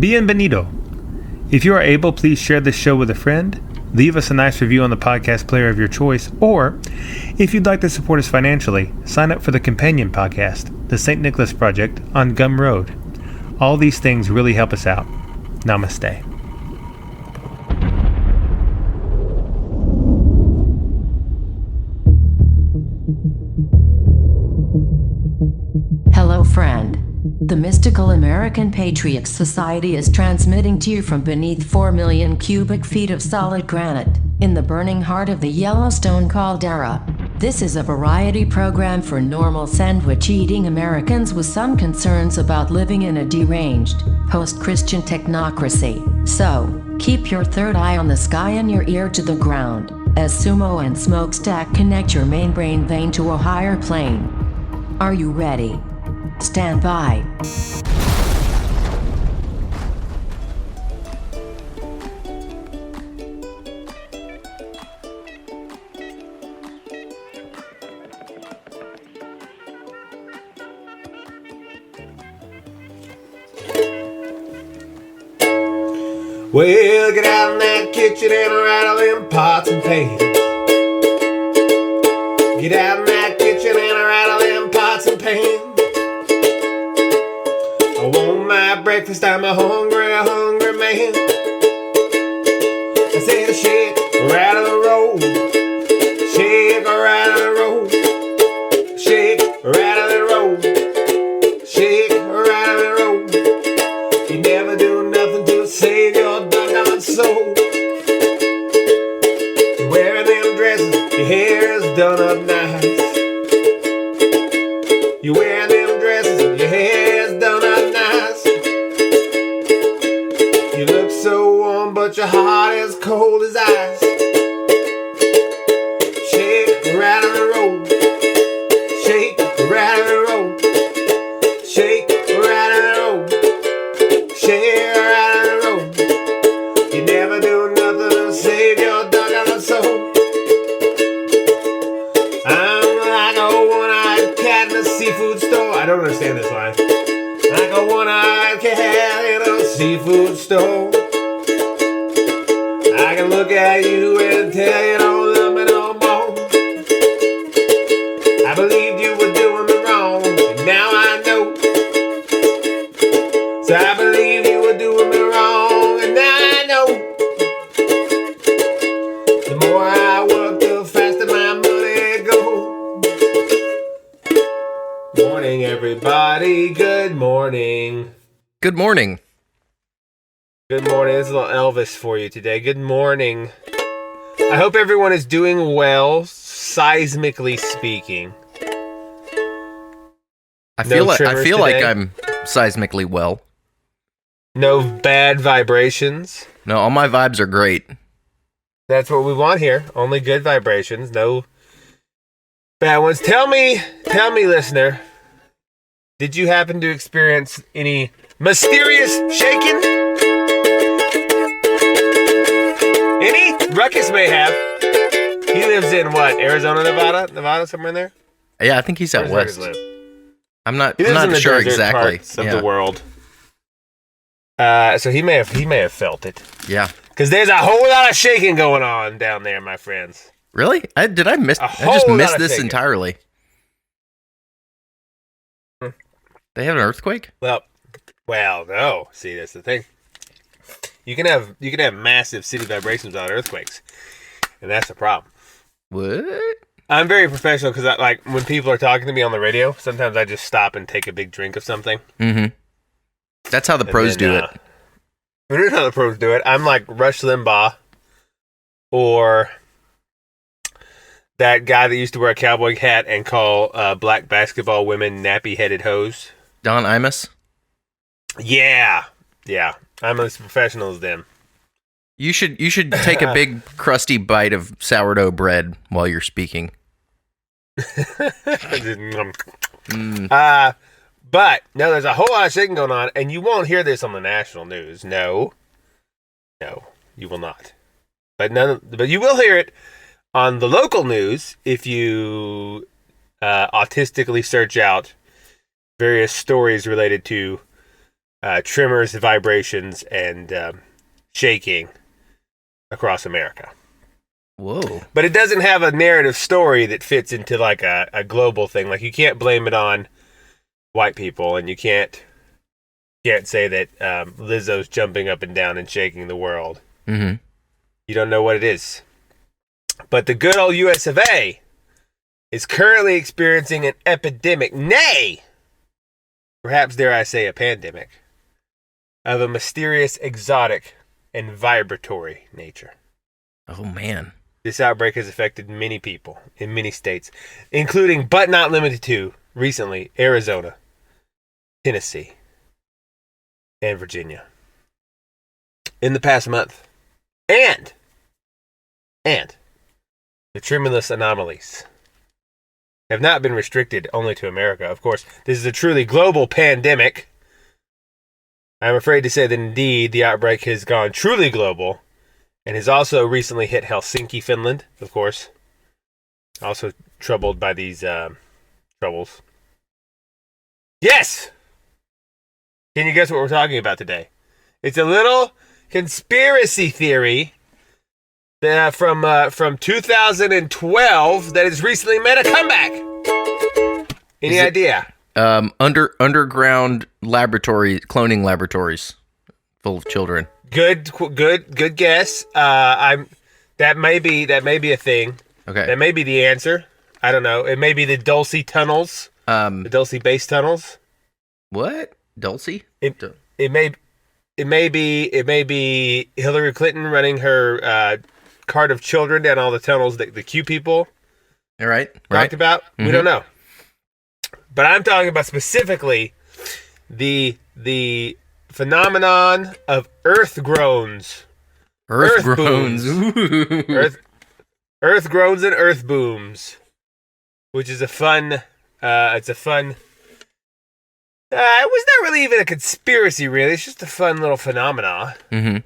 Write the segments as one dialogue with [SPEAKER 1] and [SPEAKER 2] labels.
[SPEAKER 1] Bienvenido. If you are able, please share this show with a friend, leave us a nice review on the podcast player of your choice, or if you'd like to support us financially, sign up for the companion podcast, The St. Nicholas Project, on Gum Road. All these things really help us out. Namaste.
[SPEAKER 2] Hello, friend. The Mystical American Patriots Society is transmitting to you from beneath 4 million cubic feet of solid granite, in the burning heart of the Yellowstone caldera. This is a variety program for normal sandwich-eating Americans with some concerns about living in a deranged, post-Christian technocracy. So, keep your third eye on the sky and your ear to the ground, as Sumo and Smokestack connect your main brain vein to a higher plane. Are you ready? Stand by.
[SPEAKER 3] Well, get out in that kitchen and rattle them pots and pans. Get out in that kitchen and rattle them pots and pans. I want my breakfast, I'm a hungry man. I said shake, rattle the roll. Shake, rattle the roll. Shake, rattle the roll. Shake, rattle the roll. You never do nothing to save your doggone soul. You're wearing them dresses, your hair is done up nice. You're wearing them dresses, your hair is done up nice. You look so warm, but your heart is cold as ice. Shake, rattle and roll. Shake, rattle and roll. Shake, rattle and roll. Shake, rattle and roll. You never do nothing to save your doggone soul. I'm like a one-eyed cat in a seafood store. I don't understand this line. Like a one-eyed cat in a seafood store. I can look at you and tell you don't love me no more. I believed you were doing me wrong, and now I know. So I believe you were doing me wrong, and now I know. The more I work, the faster my money goes. Morning, everybody. Good morning.
[SPEAKER 4] Good morning.
[SPEAKER 3] Good morning. This is a little Elvis for you today. Good morning. I hope everyone is doing well, seismically speaking.
[SPEAKER 4] I feel like
[SPEAKER 3] today?
[SPEAKER 4] I'm seismically well.
[SPEAKER 3] No bad vibrations.
[SPEAKER 4] No, all my vibes are great.
[SPEAKER 3] That's what we want here. Only good vibrations. No bad ones. Tell me, listener, did you happen to experience any mysterious shaking? Any? Ruckus may have. He lives in what? Arizona, Nevada, somewhere in there?
[SPEAKER 4] Yeah, I think he's out
[SPEAKER 3] Where's
[SPEAKER 4] west.
[SPEAKER 3] he live?
[SPEAKER 4] I'm not
[SPEAKER 3] He lives in the
[SPEAKER 4] sure
[SPEAKER 3] desert
[SPEAKER 4] exactly.
[SPEAKER 3] parts of the world. So he may have felt it.
[SPEAKER 4] Yeah.
[SPEAKER 3] Because there's a whole lot of shaking going on down there, my friends.
[SPEAKER 4] Really? I just missed this
[SPEAKER 3] shaking.
[SPEAKER 4] entirely. They have an earthquake?
[SPEAKER 3] Well, no. See, that's the thing. You can have massive city vibrations without earthquakes, and that's the problem.
[SPEAKER 4] What?
[SPEAKER 3] I'm very professional because like when people are talking to me on the radio, sometimes I just stop and take a big drink of something.
[SPEAKER 4] Mm-hmm. That's how the pros do it.
[SPEAKER 3] That's how the pros do it. I'm like Rush Limbaugh, or that guy that used to wear a cowboy hat and call black basketball women nappy-headed hoes.
[SPEAKER 4] Don Imus?
[SPEAKER 3] Yeah. I'm as professional as them.
[SPEAKER 4] You should take a big crusty bite of sourdough bread while you're speaking.
[SPEAKER 3] But no, there's a whole lot of shaking going on, and you won't hear this on the national news. No, you will not. But you will hear it on the local news if you autistically search out various stories related to tremors, vibrations, and shaking across America.
[SPEAKER 4] Whoa.
[SPEAKER 3] But it doesn't have a narrative story that fits into like a global thing. Like you can't blame it on white people, and you can't say that Lizzo's jumping up and down and shaking the world.
[SPEAKER 4] Mm-hmm.
[SPEAKER 3] You don't know what it is. But the good old US of A is currently experiencing an epidemic, nay, perhaps dare I say a pandemic, of a mysterious, exotic, and vibratory nature.
[SPEAKER 4] Oh, man.
[SPEAKER 3] This outbreak has affected many people in many states, including, but not limited to, recently, Arizona, Tennessee, and Virginia. In the past month. And the tremulous anomalies have not been restricted only to America. Of course, this is a truly global pandemic. I'm afraid to say that indeed the outbreak has gone truly global and has also recently hit Helsinki, Finland, of course. Also troubled by these troubles. Yes! Can you guess what we're talking about today? It's a little conspiracy theory from 2012 that has recently made a comeback. Any idea?
[SPEAKER 4] Underground laboratory, cloning laboratories full of children.
[SPEAKER 3] Good guess. That may be a thing.
[SPEAKER 4] Okay.
[SPEAKER 3] That may be the answer. I don't know. It may be the Dulce tunnels. The Dulce base tunnels.
[SPEAKER 4] What? Dulce?
[SPEAKER 3] It may be Hillary Clinton running her cart of children down all the tunnels that the Q people talked about. Mm-hmm. We don't know. But I'm talking about specifically the phenomenon of earth groans.
[SPEAKER 4] Earth groans.
[SPEAKER 3] Earth groans and earth booms, which is a fun. It's a fun. It was not really even a conspiracy, really. It's just a fun little phenomena.
[SPEAKER 4] Mm-hmm.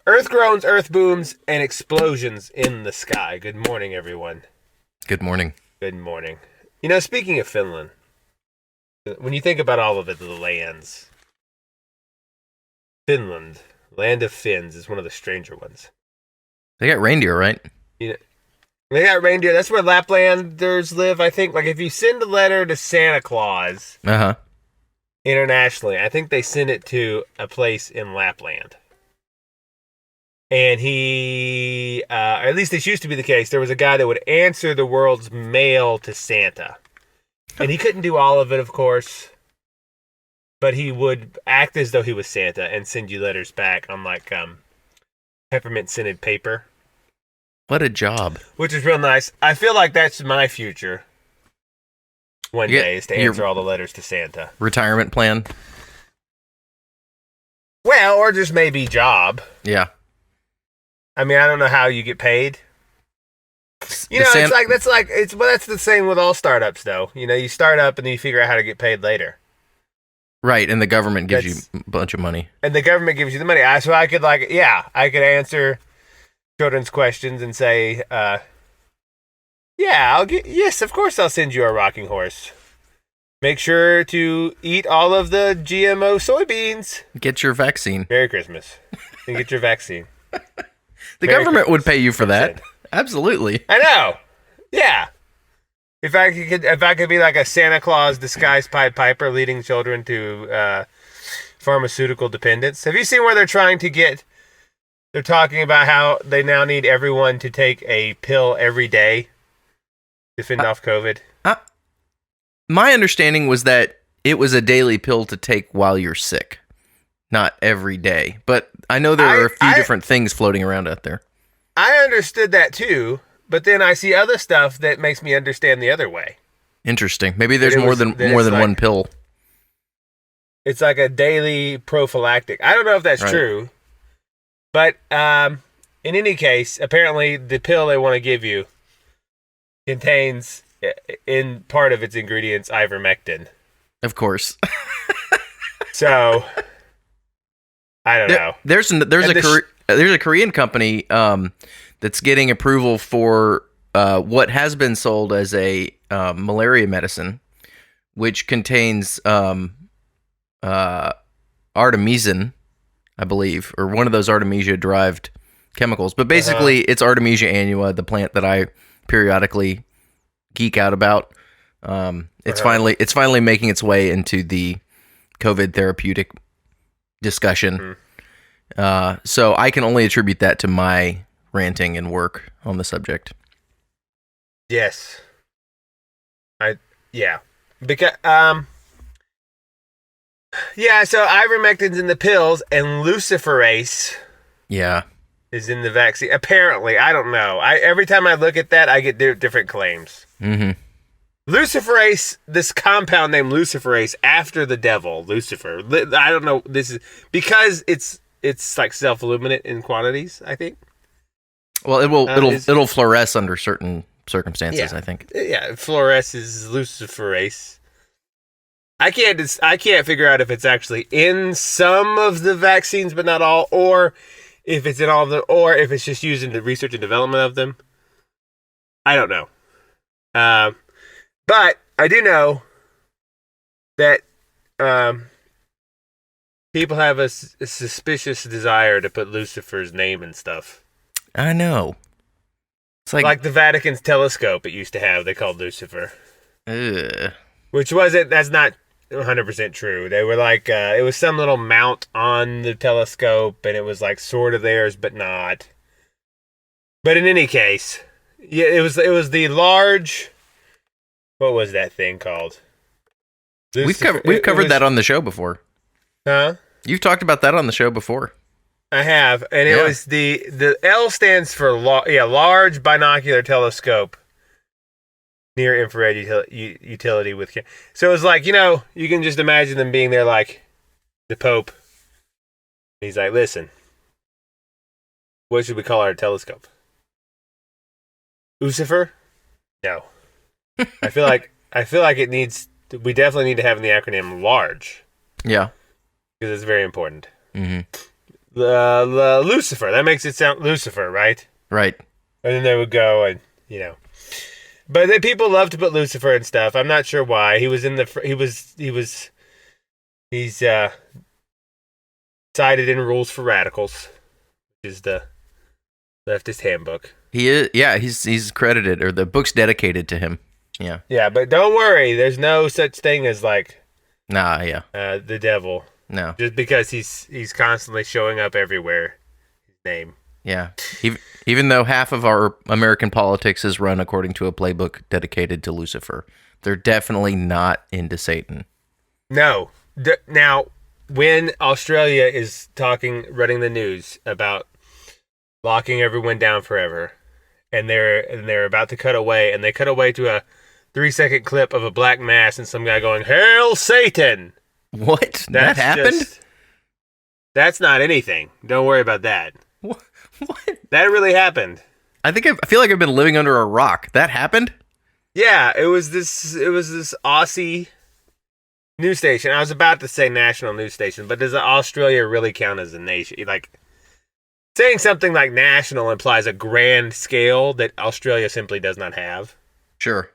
[SPEAKER 3] Earth groans, earth booms, and explosions in the sky. Good morning, everyone.
[SPEAKER 4] Good morning.
[SPEAKER 3] Good morning. You know, speaking of Finland, when you think about all of it, the lands, Finland, land of Finns, is one of the stranger ones.
[SPEAKER 4] They got reindeer, right?
[SPEAKER 3] You know, they got reindeer. That's where Laplanders live, I think. Like, if you send a letter to Santa Claus...
[SPEAKER 4] Uh-huh.
[SPEAKER 3] Internationally, I think they sent it to a place in Lapland. And he, or at least this used to be the case, there was a guy that would answer the world's mail to Santa. And he couldn't do all of it, of course. But he would act as though he was Santa and send you letters back on, like, peppermint scented paper.
[SPEAKER 4] What a job.
[SPEAKER 3] Which is real nice. I feel like that's my future. One day is to answer all the letters to Santa.
[SPEAKER 4] Retirement plan?
[SPEAKER 3] Well, or just maybe job.
[SPEAKER 4] Yeah.
[SPEAKER 3] I mean, I don't know how you get paid. You know, that's the same with all startups, though. You know, you start up and then you figure out how to get paid later.
[SPEAKER 4] Right, and the government gives you a bunch of money.
[SPEAKER 3] And the government gives you the money. So I could answer children's questions and say, yes, of course I'll send you a rocking horse. Make sure to eat all of the GMO soybeans.
[SPEAKER 4] Get your vaccine.
[SPEAKER 3] Merry Christmas. And get your vaccine.
[SPEAKER 4] The government would pay you for that. Absolutely.
[SPEAKER 3] I know. Yeah. If I could be like a Santa Claus disguised Pied Piper leading children to pharmaceutical dependence. Have you seen where they're talking about how they now need everyone to take a pill every day to fend off COVID?
[SPEAKER 4] My understanding was that it was a daily pill to take while you're sick, not every day. But I know there are a few different things floating around out there.
[SPEAKER 3] I understood that too, but then I see other stuff that makes me understand the other way.
[SPEAKER 4] Interesting. Maybe there's more than one pill.
[SPEAKER 3] It's like a daily prophylactic. I don't know if that's true, but in any case, apparently the pill they want to give you contains, in part of its ingredients, ivermectin.
[SPEAKER 4] Of course.
[SPEAKER 3] So, I don't know.
[SPEAKER 4] There's a Korean company that's getting approval for what has been sold as a malaria medicine, which contains artemisinin, I believe, or one of those artemisia-derived chemicals. But basically, it's Artemisia annua, the plant that I periodically geek out about. It's finally making its way into the COVID therapeutic discussion. So I can only attribute that to my ranting and work on the subject.
[SPEAKER 3] Yes. Because so ivermectin's in the pills and luciferase is in the vaccine. Apparently, I don't know. Every time I look at that, I get different claims.
[SPEAKER 4] Mm-hmm.
[SPEAKER 3] Luciferase, this compound named luciferase after the devil, Lucifer. I don't know. This is because it's like self-illuminate in quantities, I think.
[SPEAKER 4] Well, it'll fluoresce under certain circumstances, I think.
[SPEAKER 3] Yeah, fluoresces luciferase. I can't figure out if it's actually in some of the vaccines, but not all, or if it's in all of them, or if it's just used in the research and development of them. I don't know. But I do know that people have a suspicious desire to put Lucifer's name in stuff.
[SPEAKER 4] I know. It's like
[SPEAKER 3] the Vatican's telescope it used to have, they called Lucifer.
[SPEAKER 4] Ugh.
[SPEAKER 3] That's not 100% true. They were like, it was some little mount on the telescope, and it was like sort of theirs, but not. But in any case, yeah, it was the large... What was that thing called?
[SPEAKER 4] We've covered that on the show before.
[SPEAKER 3] Huh?
[SPEAKER 4] You've talked about that on the show before.
[SPEAKER 3] I have, and it was the L stands for large binocular telescope near infrared utility with. So it was like, you can just imagine them being there like the Pope. He's like, listen, what should we call our telescope? Lucifer? No. I feel like it needs. We definitely need to have in the acronym large. Yeah, because it's very important.
[SPEAKER 4] Mm-hmm.
[SPEAKER 3] The Lucifer, that makes it sound Lucifer, right?
[SPEAKER 4] Right.
[SPEAKER 3] And then they would go and but then people love to put Lucifer and stuff. I'm not sure why. He's cited in Rules for Radicals, which is the leftist handbook.
[SPEAKER 4] He is. Yeah, he's credited, or the book's dedicated to him. Yeah.
[SPEAKER 3] Yeah, but don't worry. There's no such thing as like
[SPEAKER 4] the
[SPEAKER 3] devil.
[SPEAKER 4] No.
[SPEAKER 3] Just because he's constantly showing up everywhere. His name.
[SPEAKER 4] Yeah. Even though half of our American politics is run according to a playbook dedicated to Lucifer, they're definitely not into Satan.
[SPEAKER 3] No. Now, when Australia is running the news about locking everyone down forever, and they're about to cut away, and they cut away to a 3-second clip of a black mass and some guy going, "Hail Satan!"
[SPEAKER 4] What? That happened?
[SPEAKER 3] That's not anything. Don't worry about that.
[SPEAKER 4] What?
[SPEAKER 3] That really happened.
[SPEAKER 4] I feel like I've been living under a rock. That happened?
[SPEAKER 3] Yeah, it was this Aussie news station. I was about to say national news station, but does Australia really count as a nation? Like, saying something like national implies a grand scale that Australia simply does not have.
[SPEAKER 4] Sure.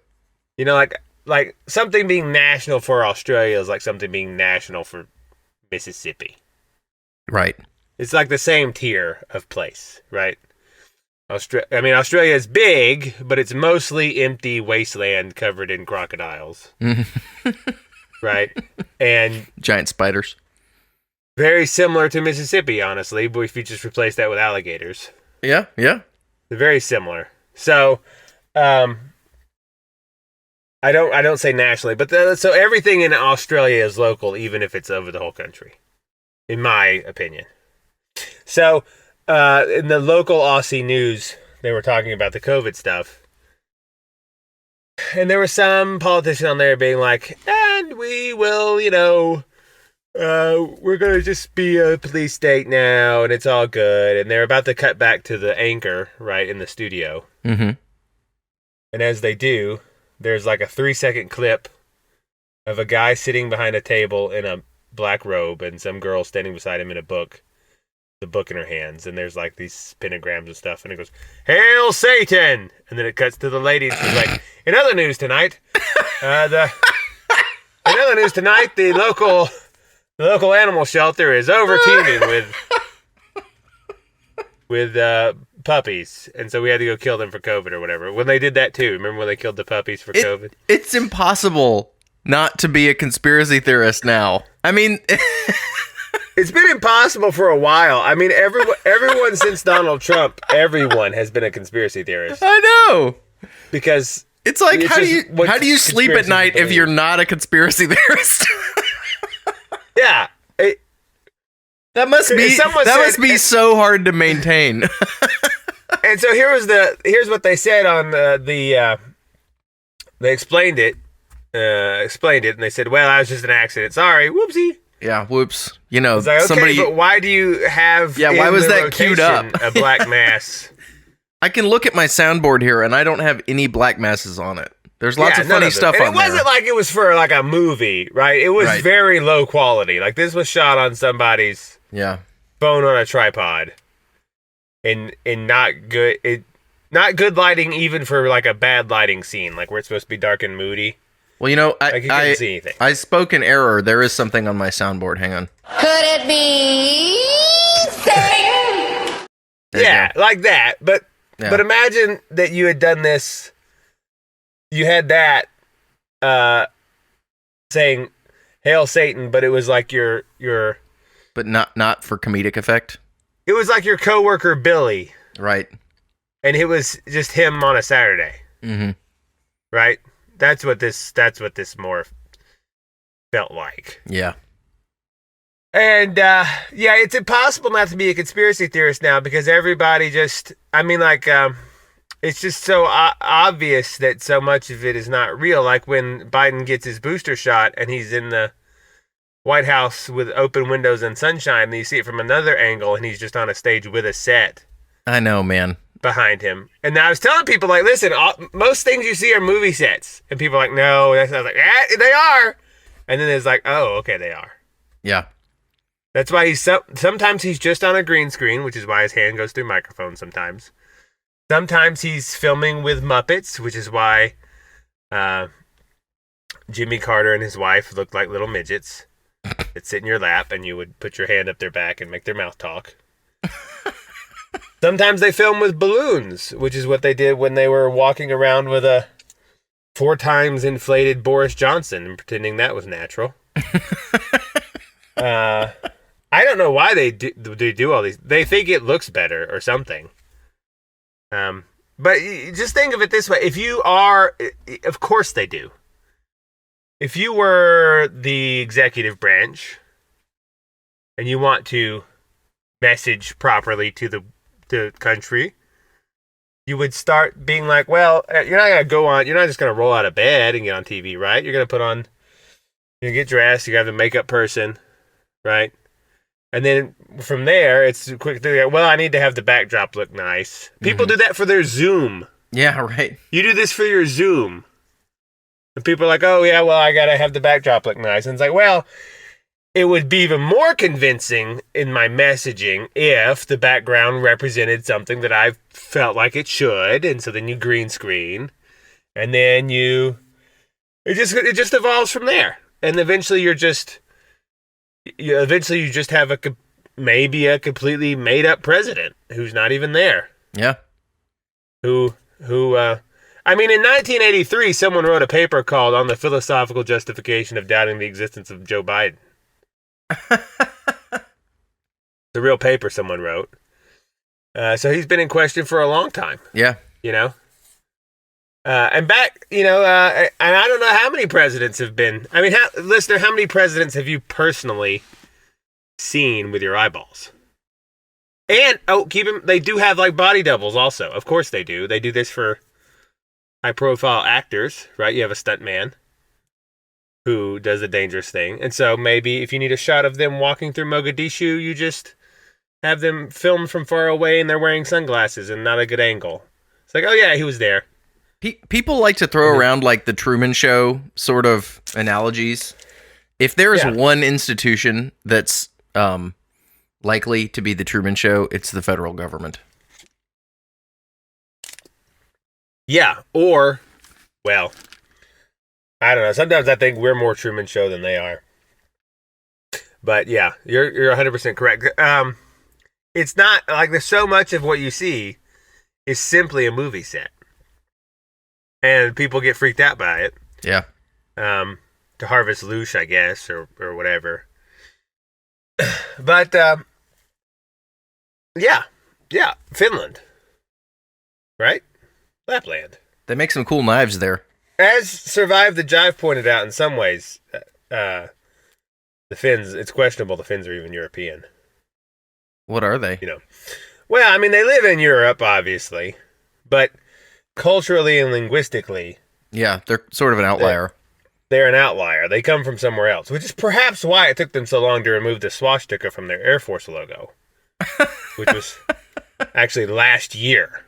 [SPEAKER 3] Like something being national for Australia is like something being national for Mississippi.
[SPEAKER 4] Right.
[SPEAKER 3] It's like the same tier of place, right? Australia is big, but it's mostly empty wasteland covered in crocodiles. Right? And
[SPEAKER 4] giant spiders.
[SPEAKER 3] Very similar to Mississippi, honestly, but if you just replace that with alligators.
[SPEAKER 4] Yeah.
[SPEAKER 3] They're very similar. So, I don't say nationally, but so everything in Australia is local, even if it's over the whole country, in my opinion. So, in the local Aussie news, they were talking about the COVID stuff. And there was some politician on there being like, and we will, we're going to just be a police state now, and it's all good. And they're about to cut back to the anchor, right, in the studio.
[SPEAKER 4] Mm-hmm.
[SPEAKER 3] And as they do, there's like a 3-second clip of a guy sitting behind a table in a black robe and some girl standing beside him in the book in her hands. And there's like these pentagrams and stuff. And it goes, "Hail Satan!" And then it cuts to the lady and she's like, in other news tonight, the local The local animal shelter is over teeming with puppies, and so we had to go kill them for COVID or whatever. When they did that too, remember when they killed the puppies for COVID?
[SPEAKER 4] It's impossible not to be a conspiracy theorist now. I mean,
[SPEAKER 3] it's been impossible for a while. I mean, everyone since Donald Trump, everyone has been a conspiracy theorist.
[SPEAKER 4] I know.
[SPEAKER 3] Because
[SPEAKER 4] it's like, how do you sleep at night if you're not a conspiracy theorist?
[SPEAKER 3] Yeah.
[SPEAKER 4] That must be so hard to maintain.
[SPEAKER 3] And so here's what they said on they explained it, and they said, well, I was just an accident. Sorry, whoopsie.
[SPEAKER 4] Yeah, whoops. You know,
[SPEAKER 3] like, okay,
[SPEAKER 4] somebody.
[SPEAKER 3] But why do you have?
[SPEAKER 4] Yeah, why was that queued up?
[SPEAKER 3] A black mass.
[SPEAKER 4] I can look at my soundboard here, and I don't have any black masses on it. There's lots of funny stuff on there.
[SPEAKER 3] It wasn't like it was for like a movie, right? It was very low quality. Like this was shot on somebody's phone on a tripod, and not good lighting even for like a bad lighting scene, like where it's supposed to be dark and moody.
[SPEAKER 4] Well, you know,
[SPEAKER 3] you couldn't see anything.
[SPEAKER 4] I spoke in error. There is something on my soundboard. Hang on.
[SPEAKER 2] Could it be Satan?
[SPEAKER 3] Yeah, like that. But imagine that you had done this. You had that saying "Hail Satan," but it was like your.
[SPEAKER 4] But not for comedic effect.
[SPEAKER 3] It was like your coworker Billy,
[SPEAKER 4] right?
[SPEAKER 3] And it was just him on a Saturday, right? That's what this more felt like.
[SPEAKER 4] Yeah.
[SPEAKER 3] And it's impossible not to be a conspiracy theorist now because everybody just. I mean, like. It's just so obvious that so much of it is not real. Like when Biden gets his booster shot and he's in the White House with open windows and sunshine, and you see it from another angle, and he's just on a stage with a set.
[SPEAKER 4] I know, man.
[SPEAKER 3] Behind him. And I was telling people, like, listen, most things you see are movie sets. And people are like, no. I was like, they are. And then it's like, oh, okay, they are.
[SPEAKER 4] Yeah.
[SPEAKER 3] That's why sometimes he's just on a green screen, which is why his hand goes through microphones sometimes. Sometimes he's filming with Muppets, which is why Jimmy Carter and his wife looked like little midgets that sit in your lap, and you would put your hand up their back and make their mouth talk. Sometimes they film with balloons, which is what they did when they were walking around with a 4 times inflated Boris Johnson and pretending that was natural. I don't know why they do all these. They think it looks better or something. But just think of it this way. If you are, of course they do. If you were the executive branch and you want to message properly to the country, you would start being like, well, you're not just going to roll out of bed and get on TV, right? You're going to get dressed, you have the makeup person, right? And then from there, it's quick to well, I need to have the backdrop look nice. People do that for their Zoom.
[SPEAKER 4] Yeah, right.
[SPEAKER 3] You do this for your Zoom. And people are like, oh, yeah, well, I got to have the backdrop look nice. And it's like, well, it would be even more convincing in my messaging if the background represented something that I felt like it should. And so then you green screen. And then it just evolves from there. And eventually you just have maybe a completely made up president who's not even there.
[SPEAKER 4] Yeah.
[SPEAKER 3] I mean, in 1983, someone wrote a paper called On the Philosophical Justification of Doubting the Existence of Joe Biden. The real paper someone wrote. So he's been in question for a long time.
[SPEAKER 4] Yeah.
[SPEAKER 3] You know? And back, and I don't know how many presidents have been. I mean, listener, how many presidents have you personally seen with your eyeballs? And, they do have, like, body doubles also. Of course they do. They do this for high-profile actors, right? You have a stuntman who does a dangerous thing. And so maybe if you need a shot of them walking through Mogadishu, you just have them filmed from far away and they're wearing sunglasses and not a good angle. It's like, oh, yeah, he was there.
[SPEAKER 4] People like to throw around, like, the Truman Show sort of analogies. If there is one institution that's likely to be the Truman Show, it's the federal government.
[SPEAKER 3] Yeah, or, well, I don't know. Sometimes I think we're more Truman Show than they are. But yeah, you're 100% correct. It's not like there's so much of what you see is simply a movie set, and people get freaked out by it.
[SPEAKER 4] Yeah.
[SPEAKER 3] To harvest loosh, I guess, or whatever. But yeah, Finland, right? Lapland.
[SPEAKER 4] They make some cool knives there.
[SPEAKER 3] As Survive the Jive pointed out, in some ways, the Finns, it's questionable the Finns are even European.
[SPEAKER 4] What are they?
[SPEAKER 3] Well, I mean, they live in Europe, obviously, but culturally and linguistically,
[SPEAKER 4] Yeah, they're sort of an outlier.
[SPEAKER 3] They're an outlier. They come from somewhere else, which is perhaps why it took them so long to remove the swastika from their Air Force logo, which was actually last year.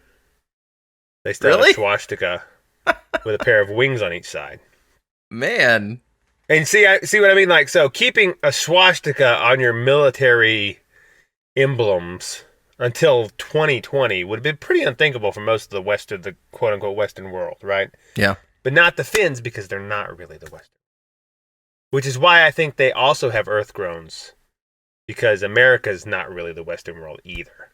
[SPEAKER 3] They still had a swastika with a pair of wings on each side.
[SPEAKER 4] Man.
[SPEAKER 3] And see what I mean? Like, so keeping a swastika on your military emblems until 2020 would have been pretty unthinkable for most of the quote-unquote Western world, right?
[SPEAKER 4] Yeah.
[SPEAKER 3] But not the Finns, because they're not really the Western. Which is why I think they also have Earth Groans, because America's not really the Western world either.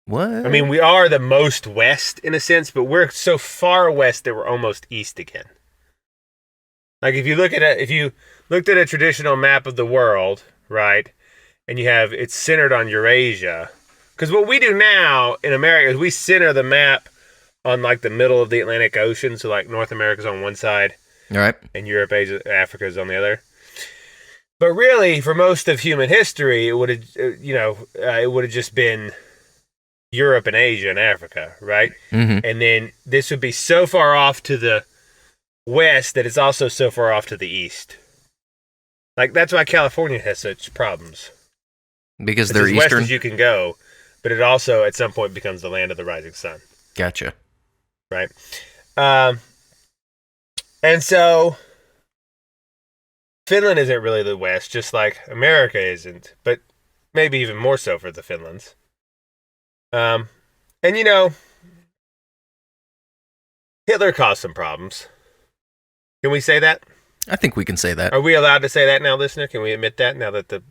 [SPEAKER 4] What?
[SPEAKER 3] I mean, we are the most west in a sense, but we're so far west that we're almost east again. Like if you looked at a traditional map of the world, right, and it's centered on Eurasia, because what we do now in America is we center the map on like the middle of the Atlantic Ocean, so like North America's on one side,
[SPEAKER 4] all right,
[SPEAKER 3] and Europe, Asia, Africa's on the other. But really, for most of human history, it would have just been Europe and Asia and Africa, right?
[SPEAKER 4] Mm-hmm.
[SPEAKER 3] And then this would be so far off to the west that it's also so far off to the east. Like that's why California has such problems.
[SPEAKER 4] Because
[SPEAKER 3] it's
[SPEAKER 4] they're
[SPEAKER 3] as
[SPEAKER 4] eastern.
[SPEAKER 3] West as you can go, but it also at some point becomes the land of the rising sun.
[SPEAKER 4] Gotcha.
[SPEAKER 3] Right. And so Finland isn't really the West, just like America isn't, but maybe even more so for the Finlands. And Hitler caused some problems. Can we say that?
[SPEAKER 4] I think we can say that.
[SPEAKER 3] Are we allowed to say that now, listener? Can we admit that now that the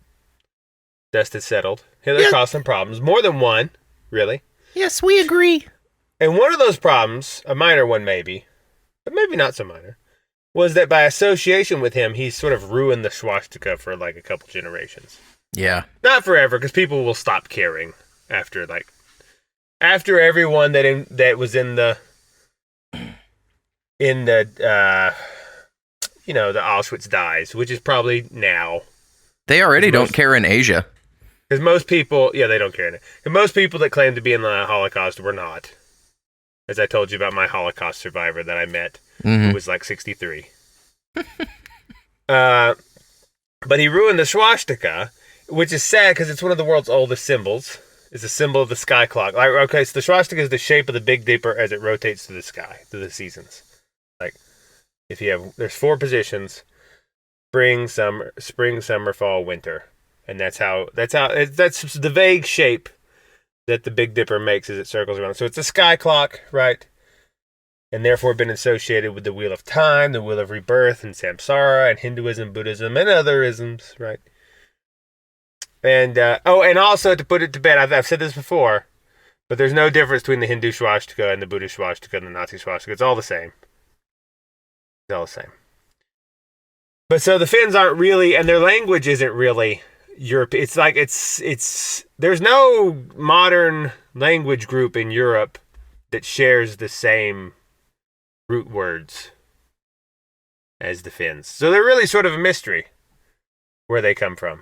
[SPEAKER 3] dust is settled? Hitler caused some problems. More than one, really.
[SPEAKER 4] Yes, we agree.
[SPEAKER 3] And one of those problems, a minor one maybe, but maybe not so minor, was that by association with him, he sort of ruined the swastika for like a couple generations.
[SPEAKER 4] Yeah.
[SPEAKER 3] Not forever, because people will stop caring after everyone that was in the the Auschwitz dies, which is probably now.
[SPEAKER 4] They already don't care in Asia.
[SPEAKER 3] Because most people, they don't care. And most people that claim to be in the Holocaust were not. As I told you about my Holocaust survivor that I met, who was like 63. But he ruined the swastika, which is sad because it's one of the world's oldest symbols. It's a symbol of the sky clock. Like, okay, so the swastika is the shape of the Big Dipper as it rotates through the sky, through the seasons. Like, there's 4 positions: spring, summer, fall, winter. And that's the vague shape that the Big Dipper makes as it circles around. So it's a sky clock, right? And therefore been associated with the Wheel of Time, the Wheel of Rebirth, and Samsara, and Hinduism, Buddhism, and other isms, right? And and also to put it to bed, I've said this before, but there's no difference between the Hindu swastika and the Buddhist swastika and the Nazi swastika. It's all the same. It's all the same. But so the Finns aren't really, and their language isn't really Europe. It's like there's no modern language group in Europe that shares the same root words as the Finns. So they're really sort of a mystery where they come from.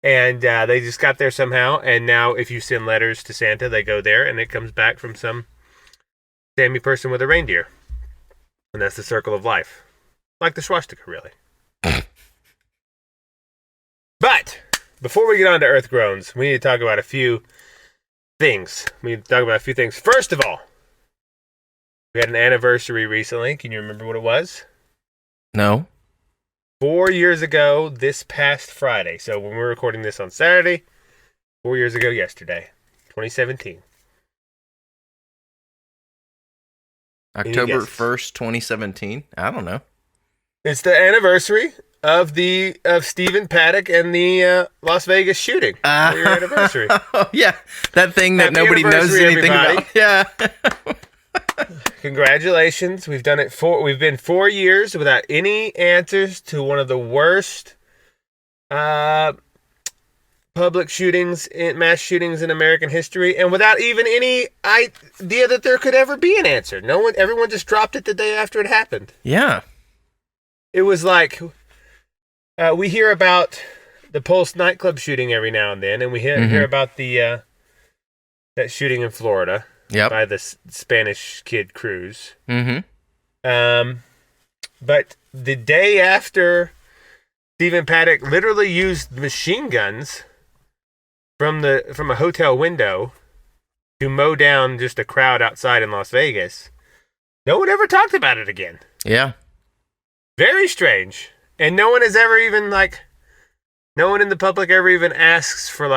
[SPEAKER 3] And they just got there somehow, and now if you send letters to Santa, they go there, and it comes back from some Sammy person with a reindeer. And that's the circle of life. Like the swastika, really. But before we get on to Earth Groans, we need to talk about a few things. First of all, we had an anniversary recently. Can you remember what it was?
[SPEAKER 4] No.
[SPEAKER 3] 4 years ago, this past Friday. So when we're recording this on Saturday, 4 years ago yesterday, 2017.
[SPEAKER 4] October 1st, 2017? I don't know.
[SPEAKER 3] It's the anniversary of Stephen Paddock and the Las Vegas shooting for your anniversary.
[SPEAKER 4] Oh, yeah, that thing that
[SPEAKER 3] Happy
[SPEAKER 4] nobody knows
[SPEAKER 3] anniversary,
[SPEAKER 4] anything
[SPEAKER 3] everybody.
[SPEAKER 4] about. Yeah.
[SPEAKER 3] Congratulations. We've done it we've been 4 years without any answers to one of the worst public shootings, mass shootings in American history, and without even any idea that there could ever be an answer. Everyone just dropped it the day after it happened.
[SPEAKER 4] Yeah.
[SPEAKER 3] It was like, we hear about the Pulse nightclub shooting every now and then, and we hear about the that shooting in Florida by the Spanish kid Cruz.
[SPEAKER 4] Mm-hmm.
[SPEAKER 3] But the day after Stephen Paddock literally used machine guns from a hotel window to mow down just a crowd outside in Las Vegas, no one ever talked about it again.
[SPEAKER 4] Yeah.
[SPEAKER 3] Very strange. And no one has ever even, no one in the public ever even asks for,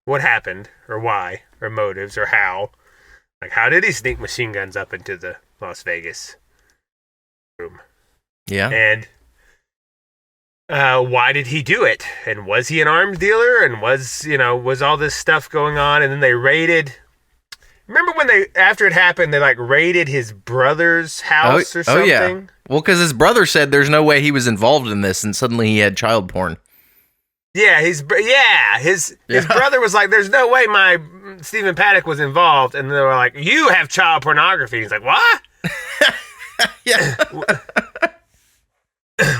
[SPEAKER 3] what happened, or why, or motives, or how. Like, how did he sneak machine guns up into the Las Vegas room?
[SPEAKER 4] Yeah.
[SPEAKER 3] And why did he do it? And was he an arms dealer? And was all this stuff going on? And then they raided... Remember when after it happened, they raided his brother's house or something? Oh, yeah.
[SPEAKER 4] Well, because his brother said there's no way he was involved in this, and suddenly he had child porn.
[SPEAKER 3] Yeah, his brother was like, there's no way my Stephen Paddock was involved. And they were like, you have child pornography. He's like, what?
[SPEAKER 4] Yeah.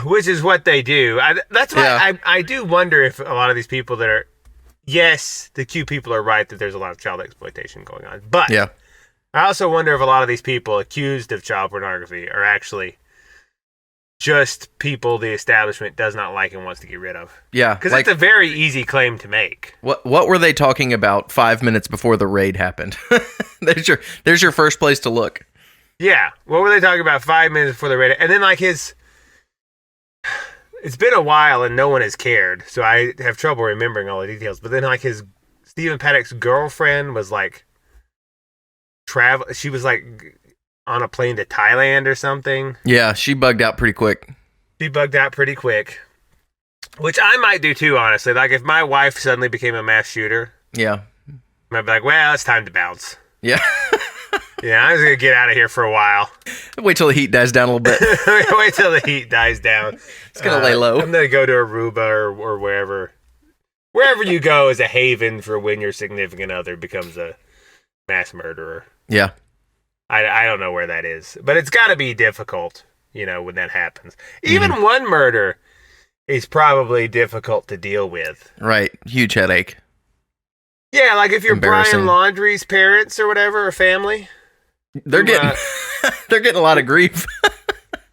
[SPEAKER 3] Which is what they do. That's why I do wonder if a lot of these people that are... Yes, the Q people are right that there's a lot of child exploitation going on. But I also wonder if a lot of these people accused of child pornography are actually just people the establishment does not like and wants to get rid of.
[SPEAKER 4] Yeah.
[SPEAKER 3] Because it's a very easy claim to make.
[SPEAKER 4] What were they talking about 5 minutes before the raid happened? There's your first place to look.
[SPEAKER 3] Yeah. What were they talking about 5 minutes before the raid? And then it's been a while and no one has cared, so I have trouble remembering all the details. But then, his Stephen Paddock's girlfriend was she was on a plane to Thailand or something.
[SPEAKER 4] Yeah, she bugged out pretty quick.
[SPEAKER 3] Which I might do too, honestly. If my wife suddenly became a mass shooter,
[SPEAKER 4] yeah,
[SPEAKER 3] I might be like, well, it's time to bounce.
[SPEAKER 4] Yeah.
[SPEAKER 3] Yeah, I'm just going to get out of here for a while.
[SPEAKER 4] Wait till the heat dies down a little bit.
[SPEAKER 3] Wait till the heat dies down.
[SPEAKER 4] It's going to lay low.
[SPEAKER 3] I'm going to go to Aruba or wherever. Wherever you go is a haven for when your significant other becomes a mass murderer.
[SPEAKER 4] Yeah.
[SPEAKER 3] I don't know where that is. But it's got to be difficult, when that happens. Even one murder is probably difficult to deal with.
[SPEAKER 4] Right. Huge headache.
[SPEAKER 3] Yeah, if you're Brian Laundrie's parents or whatever, or family.
[SPEAKER 4] They're getting a lot of grief.
[SPEAKER 3] Yeah,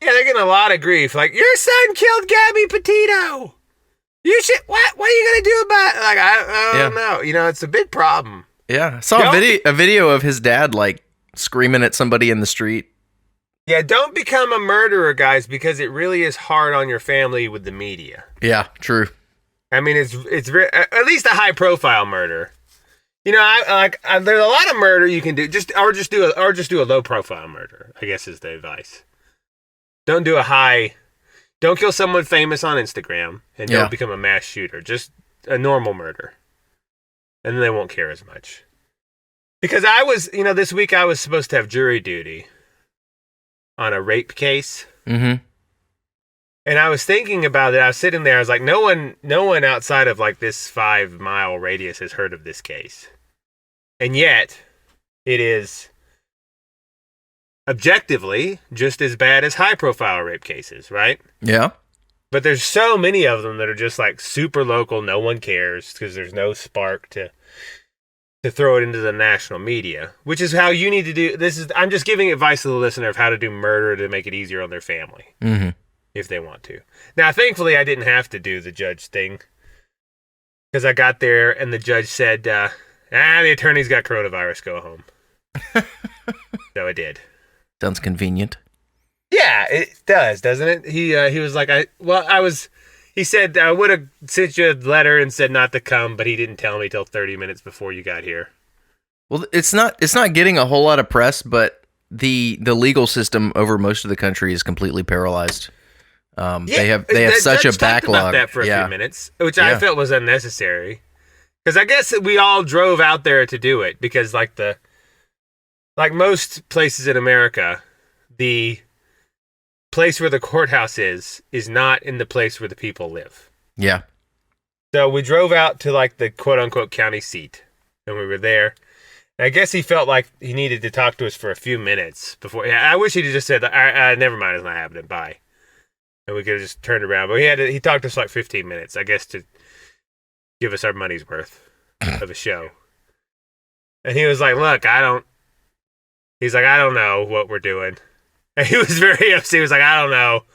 [SPEAKER 3] they're getting a lot of grief. Your son killed Gabby Petito. You should. What are you gonna do about it? I don't know. It's a big problem.
[SPEAKER 4] Yeah, I saw a video of his dad screaming at somebody in the street.
[SPEAKER 3] Yeah, don't become a murderer, guys, because it really is hard on your family with the media.
[SPEAKER 4] Yeah, true.
[SPEAKER 3] I mean, it's at least a high profile murder. There's a lot of murder you can do. Just do a low profile murder, I guess is the advice. Don't kill someone famous on Instagram and don't become a mass shooter. Just a normal murder. And then they won't care as much. Because this week I was supposed to have jury duty on a rape case.
[SPEAKER 4] Mm-hmm.
[SPEAKER 3] And I was thinking about it. I was sitting there. I was like, no one outside of this 5-mile radius has heard of this case. And yet, it is objectively just as bad as high-profile rape cases, right?
[SPEAKER 4] Yeah.
[SPEAKER 3] But there's so many of them that are just super local. No one cares because there's no spark to throw it into the national media, which is how you need to do. I'm just giving advice to the listener of how to do murder to make it easier on their family.
[SPEAKER 4] Mm-hmm.
[SPEAKER 3] If they want to. Now, thankfully, I didn't have to do the judge thing because I got there and the judge said, the attorney's got coronavirus, go home. So I did.
[SPEAKER 4] Sounds convenient.
[SPEAKER 3] Yeah, it does, doesn't it? He was like, he said, I would have sent you a letter and said not to come, but he didn't tell me till 30 minutes before you got here.
[SPEAKER 4] Well, it's not getting a whole lot of press, but the legal system over most of the country is completely paralyzed. They have such a
[SPEAKER 3] Judge talked
[SPEAKER 4] backlog.
[SPEAKER 3] about that for a few minutes, which
[SPEAKER 4] Yeah.
[SPEAKER 3] I felt was unnecessary. Because I guess that we all drove out there to do it because, like most places in America, the place where the courthouse is not in the place where the people live.
[SPEAKER 4] Yeah.
[SPEAKER 3] So we drove out to like the quote unquote county seat, and we were there. And I guess he felt like he needed to talk to us for a few minutes before. Yeah, I wish he'd just said, "Never mind, it's not happening. Bye." And we could have just turned around. But he talked to us for like 15 minutes, I guess, to give us our money's worth of a show. And he was like, "Look, He's like, I don't know what we're doing." And he was very upset. He was like, "I don't know.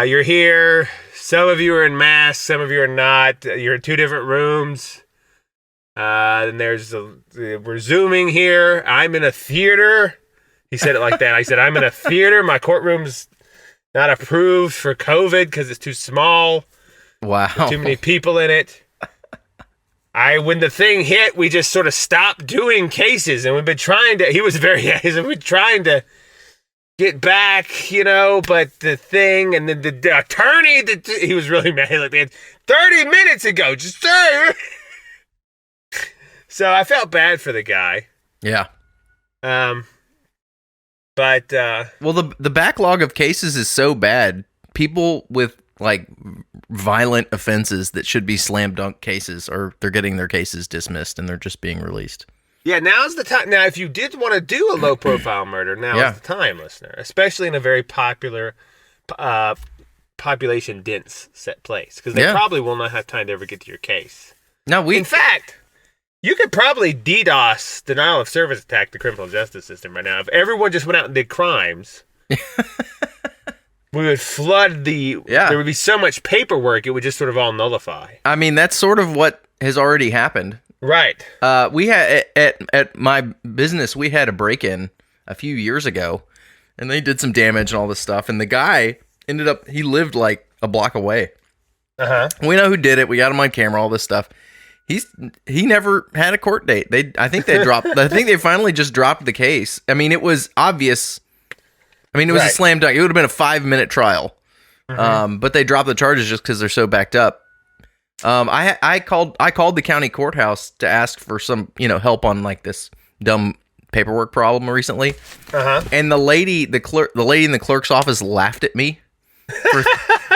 [SPEAKER 3] You're here. Some of you are in masks. Some of you are not. You're in two different rooms. And we're Zooming here. I'm in a theater." He said it like that. I said, "I'm in a theater. My courtroom's not approved for COVID because it's too small.
[SPEAKER 4] Wow.
[SPEAKER 3] There's too many people in it." When the thing hit, we just sort of stopped doing cases, and we've been trying to. He was we've been trying to get back, but the thing, and then the attorney, he was really mad. Like, they had 30 minutes ago, just say. So I felt bad for the guy.
[SPEAKER 4] Yeah.
[SPEAKER 3] But
[SPEAKER 4] well, the backlog of cases is so bad. People with like violent offenses that should be slam dunk cases, or they're getting their cases dismissed and they're just being released.
[SPEAKER 3] Yeah, now's the time. Now, if you did want to do a low profile murder, now is the time, listener. Especially in a very popular, population dense set place, because they probably will not have time to ever get to your case.
[SPEAKER 4] No,
[SPEAKER 3] in fact, you could probably DDoS, denial of service attack, the criminal justice system right now. If everyone just went out and did crimes, we would flood there would be so much paperwork, it would just sort of all nullify.
[SPEAKER 4] I mean, that's sort of what has already happened.
[SPEAKER 3] Right.
[SPEAKER 4] We had at my business, we had a break-in a few years ago, and they did some damage and all this stuff. And the guy he lived like a block away. We know who did it. We got him on camera. All this stuff. He never had a court date. I think they finally just dropped the case. I mean, it was obvious. I mean, it was a slam dunk. It would have been a 5-minute trial, but they dropped the charges just because they're so backed up. I called the county courthouse to ask for some help on like this dumb paperwork problem recently, and the lady in the clerk's office laughed at me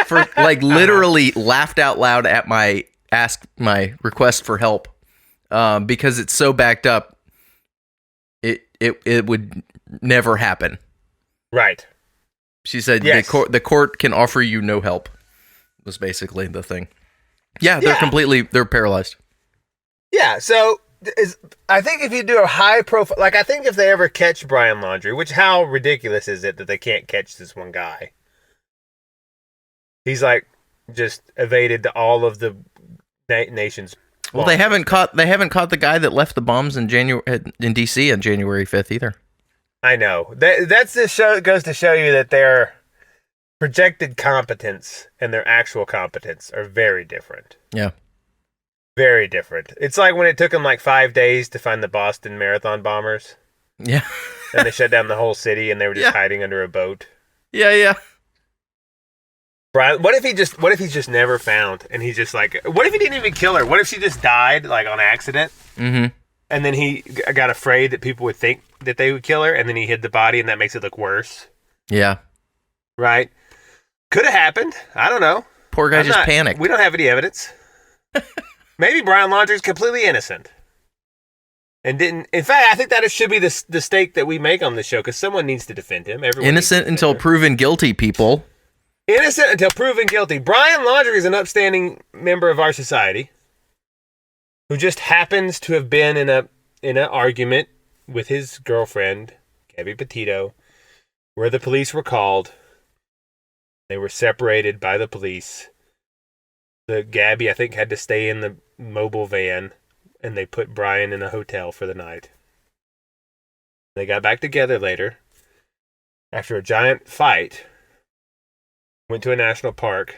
[SPEAKER 4] for like literally laughed out loud at my request for help, because it's so backed up. It would never happen.
[SPEAKER 3] Right.
[SPEAKER 4] She said the court can offer you no help. Was basically the thing. Yeah, they're paralyzed. Yeah,
[SPEAKER 3] so I think if you do a high profile, like I think if they ever catch Brian Laundrie, which how ridiculous is it that they can't catch this one guy? He's like just evaded all of the nation's.
[SPEAKER 4] Well, they haven't caught the guy that left the bombs in DC on January 5th either.
[SPEAKER 3] I know. That's the show. It goes to show you that their projected competence and their actual competence are very different.
[SPEAKER 4] Yeah.
[SPEAKER 3] Very different. It's like when it took them like 5 days to find the Boston Marathon bombers.
[SPEAKER 4] Yeah.
[SPEAKER 3] And they shut down the whole city and they were just hiding under a boat.
[SPEAKER 4] Yeah.
[SPEAKER 3] Brian, what if he's just never found, and he's just like, what if he didn't even kill her? What if she just died like on accident?
[SPEAKER 4] Mm-hmm.
[SPEAKER 3] And then he got afraid that people would think that they would kill her, and then he hid the body, and that makes it look worse.
[SPEAKER 4] Yeah.
[SPEAKER 3] Right? Could have happened. I don't know.
[SPEAKER 4] Poor guy just panicked.
[SPEAKER 3] We don't have any evidence. Maybe Brian Laundrie's completely innocent. And didn't. In fact, I think that should be the stake that we make on this show, because someone needs to defend him.
[SPEAKER 4] Innocent until proven guilty, people.
[SPEAKER 3] Innocent until proven guilty. Brian Laundrie is an upstanding member of our society who just happens to have been in an argument with his girlfriend, Gabby Petito, where the police were called. They were separated by the police. Gabby, I think, had to stay in the mobile van, and they put Brian in a hotel for the night. They got back together later after a giant fight, went to a national park,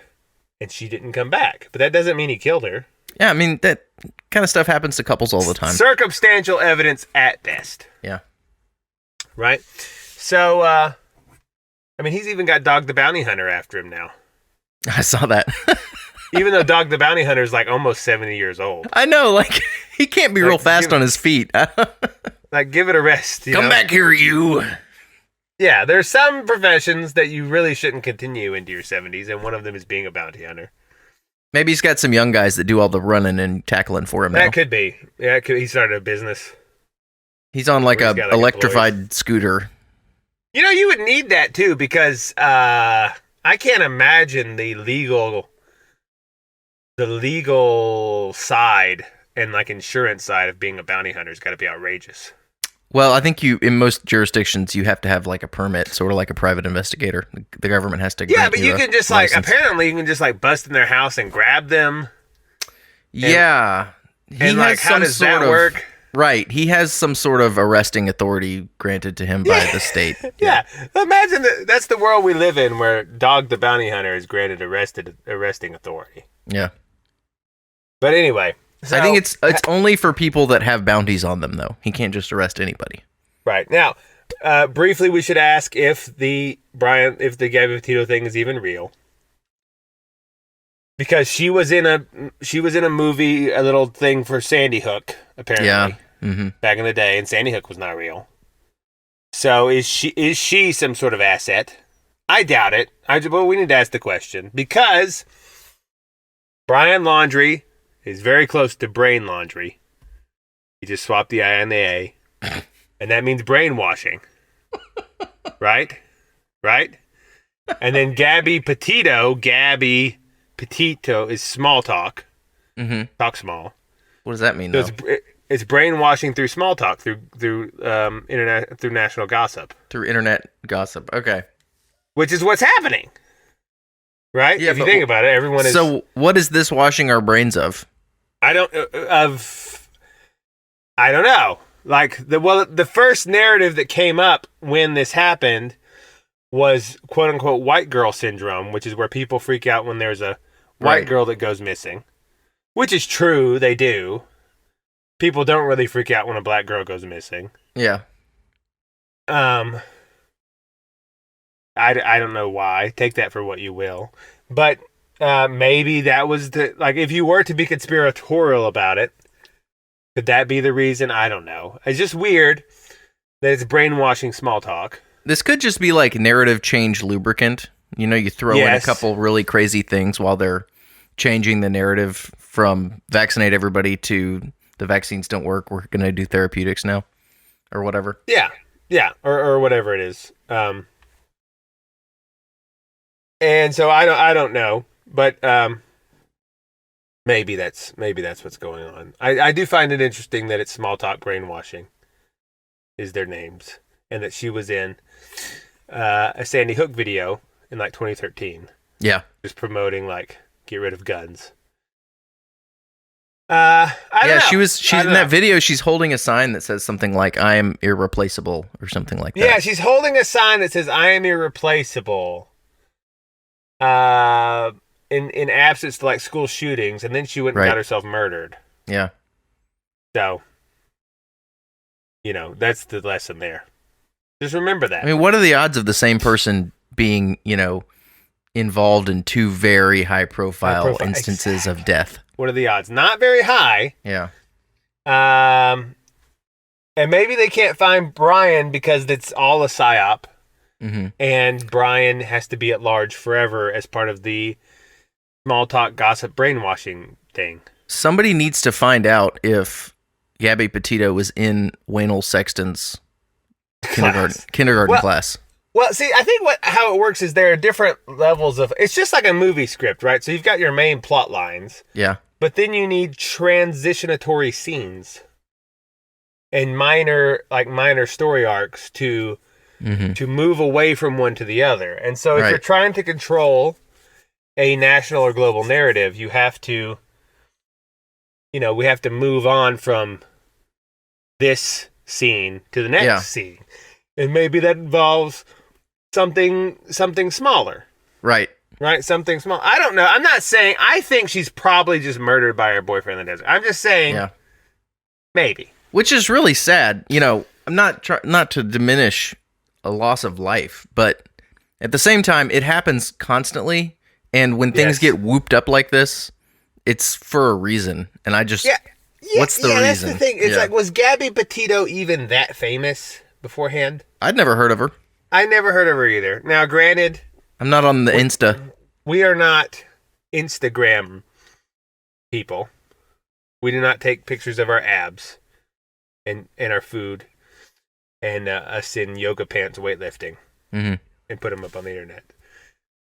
[SPEAKER 3] and she didn't come back. But that doesn't mean he killed her.
[SPEAKER 4] Yeah, I mean, that kind of stuff happens to couples all the time.
[SPEAKER 3] Circumstantial evidence at best.
[SPEAKER 4] Yeah.
[SPEAKER 3] Right? So, I mean, he's even got Dog the Bounty Hunter after him now.
[SPEAKER 4] I saw that.
[SPEAKER 3] Even though Dog the Bounty Hunter is like almost 70 years old.
[SPEAKER 4] I know, like, he can't be real fast on his feet.
[SPEAKER 3] Like, give it a rest.
[SPEAKER 4] Come back here, you.
[SPEAKER 3] Yeah, there's some professions that you really shouldn't continue into your 70s, and one of them is being a bounty hunter.
[SPEAKER 4] Maybe he's got some young guys that do all the running and tackling for him now.
[SPEAKER 3] That could be. Yeah, he started a business.
[SPEAKER 4] He's on like a electrified scooter.
[SPEAKER 3] You know, you would need that too, because I can't imagine the legal side and like insurance side of being a bounty hunter has got to be outrageous.
[SPEAKER 4] Well, I think in most jurisdictions you have to have like a permit, sort of like a private investigator. The government has to.
[SPEAKER 3] Yeah, but you can just
[SPEAKER 4] license.
[SPEAKER 3] apparently you can just like bust in their house and grab them.
[SPEAKER 4] Yeah,
[SPEAKER 3] And like, how does that work?
[SPEAKER 4] Right, he has some sort of arresting authority granted to him by the state.
[SPEAKER 3] Yeah, imagine that's the world we live in, where Dog the Bounty Hunter is granted arresting authority.
[SPEAKER 4] Yeah.
[SPEAKER 3] But anyway, so,
[SPEAKER 4] I think it's only for people that have bounties on them, though. He can't just arrest anybody.
[SPEAKER 3] Right now, briefly, we should ask if the Gabby Petito thing is even real, because she was in a movie, a little thing for Sandy Hook, apparently, back in the day, and Sandy Hook was not real. So is she some sort of asset? I doubt it. But we need to ask the question, because Brian Laundrie is very close to Brain Laundrie. He just swapped the I and the A, and that means brainwashing. Right? And then Gabby Petito is small talk. Mm-hmm. Talk small.
[SPEAKER 4] What does that mean,
[SPEAKER 3] So
[SPEAKER 4] though?
[SPEAKER 3] it's brainwashing through small talk, through internet, through national gossip.
[SPEAKER 4] Through internet gossip. Okay.
[SPEAKER 3] Which is what's happening. Right?
[SPEAKER 4] Yeah,
[SPEAKER 3] if you think about it, everyone is...
[SPEAKER 4] So what is this washing our brains of?
[SPEAKER 3] I don't know. Like, the first narrative that came up when this happened was quote-unquote white girl syndrome, which is where people freak out when there's a white girl that goes missing. Which is true, they do. People don't really freak out when a black girl goes missing.
[SPEAKER 4] Yeah.
[SPEAKER 3] I don't know why. Take that for what you will. But maybe that was if you were to be conspiratorial about it, could that be the reason? I don't know. It's just weird that it's brainwashing small talk.
[SPEAKER 4] This could just be like narrative change lubricant. You know, you throw in a couple really crazy things while they're changing the narrative from vaccinate everybody to the vaccines don't work, we're going to do therapeutics now, or whatever.
[SPEAKER 3] Yeah, or whatever it is. And so I don't know, but maybe that's what's going on. I do find it interesting that it's small talk brainwashing is their names, and that she was in a Sandy Hook video in like 2013.
[SPEAKER 4] Yeah,
[SPEAKER 3] just promoting like get rid of guns. I don't know.
[SPEAKER 4] She's in that video. She's holding a sign that says something like "I am irreplaceable" or something like that.
[SPEAKER 3] Yeah, she's holding a sign that says "I am irreplaceable." In absence to like school shootings, and then she went and got herself murdered.
[SPEAKER 4] Yeah.
[SPEAKER 3] So, that's the lesson there. Just remember that.
[SPEAKER 4] I mean, what are the odds of the same person being, involved in two very high-profile instances of death?
[SPEAKER 3] What are the odds? Not very high.
[SPEAKER 4] Yeah.
[SPEAKER 3] And maybe they can't find Brian because it's all a psyop. Mm-hmm. And Brian has to be at large forever as part of the small talk gossip brainwashing thing.
[SPEAKER 4] Somebody needs to find out if Gabby Petito was in Waynell Sexton's kindergarten class.
[SPEAKER 3] Well, see, I think how it works is there are different levels of... It's just like a movie script, right? So you've got your main plot lines.
[SPEAKER 4] Yeah.
[SPEAKER 3] But then you need transitionatory scenes and minor story arcs to move away from one to the other. And so if you're trying to control a national or global narrative, you have to, we have to move on from this scene to the next scene. And maybe that involves something smaller.
[SPEAKER 4] Right.
[SPEAKER 3] Something small. I don't know. I'm not saying... I think she's probably just murdered by her boyfriend in the desert. I'm just saying... Yeah. Maybe.
[SPEAKER 4] Which is really sad. I'm not to diminish a loss of life, but At the same time, it happens constantly, and when things get whooped up like this, it's for a reason. And I just, what's the reason?
[SPEAKER 3] That's the thing. It's like, was Gabby Petito even that famous beforehand?
[SPEAKER 4] I'd never heard of her.
[SPEAKER 3] I never heard of her either. Now, granted,
[SPEAKER 4] I'm not on the Insta.
[SPEAKER 3] We are not Instagram people. We do not take pictures of our abs and our food and us in yoga pants weightlifting and put them up on the internet.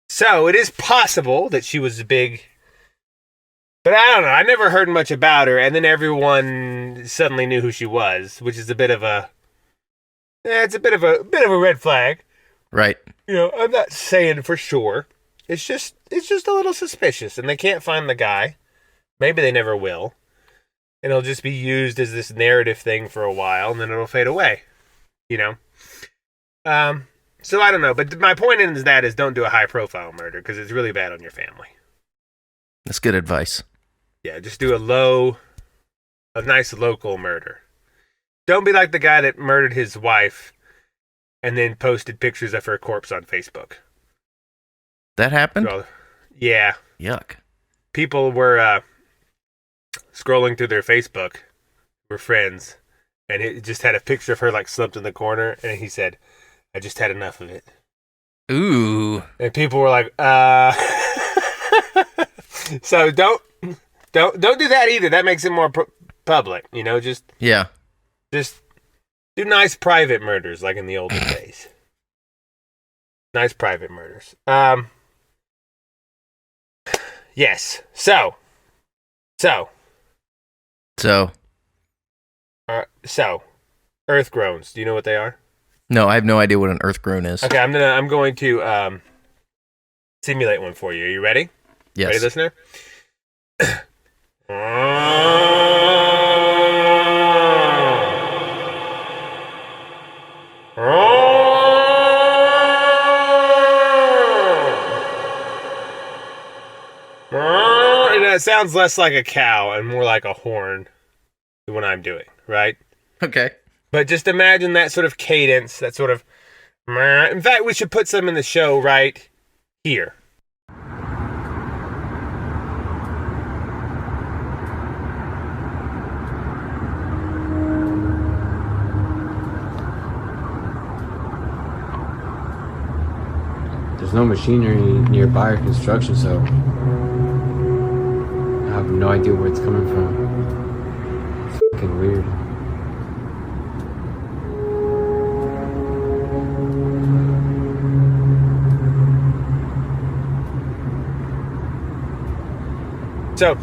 [SPEAKER 3] So it is possible that she was big, but I don't know. I never heard much about her, and then everyone suddenly knew who she was, which is a bit of a red flag.
[SPEAKER 4] Right.
[SPEAKER 3] You know, I'm not saying for sure. It's just a little suspicious, and they can't find the guy. Maybe they never will. And it'll just be used as this narrative thing for a while, and then it'll fade away. You know? So I don't know. But my point is don't do a high-profile murder, because it's really bad on your family.
[SPEAKER 4] That's good advice.
[SPEAKER 3] Yeah, just do a nice local murder. Don't be like the guy that murdered his wife and then posted pictures of her corpse on Facebook.
[SPEAKER 4] That happened?
[SPEAKER 3] Yeah.
[SPEAKER 4] Yuck.
[SPEAKER 3] People were scrolling through their Facebook, were friends, and it just had a picture of her like slumped in the corner, and he said, "I just had enough of it."
[SPEAKER 4] Ooh.
[SPEAKER 3] And people were like, So don't do that either. That makes it more public, you know. Just do nice private murders like in the olden days. Nice private murders. Yes. So. Earth groans. Do you know what they are?
[SPEAKER 4] No, I have no idea what an earth groan is.
[SPEAKER 3] Okay, I'm going to simulate one for you. Are you ready?
[SPEAKER 4] Yes.
[SPEAKER 3] Ready, listener? It sounds less like a cow and more like a horn than what I'm doing, right?
[SPEAKER 4] Okay.
[SPEAKER 3] But just imagine that sort of cadence, that sort of... In fact, we should put some in the show right here.
[SPEAKER 5] There's no machinery nearby or construction, so I have no idea where it's coming from. It's fucking weird.
[SPEAKER 3] So,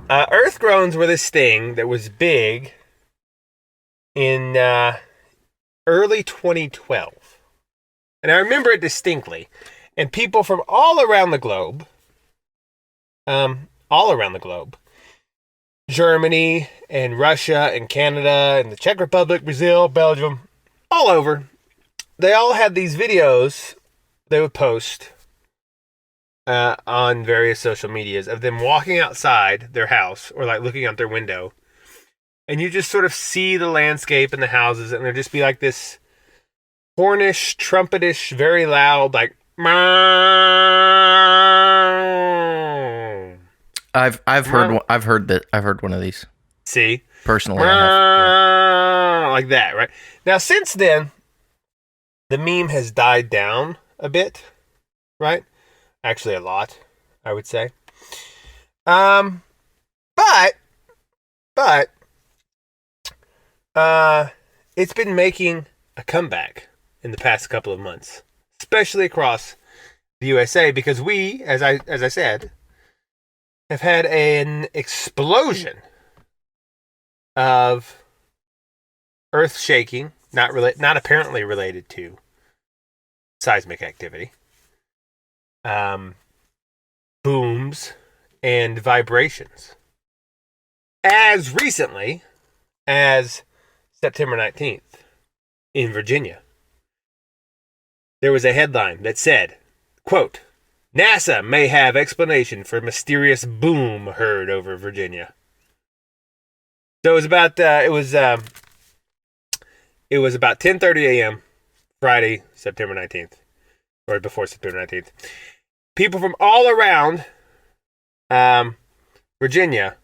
[SPEAKER 3] earth groans were this thing that was big in early 2012. And I remember it distinctly. And people from all around the globe, Germany and Russia and Canada and the Czech Republic, Brazil, Belgium, all over, they all had these videos they would post on various social medias of them walking outside their house or like looking out their window. And you just sort of see the landscape and the houses, and there'd just be like this hornish, trumpetish, very loud, like
[SPEAKER 4] I've heard one of these.
[SPEAKER 3] See?
[SPEAKER 4] Personally, I have.
[SPEAKER 3] Like that, right? Now, since then, the meme has died down a bit, right? Actually, a lot, I would say. But it's been making a comeback in the past couple of months, especially across the USA, because we, as I said, have had an explosion of earth shaking, not apparently related to seismic activity, booms and vibrations, as recently as September 19th in Virginia. There was a headline that said, quote, "NASA may have explanation for mysterious boom heard over Virginia." So it was about 10:30 a.m. Friday, September 19th. or before September 19th. People from all around Virginia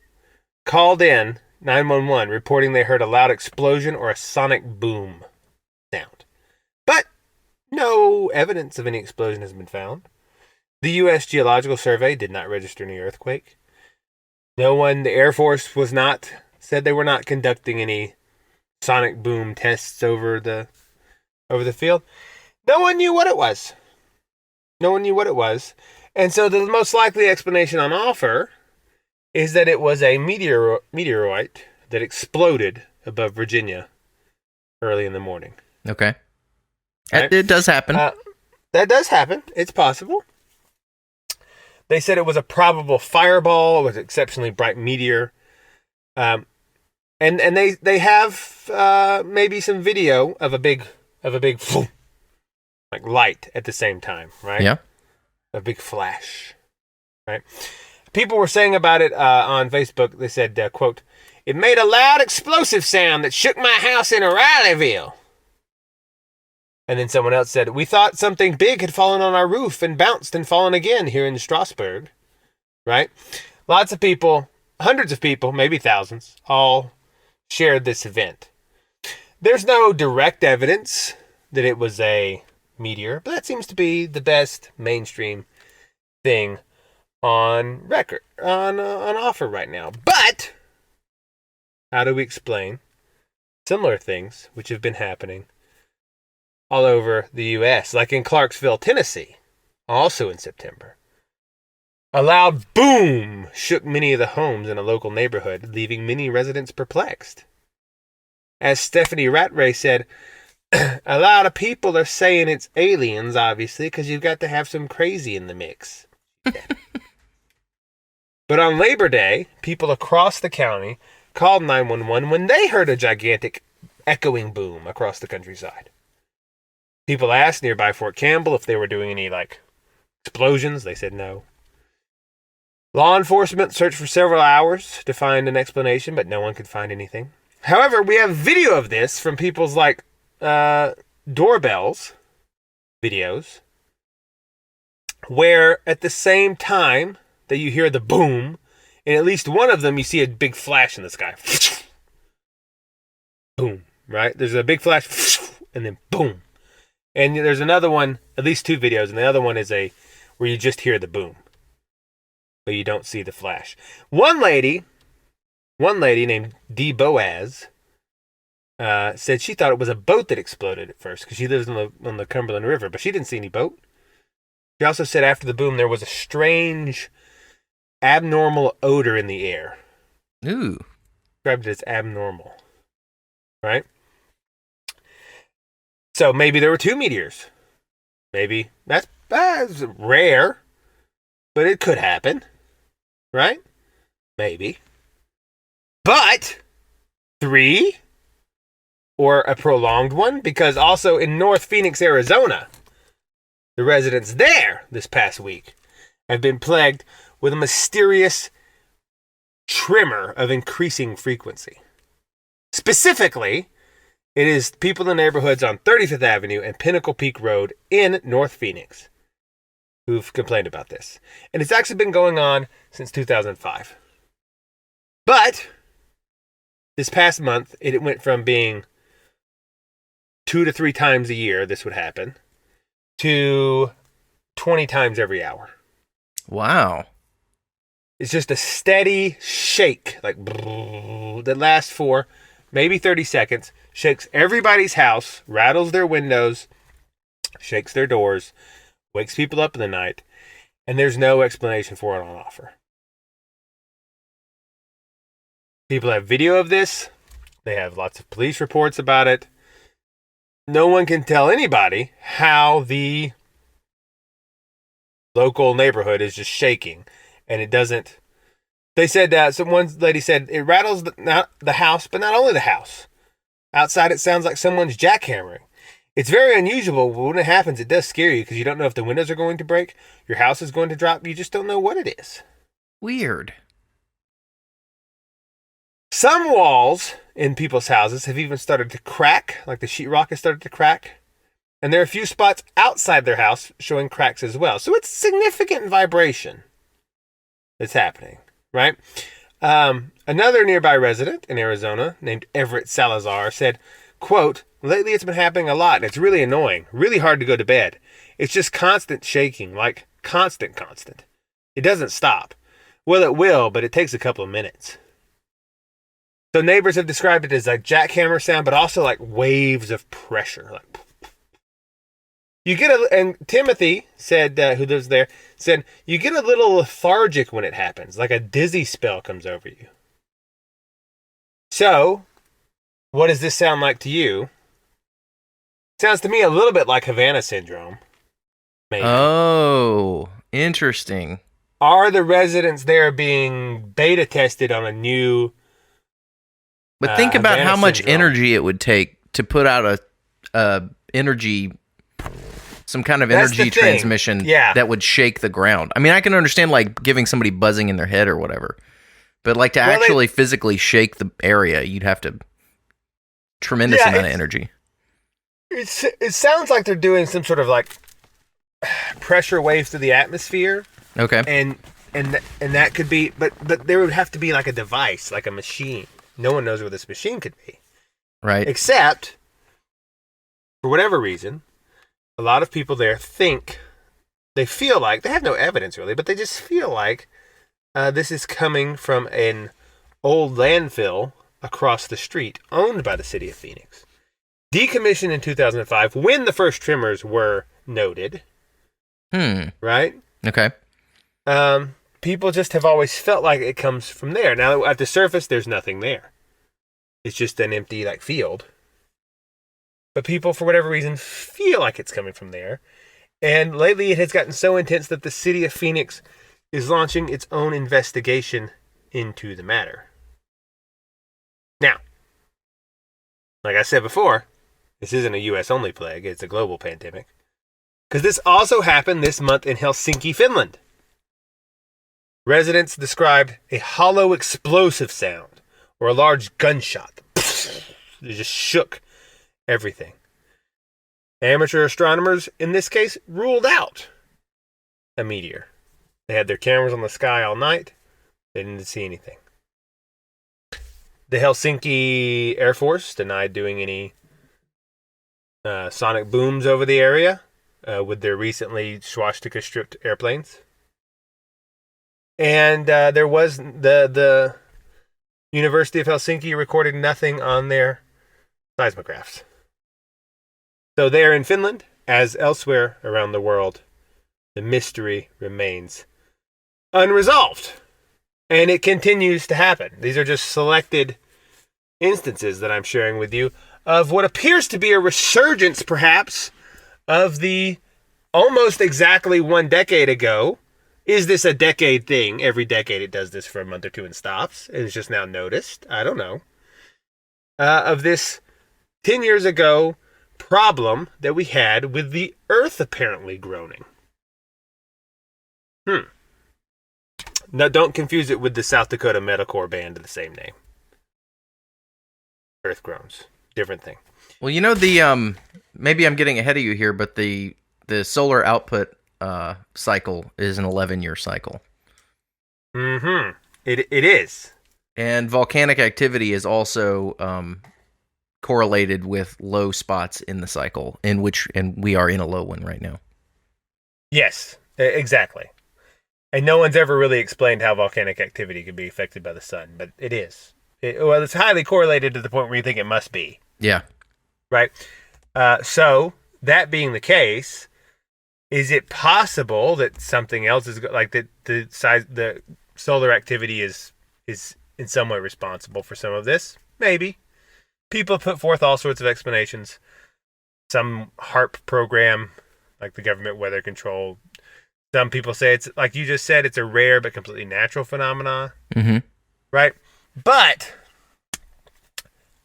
[SPEAKER 3] called in 911 reporting they heard a loud explosion or a sonic boom sound. But no evidence of any explosion has been found. The U.S. Geological Survey did not register any earthquake. The Air Force said they were not conducting any sonic boom tests over the field. No one knew what it was. And so the most likely explanation on offer is that it was a meteorite that exploded above Virginia early in the morning.
[SPEAKER 4] Okay.
[SPEAKER 3] Right?
[SPEAKER 4] It does happen.
[SPEAKER 3] That does happen. It's possible. They said it was a probable fireball. It was an exceptionally bright meteor. And they have maybe some video of a big like light at the same time, right?
[SPEAKER 4] Yeah.
[SPEAKER 3] A big flash, right? People were saying about it on Facebook. They said, quote, "It made a loud explosive sound that shook my house in Rileyville." And then someone else said, "We thought something big had fallen on our roof and bounced and fallen again here in Strasbourg." Right? Lots of people, hundreds of people, maybe thousands, all shared this event. There's no direct evidence that it was a meteor, but that seems to be the best mainstream thing on record, on offer right now. But how do we explain similar things which have been happening all over the U.S., like in Clarksville, Tennessee, also in September? A loud boom shook many of the homes in a local neighborhood, leaving many residents perplexed. As Stephanie Rattray said, "A lot of people are saying it's aliens, obviously, because you've got to have some crazy in the mix." But on Labor Day, people across the county called 911 when they heard a gigantic echoing boom across the countryside. People asked nearby Fort Campbell if they were doing any, explosions. They said no. Law enforcement searched for several hours to find an explanation, but no one could find anything. However, we have video of this from people's, doorbells videos, where at the same time that you hear the boom, in at least one of them, you see a big flash in the sky. Boom, right? There's a big flash, and then boom. And there's another one, at least two videos, and the other one is where you just hear the boom, but you don't see the flash. One lady named D. Boaz said she thought it was a boat that exploded at first because she lives on the Cumberland River, but she didn't see any boat. She also said after the boom there was a strange, abnormal odor in the air.
[SPEAKER 4] Ooh.
[SPEAKER 3] Described it as abnormal, right? So maybe there were two meteors. Maybe that's rare, but it could happen, right? Maybe. But 3, or a prolonged one, because also in North Phoenix, Arizona, the residents there this past week have been plagued with a mysterious tremor of increasing frequency. Specifically, it is people in the neighborhoods on 35th Avenue and Pinnacle Peak Road in North Phoenix who've complained about this. And it's actually been going on since 2005. But this past month, it went from being 2 to 3 times a year this would happen to 20 times every hour.
[SPEAKER 4] Wow.
[SPEAKER 3] It's just a steady shake, that lasts for maybe 30 seconds, shakes everybody's house, rattles their windows, shakes their doors, wakes people up in the night, and there's no explanation for it on offer. People have video of this. They have lots of police reports about it. No one can tell anybody how the local neighborhood is just shaking, and it doesn't. They said one lady said it rattles the house, but not only the house. Outside, it sounds like someone's jackhammering. It's very unusual, but when it happens, it does scare you because you don't know if the windows are going to break, your house is going to drop. You just don't know what it is.
[SPEAKER 4] Weird.
[SPEAKER 3] Some walls in people's houses have even started to crack, like the sheetrock has started to crack. And there are a few spots outside their house showing cracks as well. So it's significant vibration that's happening, right? Another nearby resident in Arizona named Everett Salazar said, quote, lately it's been happening a lot and it's really annoying, really hard to go to bed. It's just constant shaking, like constant. It doesn't stop. Well, it will, but it takes a couple of minutes. So neighbors have described it as like jackhammer sound, but also like waves of pressure. Like you get and Timothy said, who lives there, said, you get a little lethargic when it happens, like a dizzy spell comes over you. So, what does this sound like to you? Sounds to me a little bit like Havana syndrome. Maybe.
[SPEAKER 4] Oh, interesting.
[SPEAKER 3] Are the residents there being beta tested on a new
[SPEAKER 4] But think about
[SPEAKER 3] Havana
[SPEAKER 4] how much
[SPEAKER 3] syndrome?
[SPEAKER 4] energy it would take to put out some kind of
[SPEAKER 3] That's the
[SPEAKER 4] energy
[SPEAKER 3] thing.
[SPEAKER 4] transmission that would shake the ground. I mean, I can understand like giving somebody buzzing in their head or whatever, but like to actually physically shake the area, you'd have to tremendous amount of energy.
[SPEAKER 3] It sounds like they're doing some sort of like pressure waves through the atmosphere.
[SPEAKER 4] Okay.
[SPEAKER 3] And that could be, but there would have to be like a device, like a machine. No one knows what this machine could be.
[SPEAKER 4] Right.
[SPEAKER 3] Except, for whatever reason, a lot of people there they feel like, they have no evidence really, but they just feel like this is coming from an old landfill across the street owned by the city of Phoenix. Decommissioned in 2005 when the first tremors were noted. Right?
[SPEAKER 4] Okay.
[SPEAKER 3] People just have always felt like it comes from there. Now, at the surface, there's nothing there. It's just an empty, like, field. But people, for whatever reason, feel like it's coming from there. And lately, it has gotten so intense that the city of Phoenix is launching its own investigation into the matter. Now, like I said before, this isn't a U.S.-only plague. It's a global pandemic. Because this also happened this month in Helsinki, Finland. Residents described a hollow explosive sound or a large gunshot. It just shook everything. Amateur astronomers, in this case, ruled out a meteor. They had their cameras on the sky all night. They didn't see anything. The Helsinki Air Force denied doing any sonic booms over the area with their recently swastika-stripped airplanes. And there was the University of Helsinki recorded nothing on their seismographs. So there in Finland, as elsewhere around the world, the mystery remains unresolved. And it continues to happen. These are just selected instances that I'm sharing with you of what appears to be a resurgence, perhaps, of the almost exactly 1 decade ago. Is this a decade thing? Every decade it does this for a month or two and stops. And it's just now noticed. I don't know. Of this 10 years ago problem that we had with the Earth apparently groaning. Now, don't confuse it with the South Dakota metalcore band of the same name. Earth groans. Different thing.
[SPEAKER 4] Well, you know, the maybe I'm getting ahead of you here, but the solar output cycle is an 11-year cycle.
[SPEAKER 3] It is.
[SPEAKER 4] And volcanic activity is also correlated with low spots in the cycle, and we are in a low one right now.
[SPEAKER 3] Yes, exactly. And no one's ever really explained how volcanic activity can be affected by the sun, but it is. It's highly correlated to the point where you think it must be.
[SPEAKER 4] Yeah.
[SPEAKER 3] Right? So, that being the case, is it possible that something else is like that? The solar activity is in some way responsible for some of this? Maybe. People put forth all sorts of explanations. Some HARP program, like the government weather control. Some people say it's, like you just said, it's a rare but completely natural phenomena. Right? But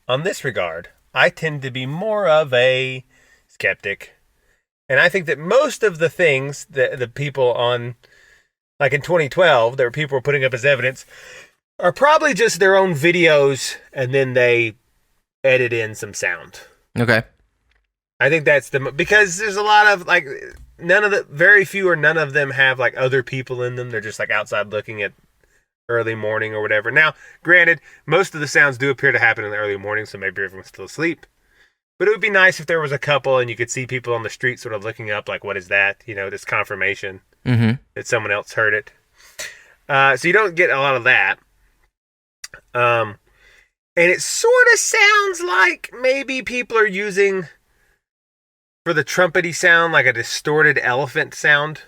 [SPEAKER 3] on this regard, I tend to be more of a skeptic. And I think that most of the things that the people on, like in 2012, there were people were putting up as evidence, are probably just their own videos, and then they edit in some sound.
[SPEAKER 4] Okay.
[SPEAKER 3] I think that's because there's a lot of like very few or none of them have like other people in them. They're just like outside looking at early morning or whatever. Now, granted, most of the sounds do appear to happen in the early morning, so maybe everyone's still asleep. But it would be nice if there was a couple and you could see people on the street sort of looking up, like, what is that? You know, this confirmation that someone else heard it. So you don't get a lot of that. And it sort of sounds like maybe people are using, for the trumpety sound, like a distorted elephant sound.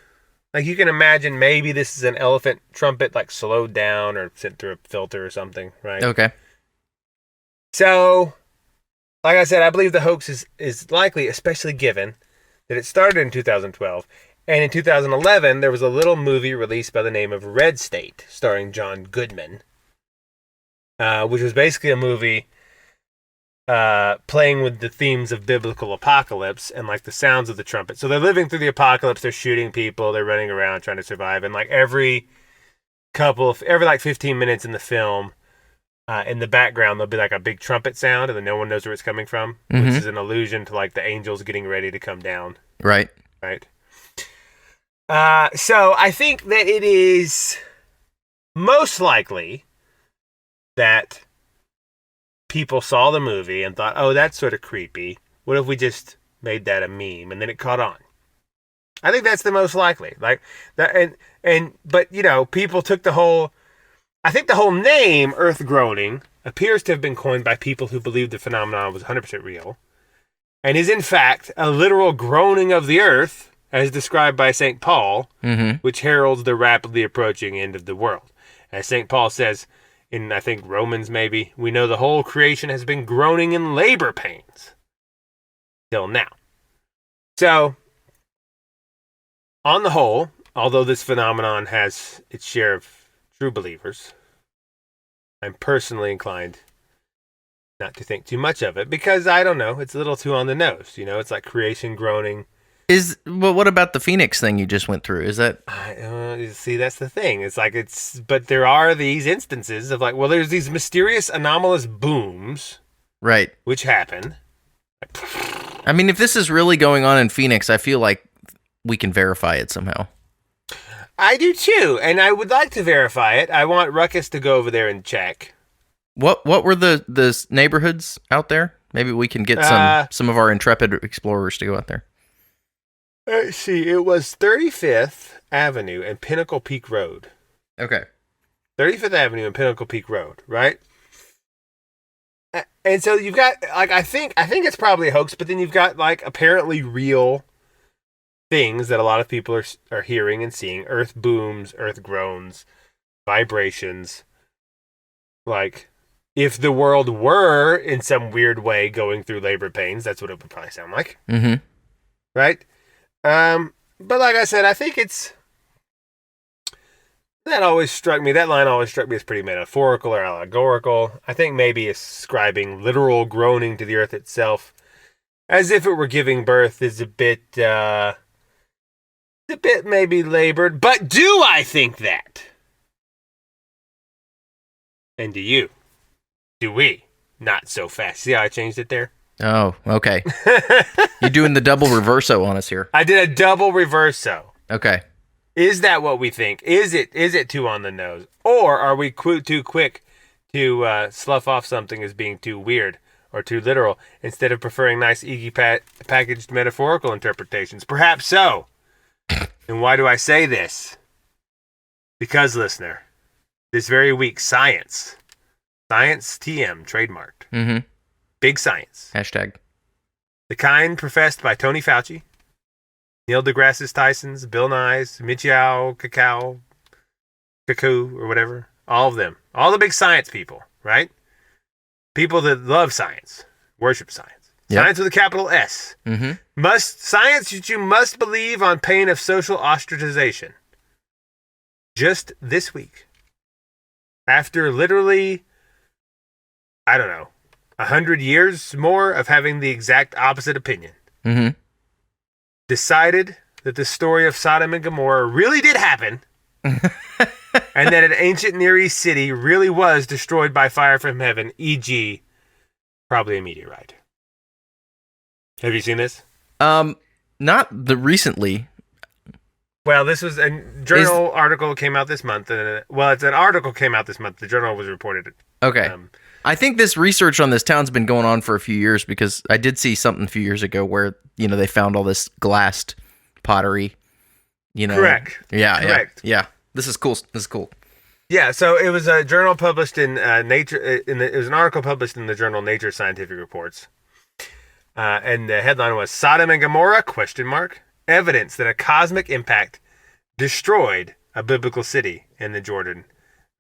[SPEAKER 3] Like you can imagine maybe this is an elephant trumpet, like slowed down or sent through a filter or something, right?
[SPEAKER 4] Okay.
[SPEAKER 3] So, like I said, I believe the hoax is likely, especially given that it started in 2012. And in 2011, there was a little movie released by the name of Red State, starring John Goodman, which was basically a movie playing with the themes of biblical apocalypse and like the sounds of the trumpet. So they're living through the apocalypse, they're shooting people, they're running around trying to survive, and like every 15 minutes in the film, in the background there'll be like a big trumpet sound, and then no one knows where it's coming from, which is an allusion to like the angels getting ready to come down.
[SPEAKER 4] Right.
[SPEAKER 3] So I think that it is most likely that people saw the movie and thought, oh, that's sort of creepy. What if we just made that a meme? And then it caught on. I think that's the most likely. Like that, but you know, people took I think the whole name Earth groaning appears to have been coined by people who believed the phenomenon was 100% real, and is in fact a literal groaning of the earth, as described by St. Paul, which heralds the rapidly approaching end of the world. As St. Paul says, in, I think, Romans maybe, we know the whole creation has been groaning in labor pains till now. So, on the whole, although this phenomenon has its share of true believers, I'm personally inclined not to think too much of it, because, I don't know, it's a little too on the nose. You know, it's like creation groaning.
[SPEAKER 4] Well, what about the Phoenix thing you just went through? Is that...
[SPEAKER 3] see, that's the thing. It's like but there are these instances of like, well, there's these mysterious anomalous booms.
[SPEAKER 4] Right.
[SPEAKER 3] Which happen.
[SPEAKER 4] I mean, if this is really going on in Phoenix, I feel like we can verify it somehow.
[SPEAKER 3] I do too, and I would like to verify it. I want Ruckus to go over there and check.
[SPEAKER 4] What were the neighborhoods out there? Maybe we can get some of our intrepid explorers to go out there.
[SPEAKER 3] Let's see, it was 35th Avenue and Pinnacle Peak Road.
[SPEAKER 4] Okay.
[SPEAKER 3] 35th Avenue and Pinnacle Peak Road, right? And so you've got, like, I think it's probably a hoax, but then you've got, like, apparently real things that a lot of people are hearing and seeing. Earth booms, earth groans, vibrations. Like, if the world were, in some weird way, going through labor pains, that's what it would probably sound like.
[SPEAKER 4] Mm-hmm.
[SPEAKER 3] Right? But like I said, I think that line always struck me as pretty metaphorical or allegorical. I think maybe ascribing literal groaning to the earth itself, as if it were giving birth, is a bit maybe labored. But do I think that? And do you? Do we? Not so fast. See how I changed it there?
[SPEAKER 4] Oh, okay. You're doing the double reverso on us here.
[SPEAKER 3] I did a double reverso.
[SPEAKER 4] Okay.
[SPEAKER 3] Is that what we think? Is it too on the nose? Or are we too quick to slough off something as being too weird or too literal, instead of preferring nice, packaged metaphorical interpretations? Perhaps so. And why do I say this? Because, listener, this very week, Science TM trademarked.
[SPEAKER 4] Mm-hmm.
[SPEAKER 3] Big science.
[SPEAKER 4] Hashtag.
[SPEAKER 3] The kind professed by Tony Fauci, Neil deGrasse Tyson's, Bill Nye's, Michio Kaku, or whatever. All of them. All the big science people, right? People that love science, worship science. Yep. Science with a capital S.
[SPEAKER 4] Mm-hmm.
[SPEAKER 3] Science that you must believe on pain of social ostracization. Just this week, after literally, I don't know, 100 years more of having the exact opposite opinion, decided that the story of Sodom and Gomorrah really did happen, and that an ancient Near East city really was destroyed by fire from heaven, e.g., probably a meteorite. Have you seen this?
[SPEAKER 4] Not the recently.
[SPEAKER 3] Well, this was a journal article came out this month. It's an article came out this month. The journal was reported.
[SPEAKER 4] Okay. I think this research on this town's been going on for a few years because I did see something a few years ago where, they found all this glassed pottery,
[SPEAKER 3] Correct.
[SPEAKER 4] Yeah.
[SPEAKER 3] Correct.
[SPEAKER 4] Yeah. This is cool.
[SPEAKER 3] Yeah, so it was a journal published in Nature. It was an article published in the journal Nature Scientific Reports, and the headline was "Sodom and Gomorrah?" ? Evidence that a cosmic impact destroyed a biblical city in the Jordan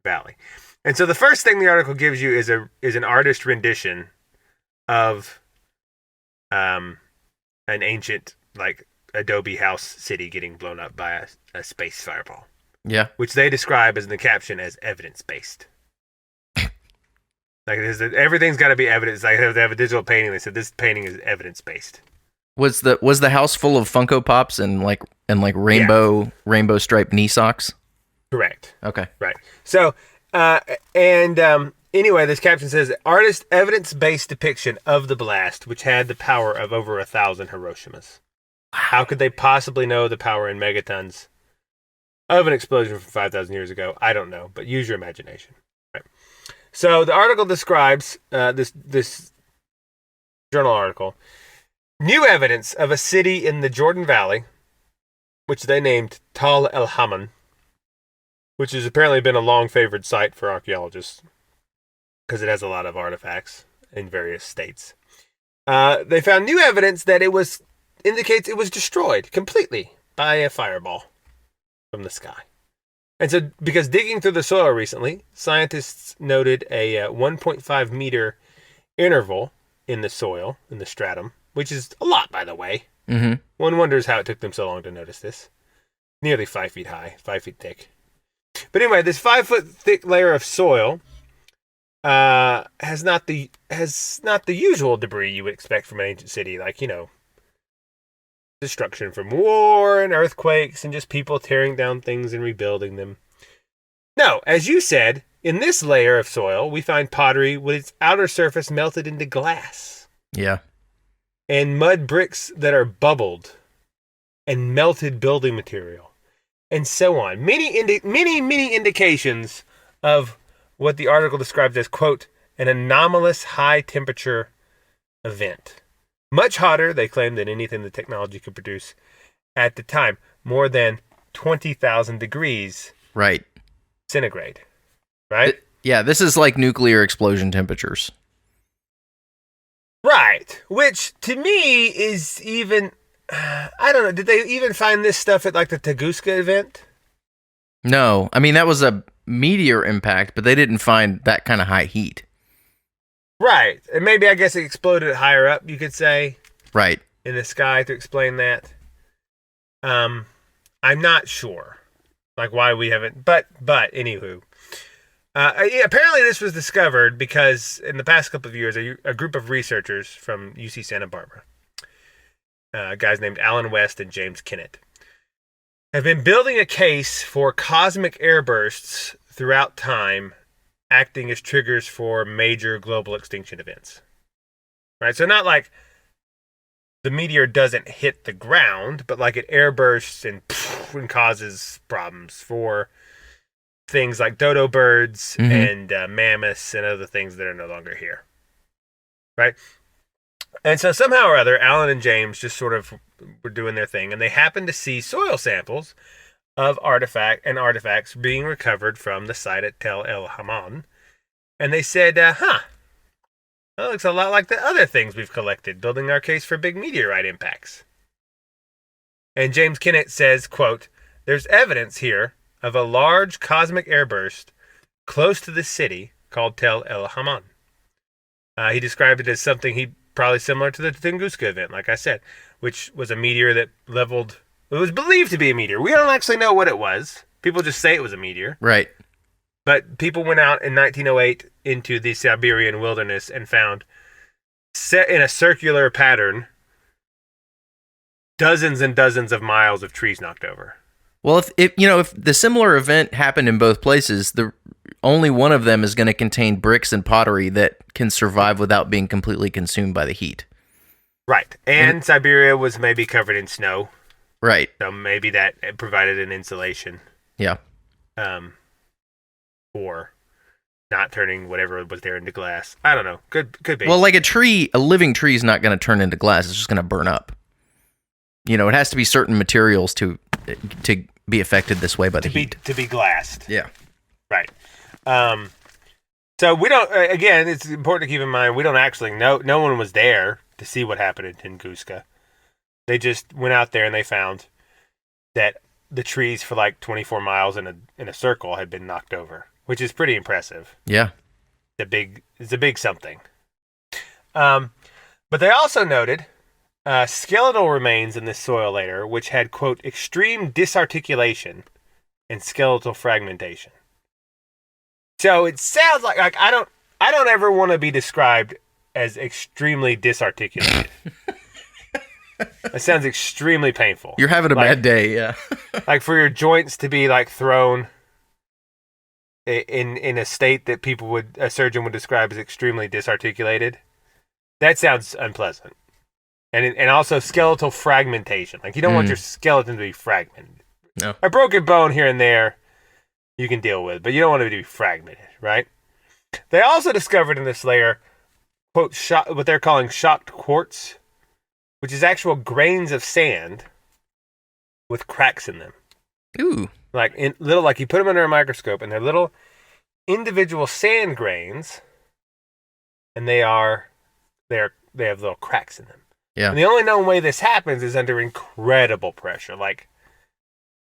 [SPEAKER 3] Valley. And so the first thing the article gives you is an artist rendition of an ancient adobe house city getting blown up by a space fireball.
[SPEAKER 4] Yeah.
[SPEAKER 3] Which they describe as in the caption as evidence-based. Everything's got to be evidence. They have a digital painting. They said this painting is evidence-based.
[SPEAKER 4] Was the house full of Funko Pops and rainbow striped knee socks?
[SPEAKER 3] Correct.
[SPEAKER 4] Okay.
[SPEAKER 3] Right. So anyway, this caption says artist evidence-based depiction of the blast, which had the power of over 1,000 Hiroshimas. How could they possibly know the power in megatons of an explosion from 5,000 years ago? I don't know, but use your imagination. Right. So the article describes this journal article. New evidence of a city in the Jordan Valley, which they named Tal El Haman, which has apparently been a long favored site for archaeologists because it has a lot of artifacts in various states. They found new evidence that indicates it was destroyed completely by a fireball from the sky. And so, because digging through the soil recently, scientists noted a 1.5 meter interval in the soil, in the stratum, which is a lot, by the way.
[SPEAKER 4] Mm-hmm.
[SPEAKER 3] One wonders how it took them so long to notice this. Nearly 5 feet high, 5 feet thick. But anyway, this 5 foot thick layer of soil has not the usual debris you would expect from an ancient city, destruction from war and earthquakes and just people tearing down things and rebuilding them. No, as you said, in this layer of soil, we find pottery with its outer surface melted into glass.
[SPEAKER 4] Yeah.
[SPEAKER 3] And mud bricks that are bubbled and melted building material and so on. Many indications of what the article describes as, quote, an anomalous high temperature event. Much hotter, they claim, than anything the technology could produce at the time. More than 20,000 degrees
[SPEAKER 4] right.
[SPEAKER 3] centigrade. Right?
[SPEAKER 4] This is like nuclear explosion temperatures.
[SPEAKER 3] Right. Which, to me, is even... I don't know. Did they even find this stuff at, the Tunguska event?
[SPEAKER 4] No. I mean, that was a meteor impact, but they didn't find that kind of high heat.
[SPEAKER 3] Right. And maybe, I guess, it exploded higher up, you could say.
[SPEAKER 4] Right.
[SPEAKER 3] In the sky to explain that. I'm not sure. Why we haven't... But anywho. Apparently this was discovered because in the past couple of years, a group of researchers from UC Santa Barbara, guys named Alan West and James Kennett, have been building a case for cosmic airbursts throughout time acting as triggers for major global extinction events. Right? So not like the meteor doesn't hit the ground, but it airbursts and causes problems for things like dodo birds and mammoths and other things that are no longer here. Right? And so somehow or other, Alan and James just sort of were doing their thing, and they happened to see soil samples of artifacts being recovered from the site at Tel El Haman. And they said, that looks a lot like the other things we've collected, building our case for big meteorite impacts. And James Kennett says, quote, there's evidence here of a large cosmic airburst close to the city called Tel El Haman. He described it as something probably similar to the Tunguska event, like I said, which was a meteor that leveled... It was believed to be a meteor. We don't actually know what it was. People just say it was a meteor.
[SPEAKER 4] Right.
[SPEAKER 3] But people went out in 1908 into the Siberian wilderness and found, set in a circular pattern, dozens and dozens of miles of trees knocked over.
[SPEAKER 4] Well, if the similar event happened in both places, only one of them is going to contain bricks and pottery that can survive without being completely consumed by the heat.
[SPEAKER 3] Right. And Siberia was maybe covered in snow.
[SPEAKER 4] Right.
[SPEAKER 3] So maybe that provided an insulation.
[SPEAKER 4] Yeah.
[SPEAKER 3] For not turning whatever was there into glass. I don't know. Could be.
[SPEAKER 4] Well, like a living tree is not going to turn into glass. It's just going to burn up. It has to be certain materials to be affected this way by the heat.
[SPEAKER 3] To be glassed.
[SPEAKER 4] Yeah.
[SPEAKER 3] Right. So we don't, again, it's important to keep in mind, we don't actually know, no one was there to see what happened in Tunguska. They just went out there and they found that the trees for like 24 miles in a circle had been knocked over, which is pretty impressive.
[SPEAKER 4] Yeah.
[SPEAKER 3] It's a big something. But they also noted skeletal remains in this soil layer, which had, quote, extreme disarticulation and skeletal fragmentation. So it sounds like I don't ever want to be described as extremely disarticulated. It sounds extremely painful.
[SPEAKER 4] You're having a bad day, yeah.
[SPEAKER 3] Like for your joints to be like thrown in a state that a surgeon would describe as extremely disarticulated. That sounds unpleasant. And also skeletal fragmentation. Like you don't want your skeleton to be fragmented.
[SPEAKER 4] No.
[SPEAKER 3] A broken bone here and there you can deal with, but you don't want it to be fragmented, right? They also discovered in this layer, quote, what they're calling shocked quartz, which is actual grains of sand with cracks in them.
[SPEAKER 4] Ooh.
[SPEAKER 3] Like you put them under a microscope, and they're little individual sand grains, and they have little cracks in them.
[SPEAKER 4] Yeah.
[SPEAKER 3] And the only known way this happens is under incredible pressure, like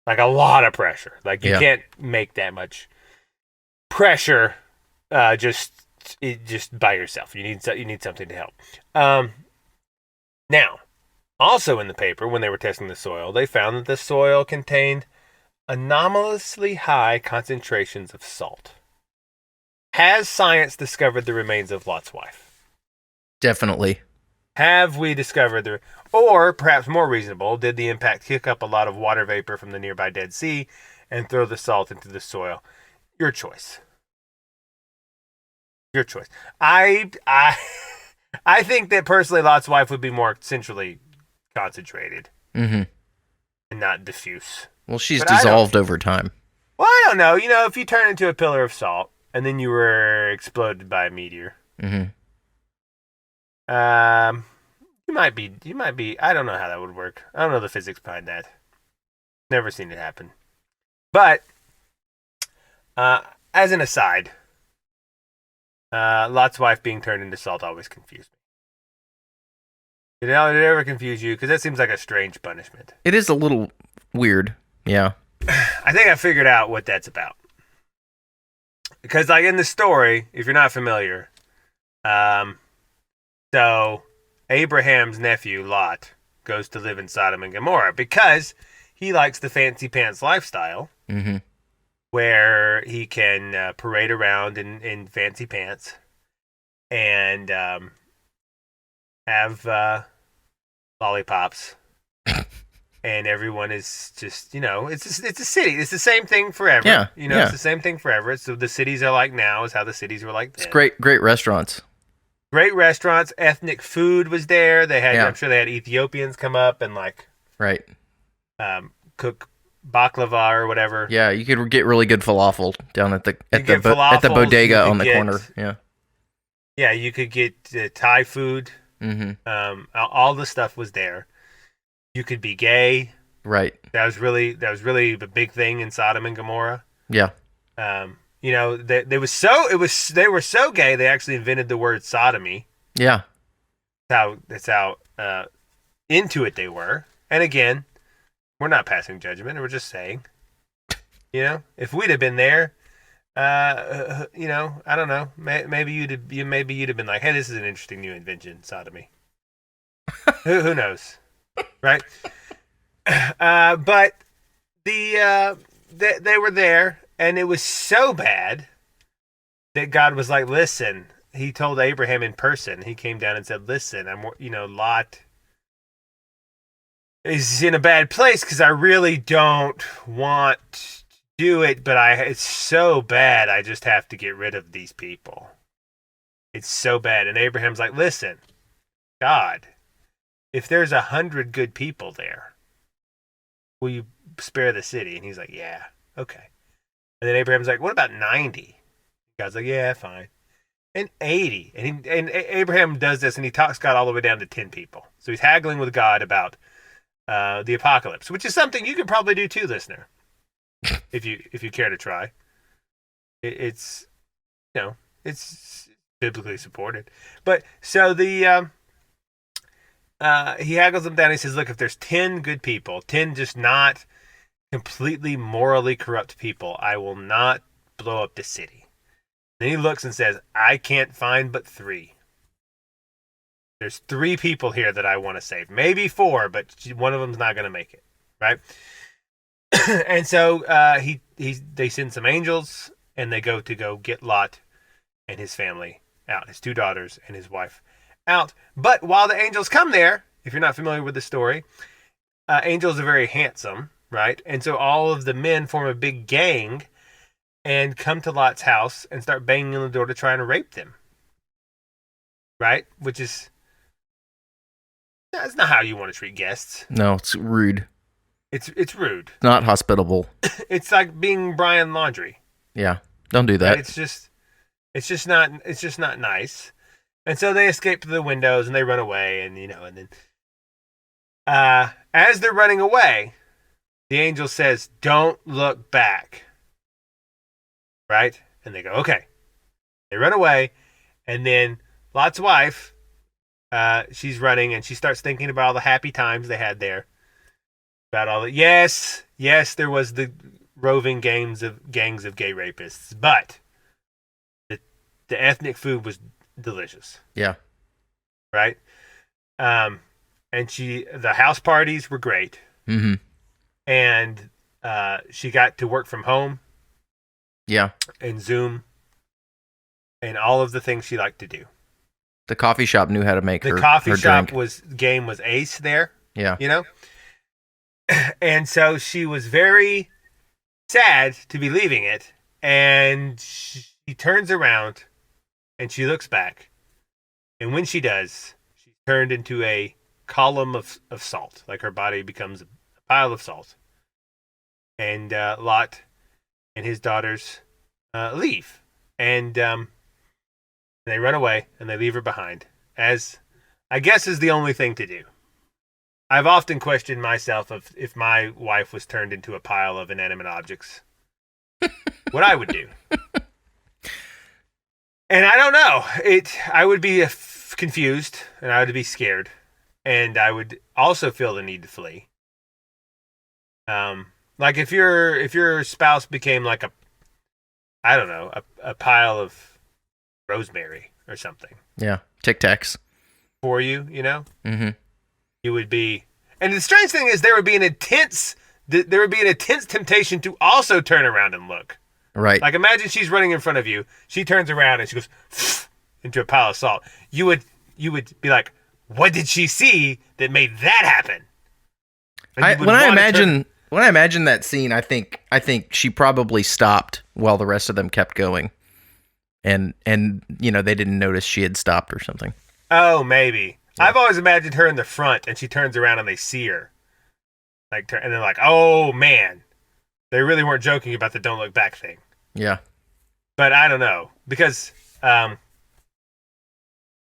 [SPEAKER 3] a lot of pressure. Like you can't make that much pressure just by yourself. You need something to help. Now, also in the paper, when they were testing the soil, they found that the soil contained anomalously high concentrations of salt. Has science discovered the remains of Lot's wife?
[SPEAKER 4] Definitely.
[SPEAKER 3] Have we discovered or perhaps more reasonable, did the impact kick up a lot of water vapor from the nearby Dead Sea and throw the salt into the soil? Your choice. Your choice. I think that personally Lot's wife would be more centrally concentrated and not diffuse.
[SPEAKER 4] Well, she's dissolved over time.
[SPEAKER 3] Well, I don't know. If you turn into a pillar of salt and then you were exploded by a meteor, you might be. I don't know how that would work. I don't know the physics behind that. Never seen it happen. But as an aside, Lot's wife being turned into salt always confused me. Did it ever confuse you? Because that seems like a strange punishment.
[SPEAKER 4] It is a little weird. Yeah.
[SPEAKER 3] I think I figured out what that's about. Because, like, in the story, if you're not familiar, so Abraham's nephew, Lot, goes to live in Sodom and Gomorrah because he likes the fancy pants lifestyle, where he can parade around in fancy pants and have lollipops. And everyone is just, it's a city. It's the same thing forever.
[SPEAKER 4] Yeah,
[SPEAKER 3] It's the same thing forever. So the cities are like now is how the cities were like then.
[SPEAKER 4] It's great restaurants.
[SPEAKER 3] Great restaurants. Ethnic food was there. They had, I'm sure they had Ethiopians come up and cook baklava or whatever.
[SPEAKER 4] Yeah, you could get really good falafel down at the bodega on the corner. Yeah.
[SPEAKER 3] Yeah, you could get Thai food. All the stuff was there. You could be gay.
[SPEAKER 4] Right.
[SPEAKER 3] That was really the big thing in Sodom and Gomorrah.
[SPEAKER 4] Yeah.
[SPEAKER 3] They were so gay they actually invented the word sodomy.
[SPEAKER 4] Yeah.
[SPEAKER 3] That's how into it they were. And again, we're not passing judgment. We're just saying, if we'd have been there, I don't know. Maybe you'd have been like, hey, this is an interesting new invention, sodomy. Who knows? Right. But they were there, and it was so bad that God was like, listen, he told Abraham in person. He came down and said, listen, Lot is in a bad place because I really don't want to do it, but it's so bad I just have to get rid of these people. It's so bad. And Abraham's like, listen, God, if there's 100 good people there, will you spare the city? And he's like, yeah, okay. And then Abraham's like, what about 90? God's like, yeah, fine. And 80. And Abraham does this, and he talks God all the way down to 10 people. So he's haggling with God about the apocalypse, which is something you could probably do too, listener, if you care to try. It's it's biblically supported. But so the he haggles them down. He says, look, if there's 10 good people, 10 just not completely morally corrupt people, I will not blow up the city. Then he looks and says, I can't find but 3. There's 3 people here that I want to save. Maybe 4, but one of them's not going to make it, right? And so they send some angels, and they go get Lot and his family out, his 2 daughters and his wife out. But while the angels come there, if you're not familiar with the story, angels are very handsome, right? And so all of the men form a big gang and come to Lot's house and start banging on the door to try and rape them, right? Which is, that's not how you want to treat guests.
[SPEAKER 4] No, it's rude.
[SPEAKER 3] It's rude.
[SPEAKER 4] Not hospitable.
[SPEAKER 3] It's like being Brian Laundrie.
[SPEAKER 4] Yeah, don't do that.
[SPEAKER 3] Right? It's just not nice. And so they escape through the windows and they run away, and then as they're running away, the angel says, "Don't look back." Right? And they go, "Okay." They run away, and then Lot's wife, she's running, and she starts thinking about all the happy times they had there. About all the yes, there was the roving gangs of gay rapists, but the ethnic food was delicious.
[SPEAKER 4] Yeah.
[SPEAKER 3] Right? And the house parties were great.
[SPEAKER 4] Mm-hmm.
[SPEAKER 3] And she got to work from home.
[SPEAKER 4] Yeah.
[SPEAKER 3] And Zoom. And all of the things she liked to do.
[SPEAKER 4] The coffee shop knew how to make her
[SPEAKER 3] The coffee shop
[SPEAKER 4] drink.
[SPEAKER 3] game was ace there.
[SPEAKER 4] Yeah.
[SPEAKER 3] And so she was very sad to be leaving it. And she turns around and she looks back. And when she does, she's turned into a column of salt. Like her body becomes a pile of salt. And Lot and his daughters leave. And they run away and they leave her behind. As I guess is the only thing to do. I've often questioned myself of if my wife was turned into a pile of inanimate objects, what I would do. And I don't know. I would be confused, and I would be scared, and I would also feel the need to flee. Like if your spouse became like a pile of rosemary or something.
[SPEAKER 4] Yeah, Tic Tacs
[SPEAKER 3] for you,
[SPEAKER 4] Mm-hmm.
[SPEAKER 3] You would be, and the strange thing is there would be an intense temptation to also turn around and look.
[SPEAKER 4] Right.
[SPEAKER 3] Like imagine she's running in front of you. She turns around and she goes into a pile of salt. You would be like, what did she see that made that happen?
[SPEAKER 4] When I imagine that scene, I think she probably stopped while the rest of them kept going, and they didn't notice she had stopped or something.
[SPEAKER 3] Oh, maybe. Yeah. I've always imagined her in the front, and she turns around and they see her, and they're like, "Oh man." They really weren't joking about the don't look back thing.
[SPEAKER 4] Yeah.
[SPEAKER 3] But I don't know. Because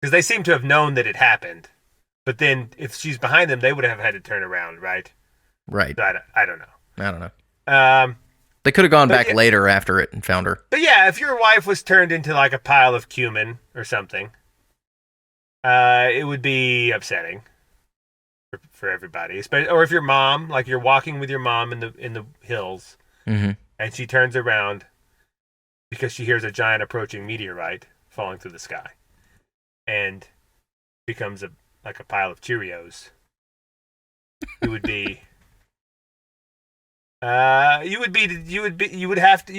[SPEAKER 3] they seem to have known that it happened. But then if she's behind them, they would have had to turn around, right?
[SPEAKER 4] Right.
[SPEAKER 3] So I don't know.
[SPEAKER 4] I don't know. They could have gone back later after it and found her. But
[SPEAKER 3] yeah, if your wife was turned into like a pile of cumin or something, it would be upsetting for everybody. Or if your mom, like you're walking with your mom in the hills,
[SPEAKER 4] mm-hmm.
[SPEAKER 3] and she turns around because she hears a giant approaching meteorite falling through the sky, and becomes like a pile of Cheerios. You would be. You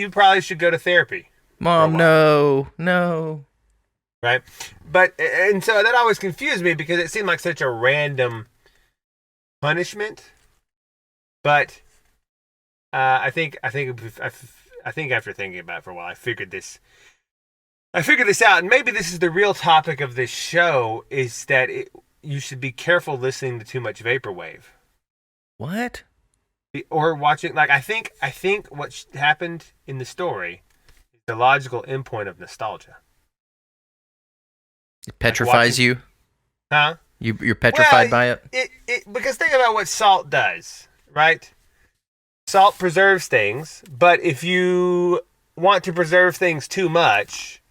[SPEAKER 3] probably should go to therapy.
[SPEAKER 4] Mom, no.
[SPEAKER 3] Right? But, and so that always confused me because it seemed like such a random punishment. But, I think after thinking about it for a while, I figured this out. And maybe this is the real topic of this show, is that you should be careful listening to too much vaporwave.
[SPEAKER 4] What?
[SPEAKER 3] Or watching, like, I think what happened in the story is the logical endpoint of nostalgia.
[SPEAKER 4] It petrifies you?
[SPEAKER 3] Huh?
[SPEAKER 4] You're petrified by it?
[SPEAKER 3] Because think about what salt does, right? Salt preserves things, but if you want to preserve things too much,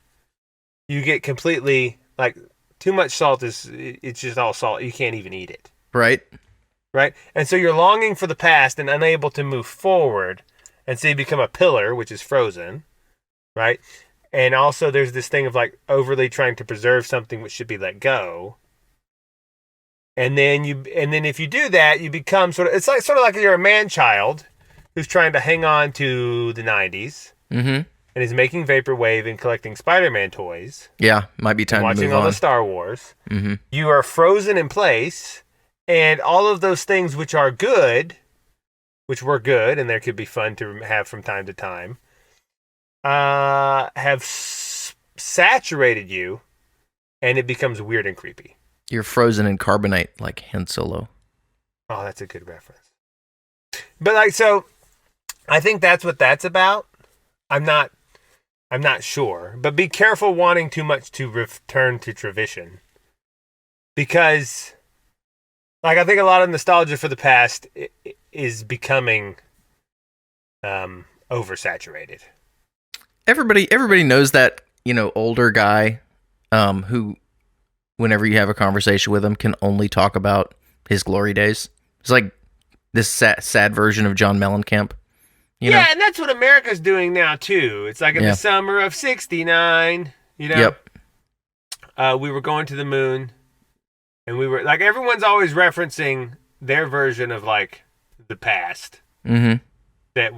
[SPEAKER 3] you get completely, like, too much salt it's just all salt. You can't even eat it.
[SPEAKER 4] Right.
[SPEAKER 3] Right? And so you're longing for the past and unable to move forward. And so you become a pillar, which is frozen. Right? And also there's this thing of like overly trying to preserve something which should be let go. And then if you do that, you become sort of like you're a man-child who's trying to hang on to the 90s.
[SPEAKER 4] Mm-hmm.
[SPEAKER 3] And is making vaporwave and collecting Spider-Man toys.
[SPEAKER 4] Yeah, might be time to move on.
[SPEAKER 3] Watching all the Star Wars.
[SPEAKER 4] Mm-hmm.
[SPEAKER 3] You are frozen in place. And all of those things which were good, and there could be fun to have from time to time, have saturated you, and it becomes weird and creepy.
[SPEAKER 4] You're frozen in carbonite like Han Solo.
[SPEAKER 3] Oh, that's a good reference. But like, so, I think that's what that's about. I'm not sure. But be careful wanting too much to return to tradition. Because... like, I think a lot of nostalgia for the past is becoming oversaturated.
[SPEAKER 4] Everybody knows that, older guy who, whenever you have a conversation with him, can only talk about his glory days. It's like this sad version of John Mellencamp. You know?
[SPEAKER 3] And that's what America's doing now, too. It's like in the summer of 69,
[SPEAKER 4] Yep.
[SPEAKER 3] We were going to the moon. And we were like, everyone's always referencing their version of like the past that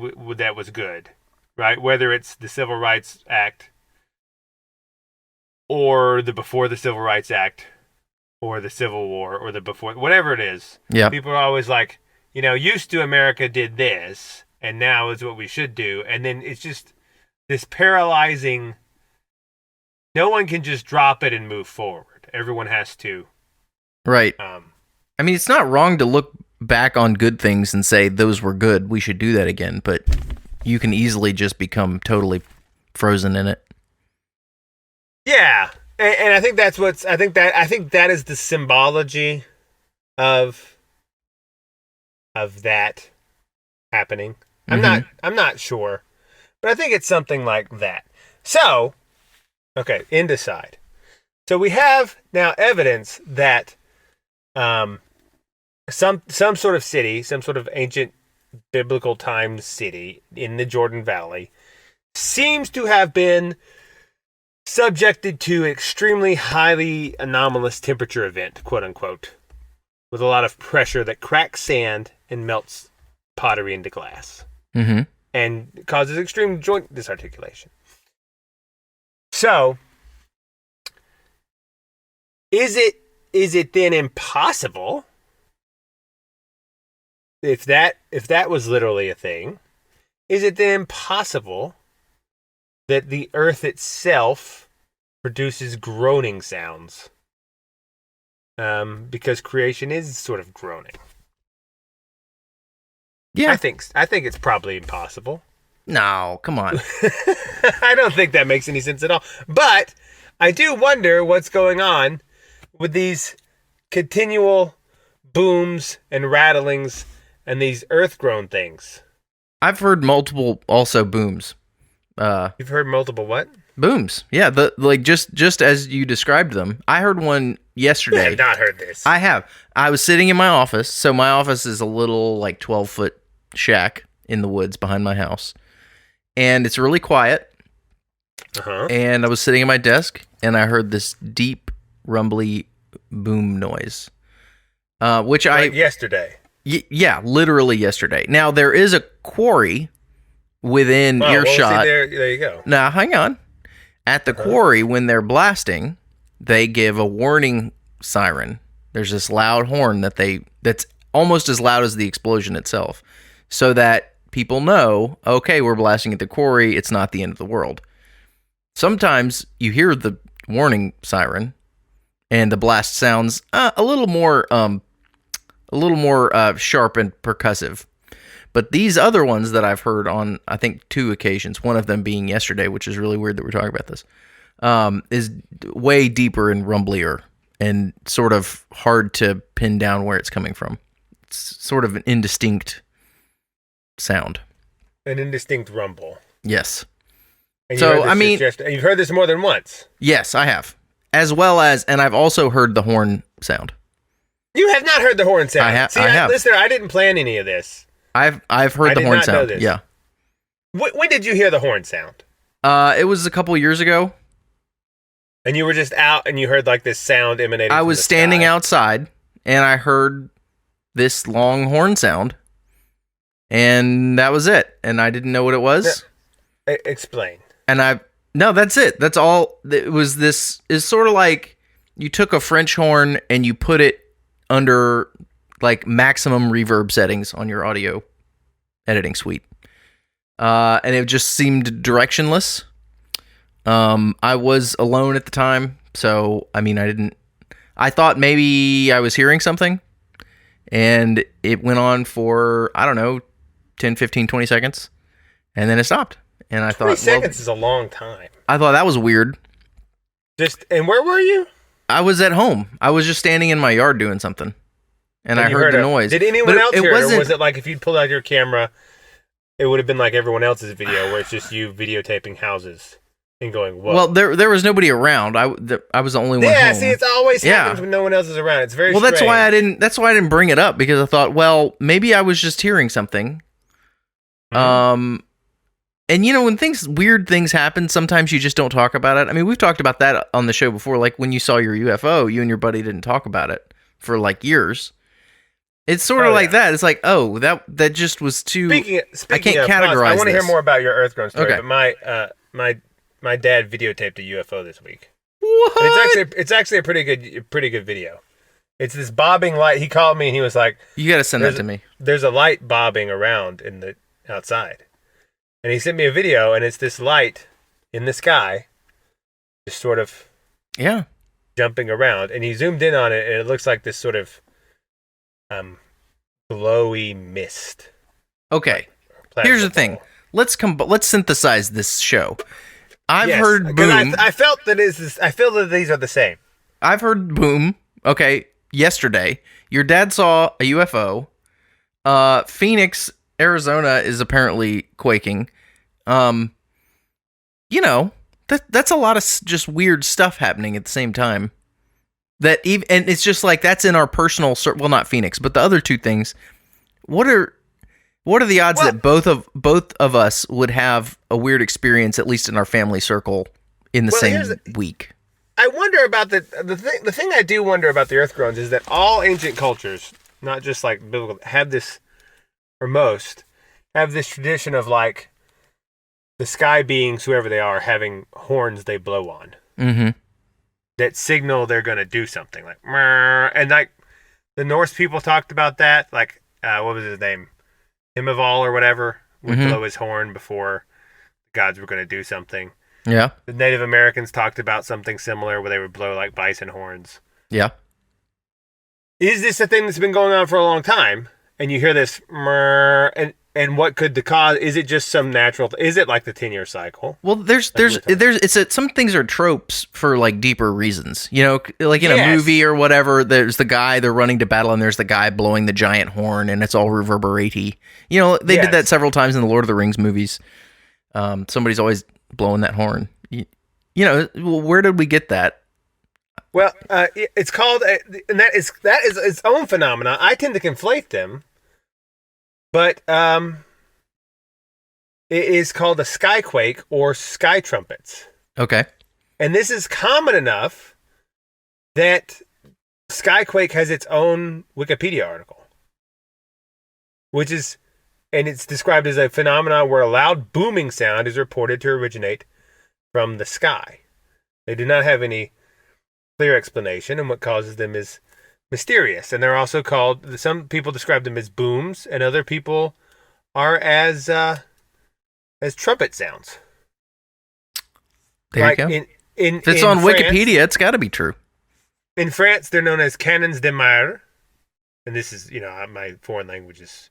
[SPEAKER 3] was good, right? Whether it's the Civil Rights Act or the before the Civil Rights Act or the Civil War or the before, whatever it is.
[SPEAKER 4] Yeah.
[SPEAKER 3] People are always like, used to America did this and now is what we should do. And then it's just this paralyzing, no one can just drop it and move forward. Everyone has to.
[SPEAKER 4] Right. I mean, it's not wrong to look back on good things and say those were good. We should do that again. But you can easily just become totally frozen in it.
[SPEAKER 3] Yeah, and I think that's I think that is the symbology of that happening. I'm not sure, but I think it's something like that. So, okay, indecide. So we have now evidence that. Some sort of city, some sort of ancient biblical times city in the Jordan Valley seems to have been subjected to extremely highly anomalous temperature event, quote unquote, with a lot of pressure that cracks sand and melts pottery into glass and causes extreme joint disarticulation. So, is it then impossible, if that was literally a thing, is it then impossible that the earth itself produces groaning sounds? Because creation is sort of groaning.
[SPEAKER 4] Yeah.
[SPEAKER 3] I think it's probably impossible.
[SPEAKER 4] No, come on.
[SPEAKER 3] I don't think that makes any sense at all. But I do wonder what's going on with these continual booms and rattlings and these earth-grown things.
[SPEAKER 4] I've heard multiple also booms.
[SPEAKER 3] You've heard multiple what?
[SPEAKER 4] Booms. Yeah, just as you described them. I heard one yesterday.
[SPEAKER 3] I have not heard this.
[SPEAKER 4] I have. I was sitting in my office. So my office is a little 12-foot shack in the woods behind my house. And it's really quiet. And I was sitting at my desk and I heard this deep, rumbly boom noise. Which
[SPEAKER 3] yesterday.
[SPEAKER 4] Yeah, literally yesterday. Now, there is a quarry within earshot.
[SPEAKER 3] There you go.
[SPEAKER 4] Now, hang on. At the quarry, when they're blasting, they give a warning siren. There's this loud horn that's almost as loud as the explosion itself, so that people know, okay, we're blasting at the quarry. It's not the end of the world. Sometimes you hear the warning siren, and the blast sounds a little more sharp and percussive. But these other ones that I've heard on, I think, 2 occasions, one of them being yesterday, which is really weird that we're talking about this, is way deeper and rumblier and sort of hard to pin down where it's coming from. It's sort of an indistinct sound.
[SPEAKER 3] An indistinct rumble.
[SPEAKER 4] Yes.
[SPEAKER 3] And
[SPEAKER 4] so, I mean...
[SPEAKER 3] you've heard this more than once.
[SPEAKER 4] Yes, I have. As well as, and I've also heard the horn sound.
[SPEAKER 3] You have not heard the horn sound.
[SPEAKER 4] I have.
[SPEAKER 3] Listener, I didn't plan any of this.
[SPEAKER 4] I've heard the horn sound. Yeah.
[SPEAKER 3] When did you hear the horn sound?
[SPEAKER 4] It was a couple years ago.
[SPEAKER 3] And you were just out and you heard like this sound emanating from
[SPEAKER 4] I was standing outside and I heard this long horn sound. And that was it. And I didn't know what it was.
[SPEAKER 3] Explain.
[SPEAKER 4] And no, that's it. That's all. It was this is sort of like you took a French horn and you put it under like maximum reverb settings on your audio editing suite. And it just seemed directionless. I was alone at the time. So, I mean, I thought maybe I was hearing something, and it went on for, I don't know, 10, 15, 20 seconds. And then it stopped. And I
[SPEAKER 3] 20
[SPEAKER 4] thought,
[SPEAKER 3] seconds is a long time.
[SPEAKER 4] I thought that was weird.
[SPEAKER 3] And where were you?
[SPEAKER 4] I was at home. I was just standing in my yard doing something. And I heard the noise.
[SPEAKER 3] Did anyone else hear it? Or was it like if you'd pulled out your camera, it would have been like everyone else's video where it's just you videotaping houses and going, whoa.
[SPEAKER 4] Well, there was nobody around. I was the only one home.
[SPEAKER 3] Yeah, see, it's always happens when no one else is around. It's very strange.
[SPEAKER 4] That's why I didn't bring it up, because I thought, well, maybe I was just hearing something. Mm-hmm. And you know, when weird things happen, sometimes you just don't talk about it. I mean, we've talked about that on the show before. Like when you saw your UFO, you and your buddy didn't talk about it for like years. It's sort of like that. It's like, oh, that just was too.
[SPEAKER 3] Speaking
[SPEAKER 4] I can't categorize.
[SPEAKER 3] I want to hear more about your Earth Grown story.
[SPEAKER 4] Okay.
[SPEAKER 3] But my dad videotaped a UFO this week.
[SPEAKER 4] What?
[SPEAKER 3] And it's actually a pretty good video. It's this bobbing light. He called me and he was like,
[SPEAKER 4] "You got to send that to me."
[SPEAKER 3] There's a light bobbing around in the outside, and he sent me a video, and it's this light in the sky, just sort of jumping around, and he zoomed in on it, and it looks like this sort of glowy mist.
[SPEAKER 4] Okay, here's the thing. Let's synthesize this show. I've heard boom.
[SPEAKER 3] I felt that I feel that these are the same.
[SPEAKER 4] I've heard boom. Okay, yesterday your dad saw a UFO. Phoenix, Arizona is apparently quaking. You know, that's a lot of just weird stuff happening at the same time. And it's just like that's in our personal well, not Phoenix, but the other two things. What are the odds that both of us would have a weird experience, at least in our family circle, in the same week?
[SPEAKER 3] I wonder about the thing I do wonder about the Earth Groans is that all ancient cultures, not just like biblical, have this, or most, have this tradition of like the sky beings, whoever they are, having horns they blow on. Mm-hmm. That signal they're going to do something, like, and like the Norse people talked about that, like, what was his name? Himival or whatever would blow his horn before the gods were going to do something.
[SPEAKER 4] Yeah.
[SPEAKER 3] The Native Americans talked about something similar where they would blow like bison horns.
[SPEAKER 4] Yeah.
[SPEAKER 3] Is this a thing that's been going on for a long time? And you hear this, and what could the cause? Is it just some natural? Is it like the 10-year cycle?
[SPEAKER 4] Well, some things are tropes for like deeper reasons. You know, like in a movie or whatever. There's the guy they're running to battle, and there's the guy blowing the giant horn, and it's all reverberate-y. You know, they did that several times in the Lord of the Rings movies. Somebody's always blowing that horn. You know, where did we get that?
[SPEAKER 3] Well, it's called, and that is its own phenomenon. I tend to conflate them. But it is called a skyquake or sky trumpets. Okay. And this is common enough that skyquake has its own Wikipedia article, and it's described as a phenomenon where a loud booming sound is reported to originate from the sky. They do not have any clear explanation, and what causes them is mysterious. And they're also called, some people describe them as booms, and other people are as trumpet sounds.
[SPEAKER 4] There you go. If it's on Wikipedia, it's got to be true.
[SPEAKER 3] In France, they're known as cannons de mer. And this is, my foreign language is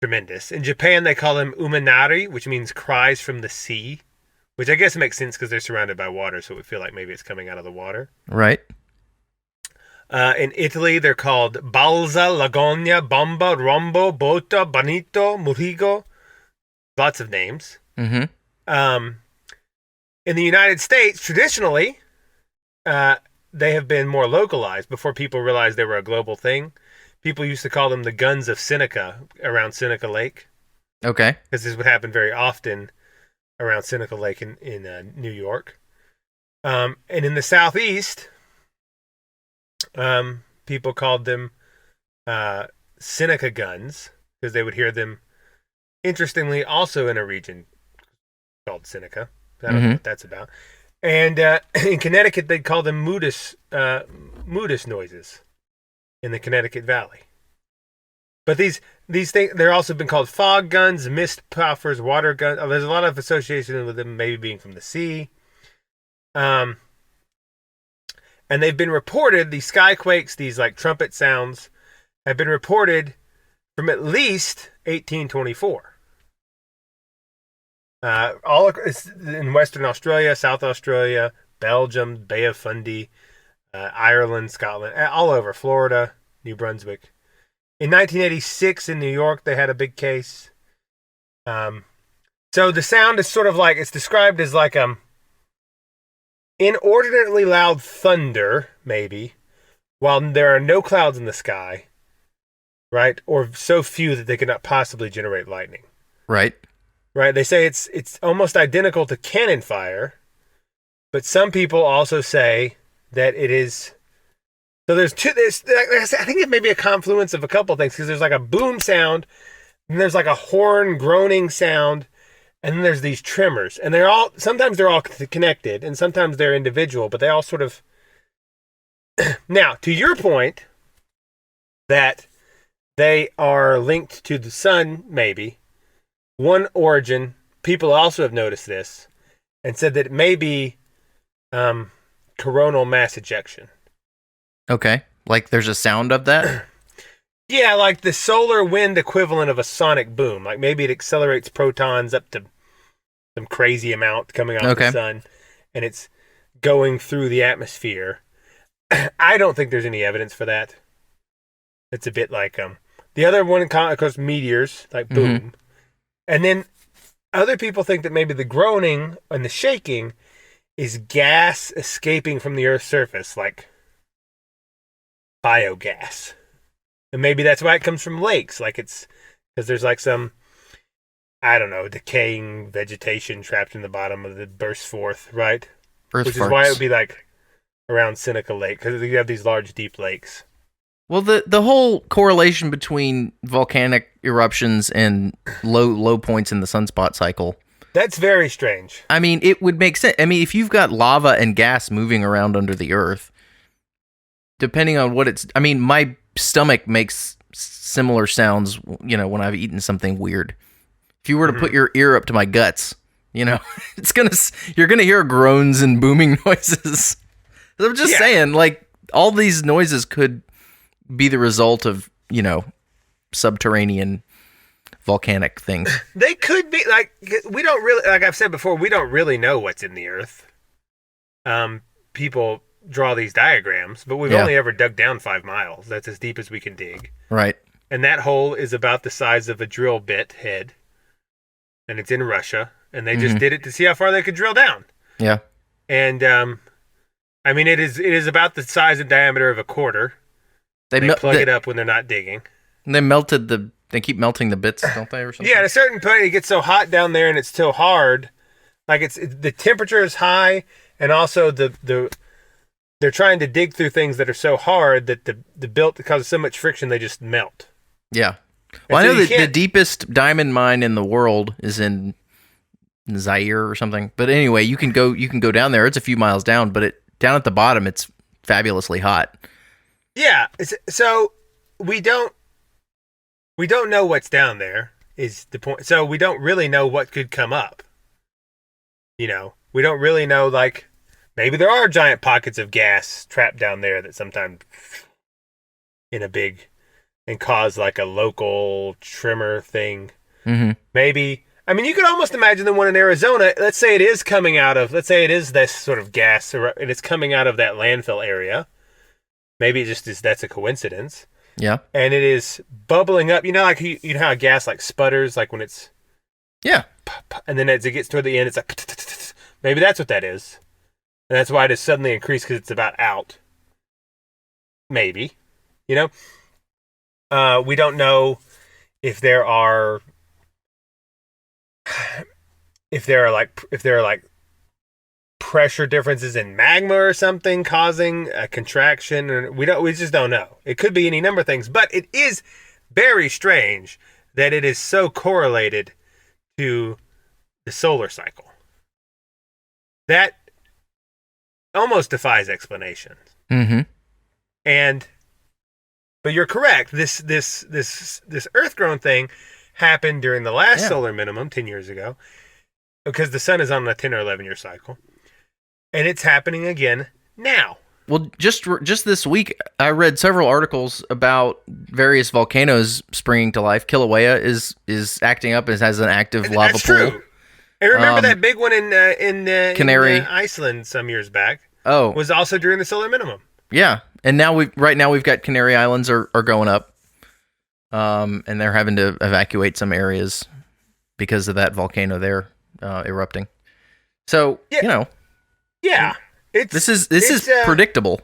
[SPEAKER 3] tremendous. In Japan, they call them uminari, which means cries from the sea, which I guess makes sense because they're surrounded by water, so it would feel like maybe it's coming out of the water.
[SPEAKER 4] Right.
[SPEAKER 3] In Italy, they're called balza, lagogna, bomba, rombo, bota, bonito, murigo. Lots of names.
[SPEAKER 4] Mm-hmm.
[SPEAKER 3] In the United States, traditionally, they have been more localized. Before people realized they were a global thing, people used to call them the guns of Seneca around Seneca Lake.
[SPEAKER 4] Okay.
[SPEAKER 3] Because this would happen very often around Seneca Lake in New York. And in the Southeast, people called them Seneca guns because they would hear them, interestingly, also in a region called Seneca. I don't know what that's about. And in Connecticut, they'd call them Moodus noises in the Connecticut Valley. But these things, they're also been called fog guns, mist puffers, water guns. There's a lot of association with them maybe being from the sea. And they've been reported, these skyquakes, these like trumpet sounds, have been reported from at least 1824. All in Western Australia, South Australia, Belgium, Bay of Fundy, Ireland, Scotland, all over, Florida, New Brunswick. In 1986 in New York, they had a big case. So the sound is sort of like, it's described as like inordinately loud thunder, maybe, while there are no clouds in the sky, right? Or so few that they cannot possibly generate lightning.
[SPEAKER 4] Right.
[SPEAKER 3] Right, they say it's almost identical to cannon fire, but some people also say that it is. So there's two. I think it may be a confluence of a couple of things because there's like a boom sound, and there's like a horn groaning sound, and then there's these tremors, and sometimes they're all connected, and sometimes they're individual, but they all sort of. Now, to your point, that they are linked to the sun, maybe. One origin, people also have noticed this and said that it may be coronal mass ejection.
[SPEAKER 4] Okay. Like there's a sound of that?
[SPEAKER 3] Yeah, like the solar wind equivalent of a sonic boom. Like maybe it accelerates protons up to some crazy amount coming off the sun, and it's going through the atmosphere. I don't think there's any evidence for that. It's a bit like the other one, of course, meteors, like boom. Mm-hmm. And then other people think that maybe the groaning and the shaking is gas escaping from the Earth's surface, like biogas. And maybe that's why it comes from lakes. Like it's because there's like some, I don't know, decaying vegetation trapped in the bottom of the burst forth, right? Which is why it would be like around Seneca Lake, because you have these large, deep lakes.
[SPEAKER 4] Well, the whole correlation between volcanic eruptions and low points in the sunspot cycle.
[SPEAKER 3] That's very strange.
[SPEAKER 4] I mean, it would make sense. I mean, if you've got lava and gas moving around under the earth, depending on what it's... I mean, my stomach makes similar sounds, when I've eaten something weird. If you were to put your ear up to my guts, you're going to hear groans and booming noises. I'm just saying, like, all these noises could be the result of, subterranean volcanic things.
[SPEAKER 3] They could be, like, we don't really, like I've said before, we don't really know what's in the earth. People draw these diagrams, but we've only ever dug down 5 miles. That's as deep as we can dig.
[SPEAKER 4] Right.
[SPEAKER 3] And that hole is about the size of a drill bit head. And it's in Russia. And they just did it to see how far they could drill down. Yeah. And, I mean, it is about the size and diameter of a quarter. They plug it up when they're not digging.
[SPEAKER 4] And they keep melting the bits, don't they, or something?
[SPEAKER 3] Yeah, at a certain point, it gets so hot down there and it's so hard. Like, the temperature is high, and also they're trying to dig through things that are so hard that the built causes so much friction they just melt.
[SPEAKER 4] Yeah. Well, I know that the deepest diamond mine in the world is in Zaire or something. But anyway, you can go down there. It's a few miles down, but down at the bottom, it's fabulously hot. Yeah.
[SPEAKER 3] So we don't know what's down there is the point. So we don't really know what could come up. We don't really know, like, maybe there are giant pockets of gas trapped down there that sometimes in a big and cause like a local tremor thing.
[SPEAKER 4] Mm-hmm.
[SPEAKER 3] Maybe. I mean, you could almost imagine the one in Arizona. Let's say it is this sort of gas, and it's coming out of that landfill area. Maybe it just is. That's a coincidence.
[SPEAKER 4] Yeah.
[SPEAKER 3] And it is bubbling up. You know, like you know how gas like sputters, like when it's and then as it gets toward the end, it's like maybe that's what that is, and that's why it is suddenly increased because it's about out. Maybe, you know, we don't know if there are like pressure differences in magma or something causing a contraction, or we just don't know. It could be any number of things, but it is very strange that it is so correlated to the solar cycle. That almost defies explanation.
[SPEAKER 4] Mm-hmm.
[SPEAKER 3] But you're correct. This Earth-grown thing happened during the last solar minimum 10 years ago, because the sun is on a 10 or 11 year cycle, and it's happening again now.
[SPEAKER 4] Well, just this week, I read several articles about various volcanoes springing to life. Kilauea is acting up and has an active lava
[SPEAKER 3] That's
[SPEAKER 4] pool.
[SPEAKER 3] true. And remember that big one in
[SPEAKER 4] Canary,
[SPEAKER 3] in Iceland some years back?
[SPEAKER 4] Oh,
[SPEAKER 3] was also during the solar minimum.
[SPEAKER 4] Yeah, and now we've got Canary Islands are going up, and they're having to evacuate some areas because of that volcano there erupting. So this is predictable.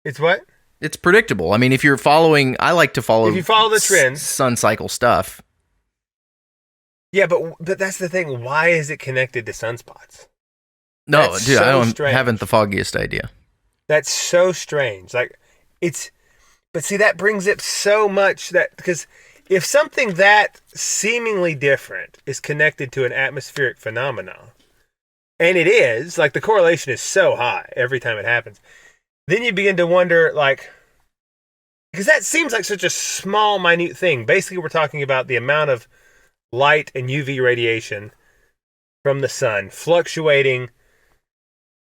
[SPEAKER 4] It's
[SPEAKER 3] what?
[SPEAKER 4] It's predictable. I mean, if you're following, I like to follow.
[SPEAKER 3] If you follow the trends,
[SPEAKER 4] sun cycle stuff.
[SPEAKER 3] Yeah, but that's the thing. Why is it connected to sunspots?
[SPEAKER 4] No,
[SPEAKER 3] that's
[SPEAKER 4] dude,
[SPEAKER 3] so
[SPEAKER 4] I haven't the foggiest idea.
[SPEAKER 3] That's so strange. Like but see, that brings up so much that, because if something that seemingly different is connected to an atmospheric phenomenon, and it is, like the correlation is so high every time it happens, then you begin to wonder, like, because that seems like such a small, minute thing. Basically, we're talking about the amount of light and UV radiation from the sun fluctuating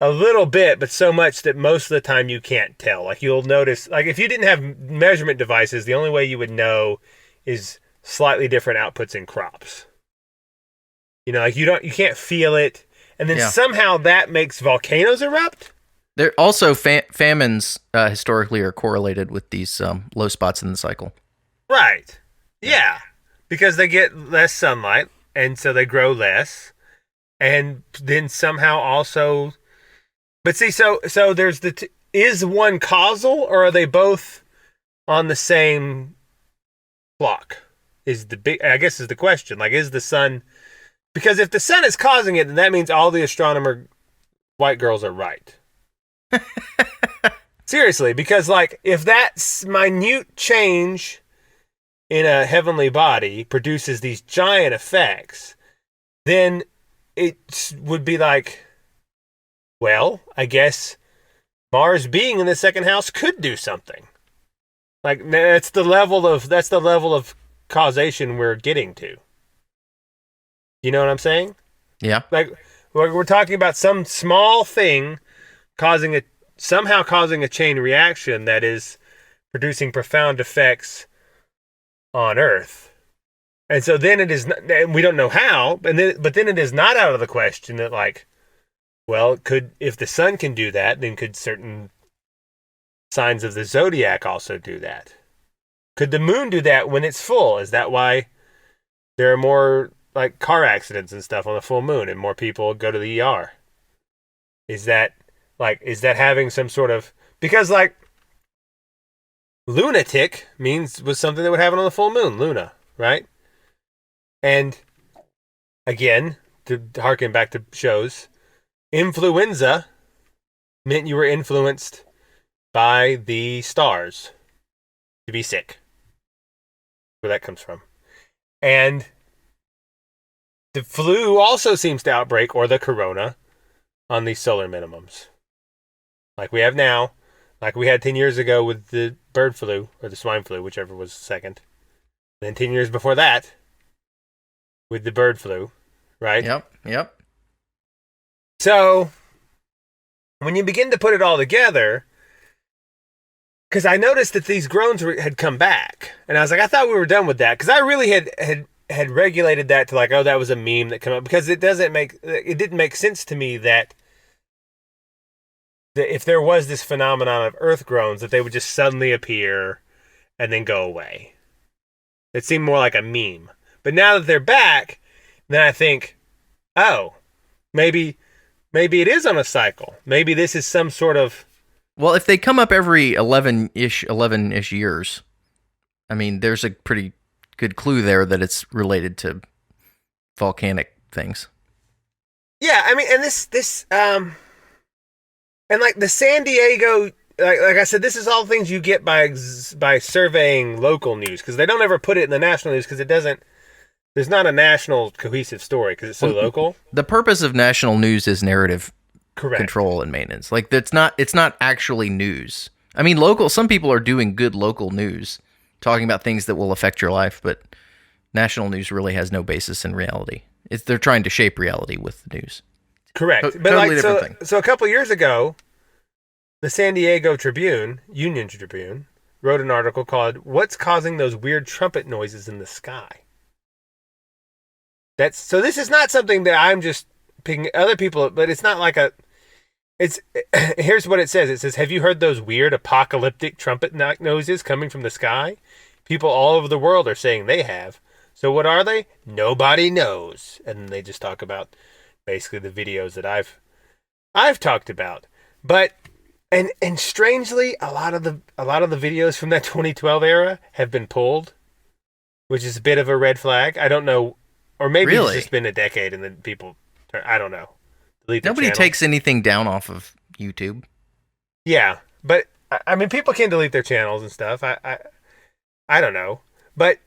[SPEAKER 3] a little bit, but so much that most of the time you can't tell. Like, you'll notice, like, if you didn't have measurement devices, the only way you would know is slightly different outputs in crops. You know, like you can't feel it, and then somehow that makes volcanoes erupt.
[SPEAKER 4] There also famines historically are correlated with these low spots in the cycle.
[SPEAKER 3] Right. Yeah, because they get less sunlight, and so they grow less, and then somehow also. But see, so there's is one causal, or are they both on the same clock? Is the question. Like, is the sun? Because if the sun is causing it, then that means all the astronomer white girls are right. Seriously, because like if that minute change in a heavenly body produces these giant effects, then it would be like, well, I guess Mars being in the second house could do something. Like, that's the level of causation we're getting to. You know what I'm saying?
[SPEAKER 4] Yeah.
[SPEAKER 3] Like, we're talking about some small thing somehow causing a chain reaction that is producing profound effects on Earth. And so then it is, and we don't know how, but then it is not out of the question that, like, well, if the sun can do that, then could certain signs of the zodiac also do that? Could the moon do that when it's full? Is that why there are more like car accidents and stuff on the full moon, and more people go to the ER? Is that having some sort of, because like lunatic was something that would happen on the full moon, Luna, right? And again, to harken back to shows, influenza meant you were influenced by the stars to be sick. Where that comes from. And the flu also seems to outbreak, or the corona, on these solar minimums. Like we have now, like we had 10 years ago with the bird flu, or the swine flu, whichever was second. And then 10 years before that, with the bird flu, right?
[SPEAKER 4] Yep.
[SPEAKER 3] So, when you begin to put it all together, because I noticed that these groans had come back, and I was like, I thought we were done with that, because I really had regulated that to like, oh, that was a meme that came up, because it didn't make sense to me that if there was this phenomenon of earth groans, that they would just suddenly appear and then go away. It seemed more like a meme. But now that they're back, then I think, oh, maybe it is on a cycle. Maybe this is some sort of...
[SPEAKER 4] Well, if they come up every 11-ish years, I mean, there's a pretty good clue there that it's related to volcanic things.
[SPEAKER 3] Yeah, I mean, and this and like the San Diego, like I said, this is all things you get by surveying local news, because they don't ever put it in the national news, because there's not a national cohesive story because it's so local. The
[SPEAKER 4] purpose of national news is narrative
[SPEAKER 3] Correct.
[SPEAKER 4] Control and maintenance. Like it's not actually news. I mean, some people are doing good local news, talking about things that will affect your life, but national news really has no basis in reality. They're trying to shape reality with the news.
[SPEAKER 3] Correct. But
[SPEAKER 4] totally different thing.
[SPEAKER 3] So a couple years ago, the San Diego Union Tribune, wrote an article called "What's Causing Those Weird Trumpet Noises in the Sky?" So this is not something that I'm just picking other people, but it's not like here's what it says. It says, have you heard those weird apocalyptic trumpet noises coming from the sky? People all over the world are saying they have. So what are they? Nobody knows. And then they just talk about basically the videos that I've talked about. But and strangely, a lot of the videos from that 2012 era have been pulled, which is a bit of a red flag. I don't know, or maybe
[SPEAKER 4] really?
[SPEAKER 3] It's just been a decade and then people, I don't know.
[SPEAKER 4] Nobody takes anything down off of YouTube. Yeah,
[SPEAKER 3] but I mean, people can delete their channels and stuff. I don't know, but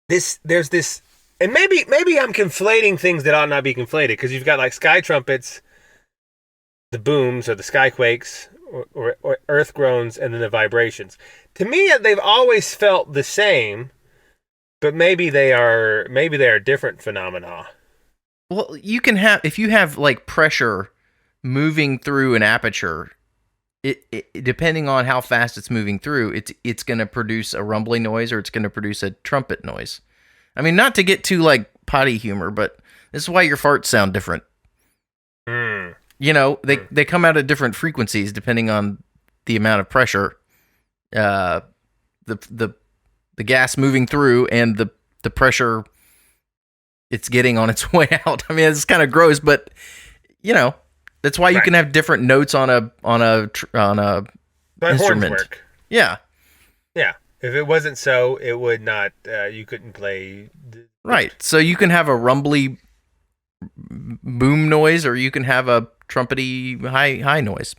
[SPEAKER 3] there's this, and maybe I'm conflating things that ought not be conflated, because you've got like sky trumpets, the booms or the skyquakes, or earth groans, and then the vibrations. To me, they've always felt the same, but maybe they are different phenomena.
[SPEAKER 4] Well, if you have like pressure moving through an aperture, it depending on how fast it's moving through, it's going to produce a rumbling noise, or it's going to produce a trumpet noise. I mean, not to get too like potty humor, but this is why your farts sound different. You know, they come out at different frequencies depending on the amount of pressure, the gas moving through, and the pressure it's getting on its way out. I mean, it's kind of gross, but you know, that's why you can have different notes on a instrument. Work. Yeah.
[SPEAKER 3] If it wasn't so, it would not. You couldn't play.
[SPEAKER 4] Right. So you can have a rumbly boom noise, or you can have a trumpety high noise.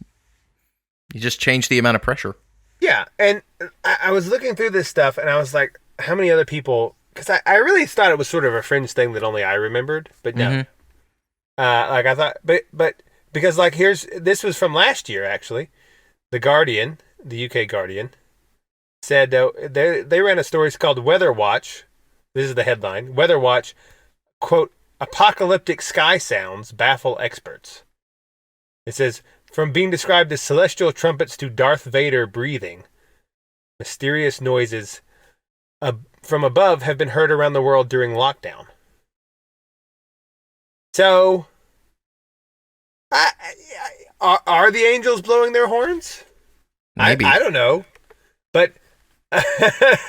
[SPEAKER 4] You just change the amount of pressure.
[SPEAKER 3] Yeah, and I was looking through this stuff, and I was like, how many other people? Because I really thought it was sort of a fringe thing that only I remembered, but no. Mm-hmm. Like I thought, but because like this was from last year actually. The Guardian, the UK Guardian, said they ran a story called Weather Watch. This is the headline. Weather Watch, quote, apocalyptic sky sounds baffle experts. It says, from being described as celestial trumpets to Darth Vader breathing, mysterious noises from above have been heard around the world during lockdown. So, are the angels blowing their horns?
[SPEAKER 4] Maybe.
[SPEAKER 3] I don't know, but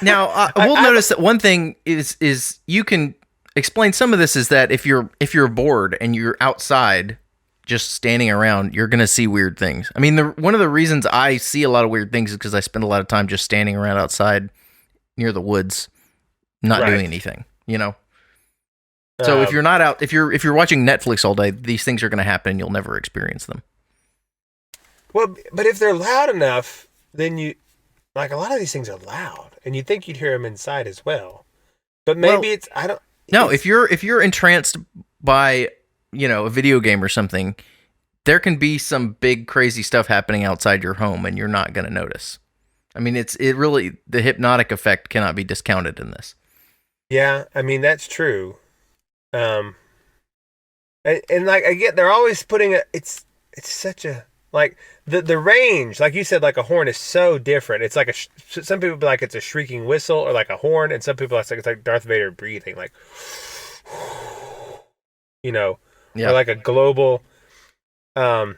[SPEAKER 4] now we'll notice that one thing is you can explain some of this is that if you're bored and you're outside just standing around, you're gonna see weird things. I mean, one of the reasons I see a lot of weird things is because I spend a lot of time just standing around outside near the woods, not doing anything. You know. So if you're not out, if you're watching Netflix all day, these things are going to happen and you'll never experience them. Well,
[SPEAKER 3] but if they're loud enough, then like a lot of these things are loud, and you'd think you'd hear them inside as well. But maybe
[SPEAKER 4] if you're entranced by, you know, a video game or something, there can be some big crazy stuff happening outside your home and you're not going to notice. I mean, it really, the hypnotic effect cannot be discounted in this.
[SPEAKER 3] Yeah, I mean, that's true. And like I get, they're always putting it's such a like the range, like you said, like a horn is so different. It's like some people be like it's a shrieking whistle or like a horn, and some people it's like Darth Vader breathing, like or like a global. Other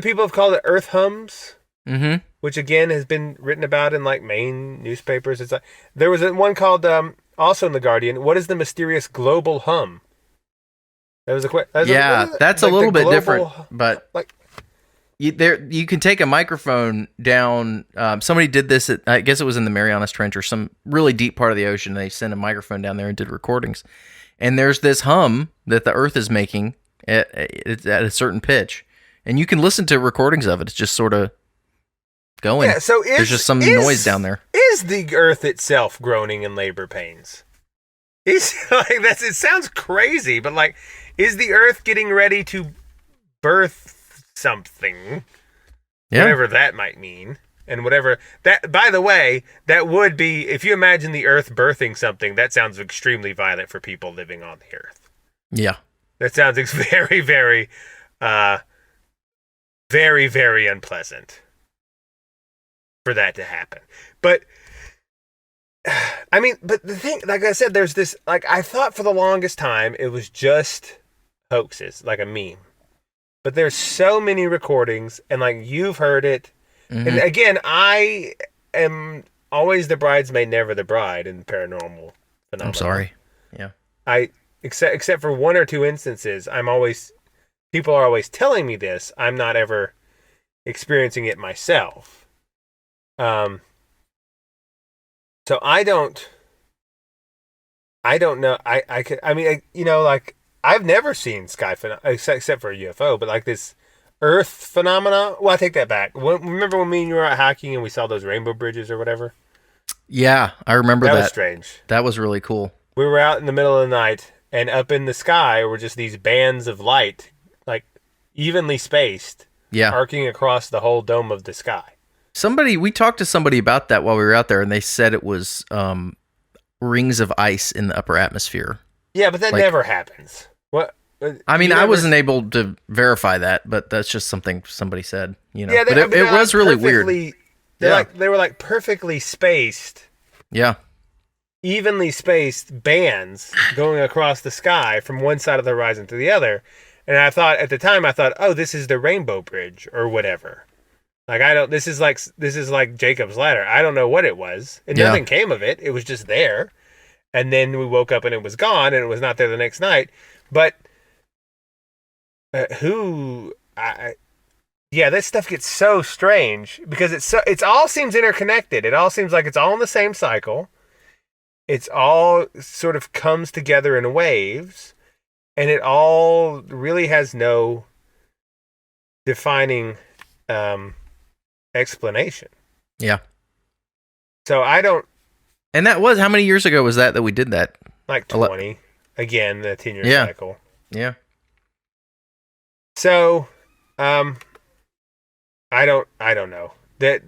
[SPEAKER 3] people have called it earth hums, which again has been written about in like main newspapers. It's like there was one called also in the Guardian. What is the mysterious global hum? That was a question.
[SPEAKER 4] That's like a little bit different, but like you can take a microphone down. Somebody did this at, I guess it was in the Marianas Trench or some really deep part of the ocean. They sent a microphone down there and did recordings, and there's this hum that the Earth is making at a certain pitch. And you can listen to recordings of it. It's just sort of going. Yeah, so there's just some noise down there.
[SPEAKER 3] Is the Earth itself groaning in labor pains? It sounds crazy, but like, is the Earth getting ready to birth something? Yeah. Whatever that might mean. And whatever that, by the way, that would be, if you imagine the Earth birthing something, that sounds extremely violent for people living on the Earth.
[SPEAKER 4] Yeah.
[SPEAKER 3] That sounds very, very, very, very unpleasant for that to happen. But, I mean, but the thing, like I said, there's this, like, I thought for the longest time it was just hoaxes, like a meme. But there's so many recordings, and, like, you've heard it. Mm-hmm. And, again, I am always the bridesmaid, never the bride in paranormal phenomena.
[SPEAKER 4] I'm sorry. Yeah.
[SPEAKER 3] Except for one or two instances, people are always telling me this. I'm not ever experiencing it myself. So I don't know. Like I've never seen sky phenomena except for a UFO, but like this Earth phenomena. Well, I take that back. Remember when me and you were out hiking and we saw those rainbow bridges or whatever?
[SPEAKER 4] Yeah, I remember that.
[SPEAKER 3] That was strange.
[SPEAKER 4] That was really cool.
[SPEAKER 3] We were out in the middle of the night, and up in the sky were just these bands of light, like evenly spaced, arcing across the whole dome of the sky.
[SPEAKER 4] We talked to somebody about that while we were out there, and they said it was rings of ice in the upper atmosphere.
[SPEAKER 3] Yeah, but that never happens. What?
[SPEAKER 4] I mean, I wasn't able to verify that, but that's just something somebody said. Yeah, but it was really weird.
[SPEAKER 3] They were like perfectly spaced.
[SPEAKER 4] Yeah.
[SPEAKER 3] Evenly spaced bands going across the sky from one side of the horizon to the other. And I thought at the time, oh, this is the Rainbow Bridge or whatever. Like, this is like Jacob's Ladder. I don't know what it was. And nothing came of it. It was just there. And then we woke up and it was gone and it was not there the next night. But this stuff gets so strange because it all seems interconnected. It all seems like it's all in the same cycle. It's all sort of comes together in waves, and it all really has no defining explanation.
[SPEAKER 4] Yeah.
[SPEAKER 3] So I don't.
[SPEAKER 4] And that was, how many years ago was that we did that?
[SPEAKER 3] Like 20. Again, the 10-year cycle.
[SPEAKER 4] Yeah.
[SPEAKER 3] So, I don't know. I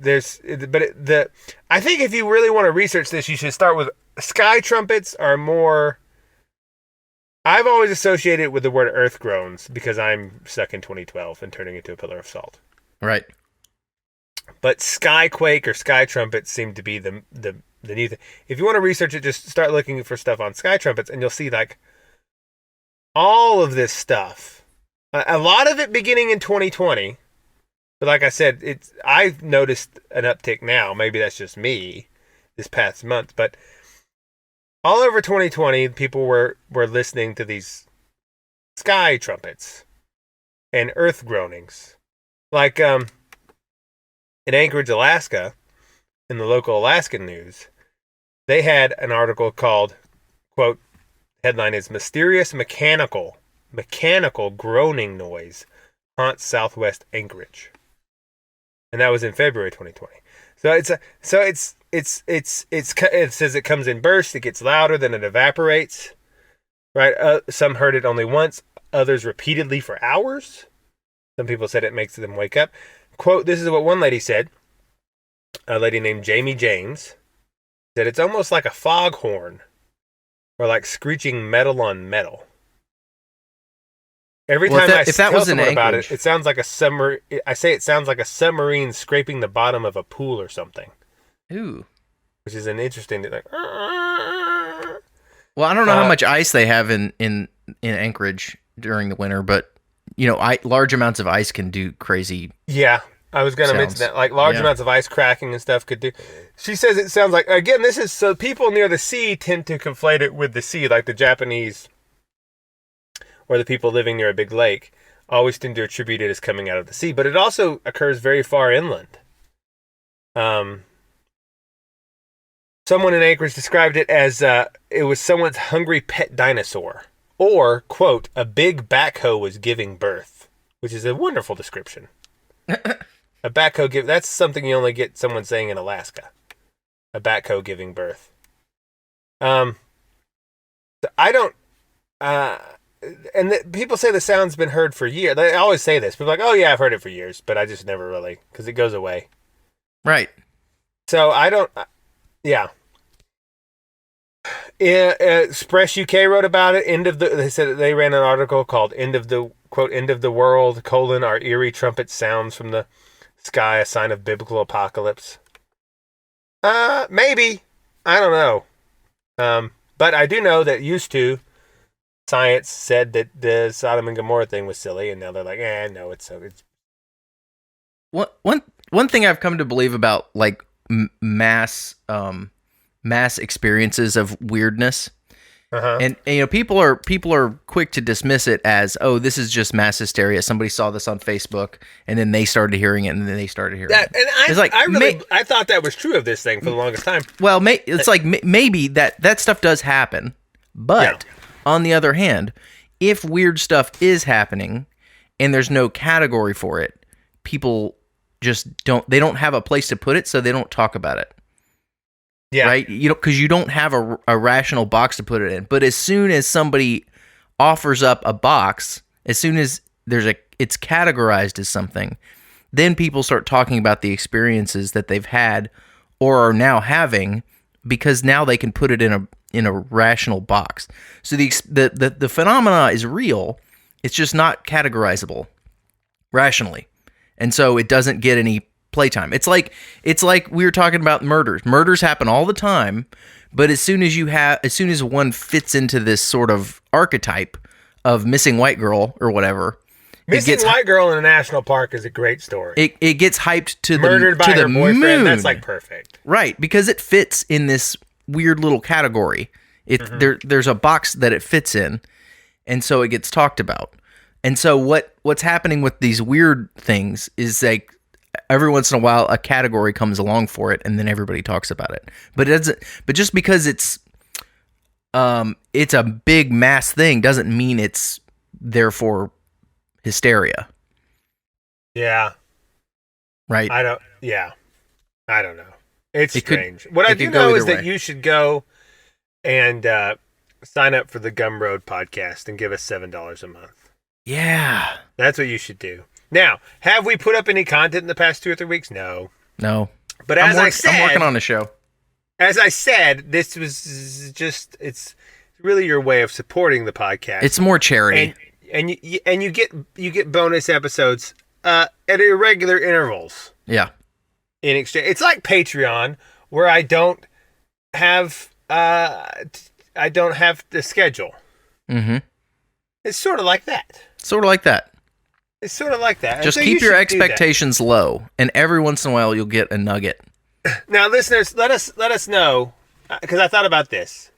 [SPEAKER 3] think if you really want to research this, you should start with sky trumpets are more. I've always associated it with the word earth groans because I'm stuck in 2012 and turning into a pillar of salt.
[SPEAKER 4] Right.
[SPEAKER 3] But skyquake or sky trumpets seem to be the new thing. If you want to research it, just start looking for stuff on sky trumpets, and you'll see like all of this stuff. A lot of it beginning in 2020, but like I said, I've noticed an uptick now. Maybe that's just me this past month, but all over 2020, people were listening to these sky trumpets and earth groanings. Like in Anchorage, Alaska, in the local Alaskan news, they had an article called, quote, headline is Mysterious Mechanical Groaning Noise Haunts Southwest Anchorage. And that was in February 2020. It says it comes in bursts, it gets louder, then it evaporates. Right? Some heard it only once, others repeatedly for hours. Some people said it makes them wake up. Quote, this is what one lady said. A lady named Jamie James said it's almost like a foghorn or like screeching metal on metal. Every
[SPEAKER 4] Well,
[SPEAKER 3] time
[SPEAKER 4] if that
[SPEAKER 3] tell
[SPEAKER 4] was in
[SPEAKER 3] someone about
[SPEAKER 4] Anchorage-
[SPEAKER 3] it sounds like a summer. I say it sounds like a submarine scraping the bottom of a pool or something,
[SPEAKER 4] Ooh.
[SPEAKER 3] which is an interesting like.
[SPEAKER 4] Well, I don't know how much ice they have in Anchorage during the winter, but large amounts of ice can do crazy.
[SPEAKER 3] Yeah, I was going to mention that. Like large amounts of ice cracking and stuff could do. She says it sounds like, again, this is so people near the sea tend to conflate it with the sea, like the Japanese or the people living near a big lake always tend to attribute it as coming out of the sea, but it also occurs very far inland. Someone in Anchorage described it as it was someone's hungry pet dinosaur, or, quote, a big backhoe was giving birth, which is a wonderful description. A backhoe that's something you only get someone saying in Alaska. A backhoe giving birth. I don't, and people say the sound's been heard for years. They always say this. People are like, oh yeah, I've heard it for years, but I just never really, because it goes away.
[SPEAKER 4] Right.
[SPEAKER 3] So I don't, yeah. Express UK wrote about it. They said they ran an article called "End of the World: Our eerie trumpet sounds from the sky, a sign of biblical apocalypse." Maybe, I don't know. But I do know that used to science said that the Sodom and Gomorrah thing was silly, and now they're like, no, it's.
[SPEAKER 4] One thing I've come to believe about like mass experiences of weirdness, and people are quick to dismiss it as, oh, this is just mass hysteria. Somebody saw this on Facebook, and then they started hearing it, and then they started hearing it.
[SPEAKER 3] And I thought that was true of this thing for the longest time.
[SPEAKER 4] Well, it's like maybe that stuff does happen, but on the other hand, if weird stuff is happening and there's no category for it, people just don't have a place to put it, so they don't talk about it. Yeah. Right? Because you don't have a rational box to put it in. But as soon as somebody offers up a box, as soon as it's categorized as something, then people start talking about the experiences that they've had or are now having, because now they can put it in a rational box. So the phenomena is real. It's just not categorizable rationally. And so it doesn't get any playtime. It's like we were talking about murders. Murders happen all the time, but as soon as one fits into this sort of archetype of missing white girl or whatever,
[SPEAKER 3] missing white girl in a national park is a great story.
[SPEAKER 4] It gets hyped to
[SPEAKER 3] murdered by
[SPEAKER 4] her
[SPEAKER 3] boyfriend.
[SPEAKER 4] Moon.
[SPEAKER 3] That's like perfect,
[SPEAKER 4] right? Because it fits in this weird little category. There's a box that it fits in, and so it gets talked about. And so what's happening with these weird things is like, every once in a while, a category comes along for it, and then everybody talks about it. But just because it's a big mass thing doesn't mean it's therefore hysteria.
[SPEAKER 3] Yeah.
[SPEAKER 4] Right.
[SPEAKER 3] I don't know. It's strange. What I do know is that you should go and sign up for the Gumroad podcast and give us $7 a month.
[SPEAKER 4] Yeah.
[SPEAKER 3] That's what you should do. Now, have we put up any content in the past 2 or 3 weeks? No. But I'm
[SPEAKER 4] working on a show.
[SPEAKER 3] As I said, this was just, it's really your way of supporting the podcast.
[SPEAKER 4] It's more charity.
[SPEAKER 3] And you get bonus episodes at irregular intervals.
[SPEAKER 4] Yeah.
[SPEAKER 3] In exchange, it's like Patreon, where I don't have the schedule.
[SPEAKER 4] Mm-hmm.
[SPEAKER 3] It's sort of like that.
[SPEAKER 4] It's sort of like that. Just keep your expectations low, and every once in a while you'll get a nugget.
[SPEAKER 3] Now, listeners, let us know, because I thought about this,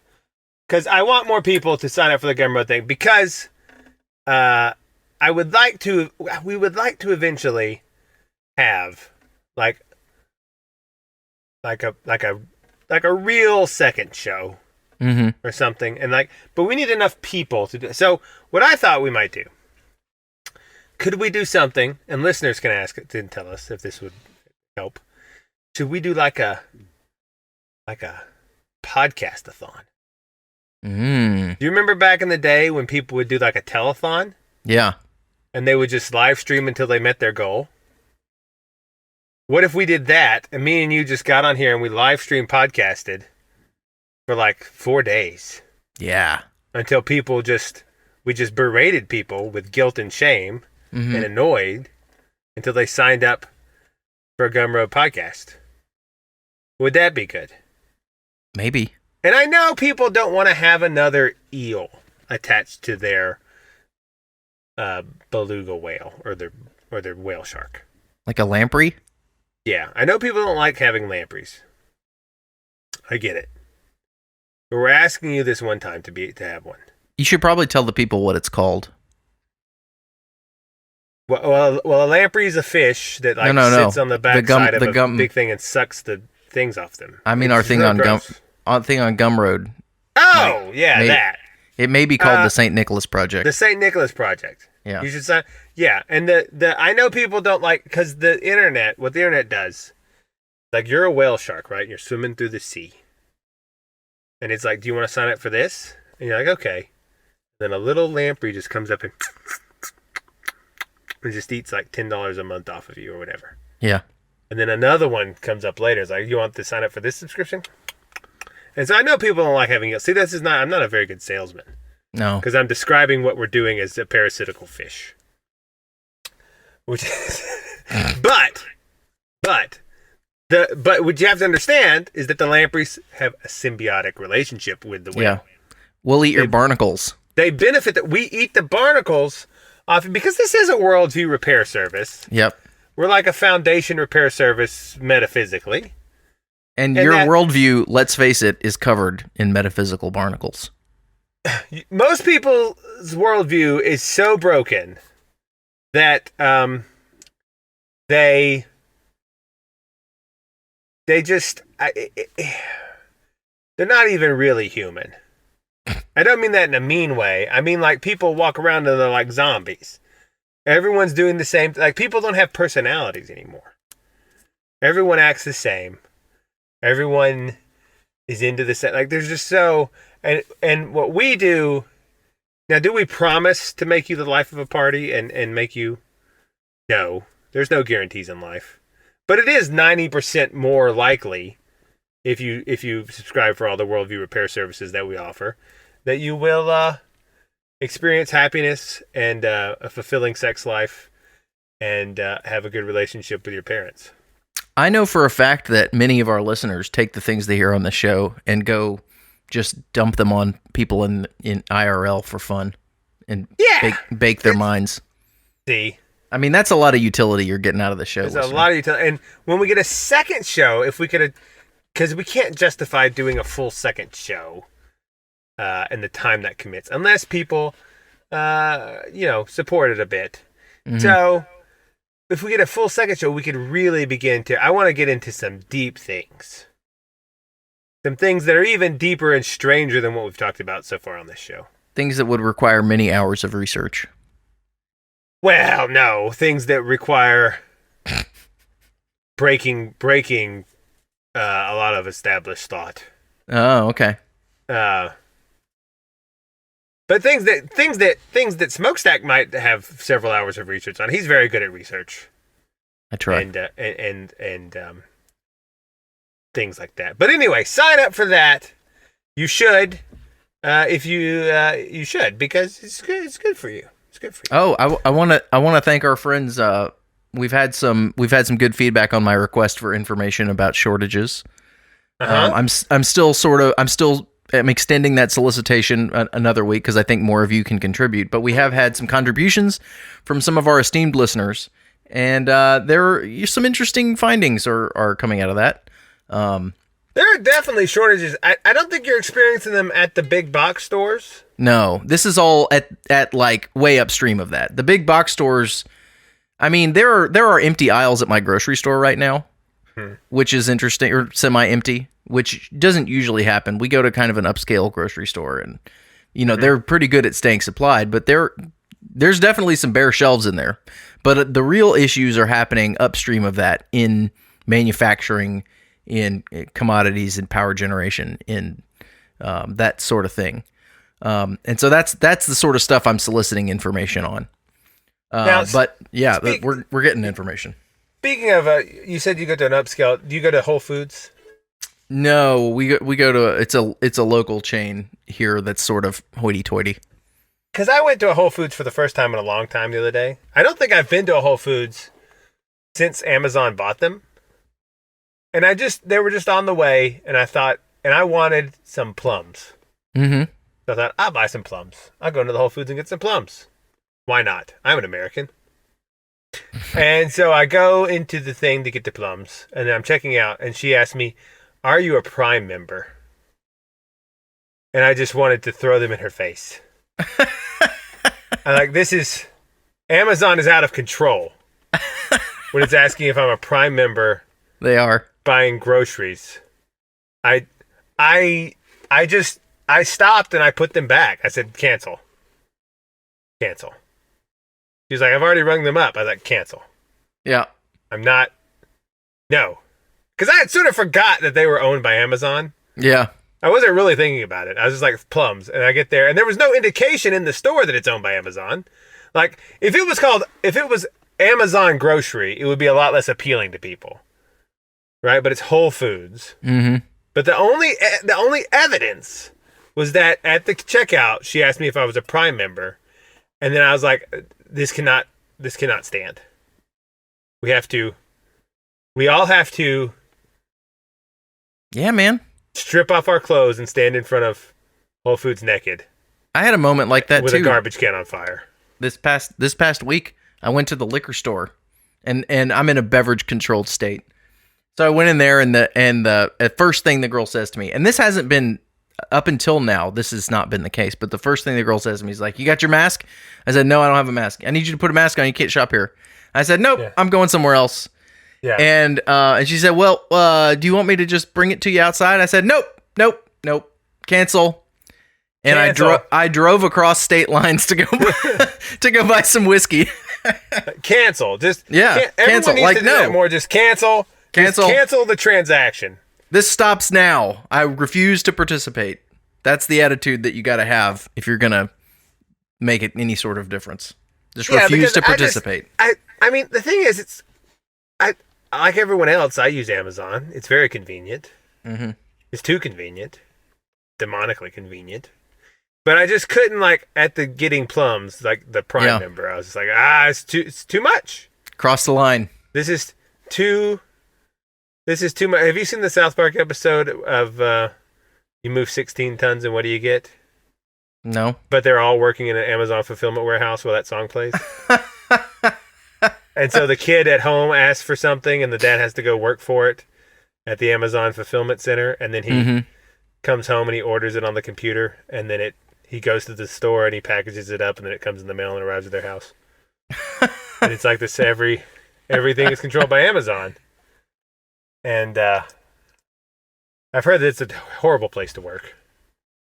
[SPEAKER 3] because I want more people to sign up for the Gumroad thing, because we would like to eventually have like a real second show.
[SPEAKER 4] Mm-hmm.
[SPEAKER 3] Or something, but we need enough people to do it. So what I thought we might do, could we do something, and listeners can ask to tell us if this would help. Should we do like a podcast-a-thon? Do you remember back in the day when people would do like a telethon?
[SPEAKER 4] Yeah.
[SPEAKER 3] And they would just live stream until they met their goal? What if we did that, and me and you just got on here and we live stream podcasted for like 4 days?
[SPEAKER 4] Yeah.
[SPEAKER 3] Until people just we just berated people with guilt and shame and annoyed until they signed up for a Gumroad podcast. Would that be good?
[SPEAKER 4] Maybe.
[SPEAKER 3] And I know people don't want to have another eel attached to their beluga whale or their whale shark.
[SPEAKER 4] Like a lamprey?
[SPEAKER 3] Yeah, I know people don't like having lampreys. I get it. But we're asking you this one time to have one.
[SPEAKER 4] You should probably tell the people what it's called.
[SPEAKER 3] Well, a lamprey is a fish that sits on the back side of a big thing and sucks the things off them.
[SPEAKER 4] I mean, our thing on Gumroad.
[SPEAKER 3] Oh, yeah, that.
[SPEAKER 4] It may be called the St. Nicholas Project.
[SPEAKER 3] The St. Nicholas Project.
[SPEAKER 4] Yeah.
[SPEAKER 3] You should sign. Yeah, and the I know people don't like, because what the internet does, like, you're a whale shark, right? You're swimming through the sea. And it's like, do you want to sign up for this? And you're like, okay. Then a little lamprey just comes up and just eats like $10 a month off of you or whatever.
[SPEAKER 4] Yeah.
[SPEAKER 3] And then another one comes up later. It's like, you want to sign up for this subscription? And so I know people don't like having it. See, I'm not a very good salesman.
[SPEAKER 4] No.
[SPEAKER 3] Because I'm describing what we're doing as a parasitical fish. Which is, but what you have to understand is that the lampreys have a symbiotic relationship with the whale.
[SPEAKER 4] Yeah. We'll eat your barnacles.
[SPEAKER 3] They benefit that we eat the barnacles off, because this is a worldview repair service.
[SPEAKER 4] Yep.
[SPEAKER 3] We're like a foundation repair service metaphysically.
[SPEAKER 4] And your worldview, let's face it, is covered in metaphysical barnacles.
[SPEAKER 3] Most people's worldview is so broken that they're not even really human. I don't mean that in a mean way. I mean, like, people walk around and they're like zombies. Everyone's doing the same. Like, people don't have personalities anymore. Everyone acts the same. Everyone is into the same. Like, there's just so. And what we do. Now, do we promise to make you the life of a party and make you? No. There's no guarantees in life. But it is 90% more likely, if you subscribe for all the worldview repair services that we offer, that you will experience happiness and a fulfilling sex life and have a good relationship with your parents.
[SPEAKER 4] I know for a fact that many of our listeners take the things they hear on the show and go just dump them on people in IRL for fun and bake their minds.
[SPEAKER 3] See?
[SPEAKER 4] I mean, that's a lot of utility you're getting out of the show.
[SPEAKER 3] There's a lot of utility. And when we get a second show, if we could, because we can't justify doing a full second show and the time that commits, unless people, support it a bit. Mm-hmm. So if we get a full second show, we could really begin to, I want to get into some deep things. Some things that are even deeper and stranger than what we've talked about so far on this show. Things
[SPEAKER 4] that would require many hours of research.
[SPEAKER 3] Well, no. Things that require breaking a lot of established thought.
[SPEAKER 4] Oh, okay.
[SPEAKER 3] But things that Smokestack might have several hours of research on. He's very good at research.
[SPEAKER 4] I try.
[SPEAKER 3] And things like that. But anyway, sign up for that. You should, if you should, because it's good. It's good for you. It's good for you.
[SPEAKER 4] Oh, I want to thank our friends. We've had some good feedback on my request for information about shortages. I'm extending that solicitation another week because I think more of you can contribute. But we have had some contributions from some of our esteemed listeners, and there are some interesting findings are coming out of that.
[SPEAKER 3] There are definitely shortages. I don't think you're experiencing them at the big box stores.
[SPEAKER 4] No, this is all at like way upstream of that. The big box stores, I mean, there are empty aisles at my grocery store right now, which is interesting, or semi-empty, which doesn't usually happen. We go to kind of an upscale grocery store, and they're pretty good at staying supplied, but there's definitely some bare shelves in there. But the real issues are happening upstream of that in manufacturing, in commodities, in power generation, in that sort of thing. And so that's the sort of stuff I'm soliciting information on. But yeah, we're getting information.
[SPEAKER 3] Speaking of, you said you go to an upscale. Do you go to Whole Foods?
[SPEAKER 4] No, we go to it's a local chain here that's sort of hoity-toity.
[SPEAKER 3] because I went to a Whole Foods for the first time in a long time the other day. I don't think I've been to a Whole Foods since Amazon bought them. And they were just on the way, and I wanted some plums.
[SPEAKER 4] Mm-hmm.
[SPEAKER 3] So I thought, I'll buy some plums. I'll go into the Whole Foods and get some plums. Why not? I'm an American. And so I go into the thing to get the plums, and then I'm checking out, and she asked me, "Are you a Prime member?" And I just wanted to throw them in her face. Amazon is out of control when it's asking if I'm a Prime member.
[SPEAKER 4] They are
[SPEAKER 3] buying groceries. I stopped and I put them back. I said, cancel. She's like, I've already rung them up. I was like, cancel.
[SPEAKER 4] Yeah.
[SPEAKER 3] I'm not. No. Because I had sort of forgot that they were owned by Amazon.
[SPEAKER 4] Yeah.
[SPEAKER 3] I wasn't really thinking about it. I was just like, plums. And I get there, and there was no indication in the store that it's owned by Amazon. Like, if it was Amazon grocery, it would be a lot less appealing to people. Right? But it's Whole Foods.
[SPEAKER 4] Mm-hmm.
[SPEAKER 3] But the only evidence was that at the checkout, she asked me if I was a Prime member. And then I was like, this cannot stand. We all have to.
[SPEAKER 4] Yeah, man.
[SPEAKER 3] Strip off our clothes and stand in front of Whole Foods naked.
[SPEAKER 4] I had a moment like that
[SPEAKER 3] with
[SPEAKER 4] too.
[SPEAKER 3] A garbage can on fire.
[SPEAKER 4] This past week, I went to the liquor store, and I'm in a beverage controlled state. So I went in there, and the first thing the girl says to me, and this hasn't been up until now, this has not been the case, but the first thing the girl says to me is like, "You got your mask?" I said, "No, I don't have a mask. I need you to put a mask on. You can't shop here." I said, "Nope, yeah. I'm going somewhere else."
[SPEAKER 3] Yeah.
[SPEAKER 4] And she said, "Well, do you want me to just bring it to you outside?" I said, "Nope, cancel." And I drove across state lines to go to go buy some whiskey.
[SPEAKER 3] Cancel. Just
[SPEAKER 4] cancel.
[SPEAKER 3] Everyone needs to do that more. Just cancel.
[SPEAKER 4] Cancel.
[SPEAKER 3] Just cancel the transaction.
[SPEAKER 4] This stops now. I refuse to participate. That's the attitude that you got to have if you're going to make it any sort of difference. Just refuse to participate.
[SPEAKER 3] I mean, the thing is, I like everyone else, I use Amazon. It's very convenient.
[SPEAKER 4] Mm-hmm.
[SPEAKER 3] It's too convenient. Demonically convenient. But I just couldn't, like, at the getting plums, like the Prime member. I was just like, it's too much.
[SPEAKER 4] Cross the line.
[SPEAKER 3] This is too much. Have you seen the South Park episode of you move 16 tons and what do you get?
[SPEAKER 4] No.
[SPEAKER 3] But they're all working in an Amazon fulfillment warehouse while that song plays. And so the kid at home asks for something and the dad has to go work for it at the Amazon fulfillment center. And then he comes home and he orders it on the computer. And then he goes to the store and he packages it up and then it comes in the mail and arrives at their house. And it's like this, everything is controlled by Amazon. And I've heard that it's a horrible place to work.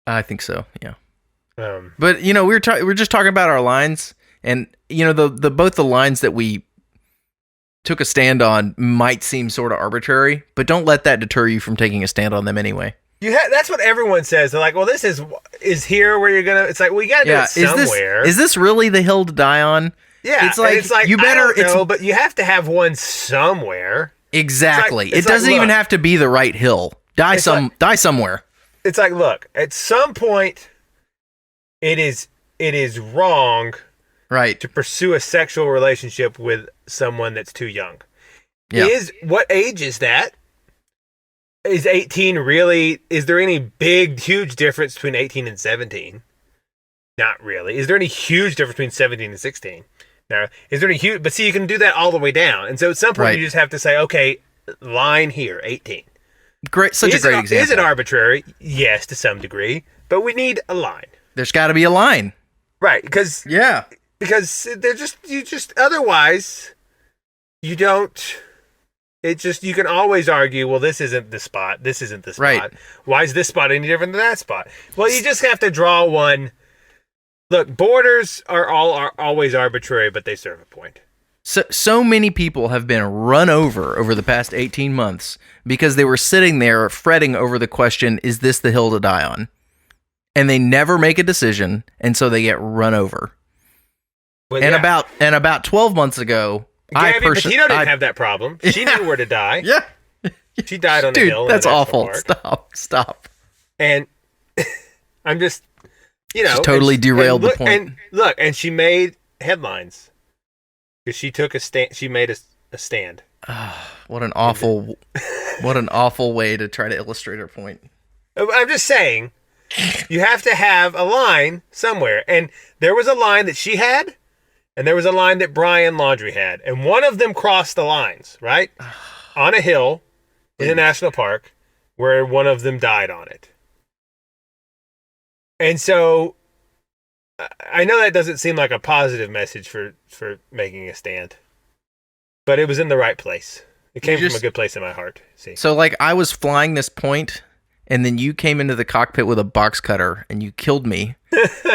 [SPEAKER 4] I think so, yeah. But we're just talking about our lines, and the both the lines that we took a stand on might seem sort of arbitrary, but don't let that deter you from taking a stand on them anyway.
[SPEAKER 3] That's what everyone says. They're like, "Well, this is here where you're gonna." It's like, we gotta do it somewhere.
[SPEAKER 4] Is this really the hill to die on?
[SPEAKER 3] Yeah,
[SPEAKER 4] it's like you better.
[SPEAKER 3] I don't know, but you have to have one somewhere.
[SPEAKER 4] Exactly. It doesn't even have to be the right hill. Die somewhere.
[SPEAKER 3] It's like, look, at some point, it is wrong,
[SPEAKER 4] right,
[SPEAKER 3] to pursue a sexual relationship with someone that's too young.
[SPEAKER 4] Yeah.
[SPEAKER 3] What age is that? Is 18 really? Is there any huge difference between 18 and 17? Not really. Is there any huge difference between 17 and 16? No. Is there any huge? But see, you can do that all the way down, and so at some point you just have to say, okay, line here, 18.
[SPEAKER 4] Great, such a great example.
[SPEAKER 3] Is it arbitrary? Yes, to some degree, but we need a line.
[SPEAKER 4] There's got to be a line,
[SPEAKER 3] right? Because they're just otherwise you don't. It just, you can always argue, well, this isn't the spot. This isn't the spot.
[SPEAKER 4] Right.
[SPEAKER 3] Why is this spot any different than that spot? Well, you just have to draw one. Look, borders are always arbitrary, but they serve a point.
[SPEAKER 4] So many people have been run over the past 18 months because they were sitting there fretting over the question, is this the hill to die on? And they never make a decision, and so they get run over. Well, and about 12 months ago,
[SPEAKER 3] Gabby Petito didn't have that problem. She knew where to die.
[SPEAKER 4] Yeah.
[SPEAKER 3] She died on a hill.
[SPEAKER 4] Dude, that's awful. Stop.
[SPEAKER 3] And I'm just... You know,
[SPEAKER 4] She totally derailed the point.
[SPEAKER 3] And look, and she made headlines because she took a stand. She made a stand.
[SPEAKER 4] What an awful way to try to illustrate her point.
[SPEAKER 3] I'm just saying, you have to have a line somewhere. And there was a line that she had, and there was a line that Brian Laundrie had. And one of them crossed the lines, right? On a hill in a national park where one of them died on it. And so I know that doesn't seem like a positive message for making a stand, but it was in the right place. It came from a good place in my heart. See,
[SPEAKER 4] so like I was flying this point, and then you came into the cockpit with a box cutter and you killed me,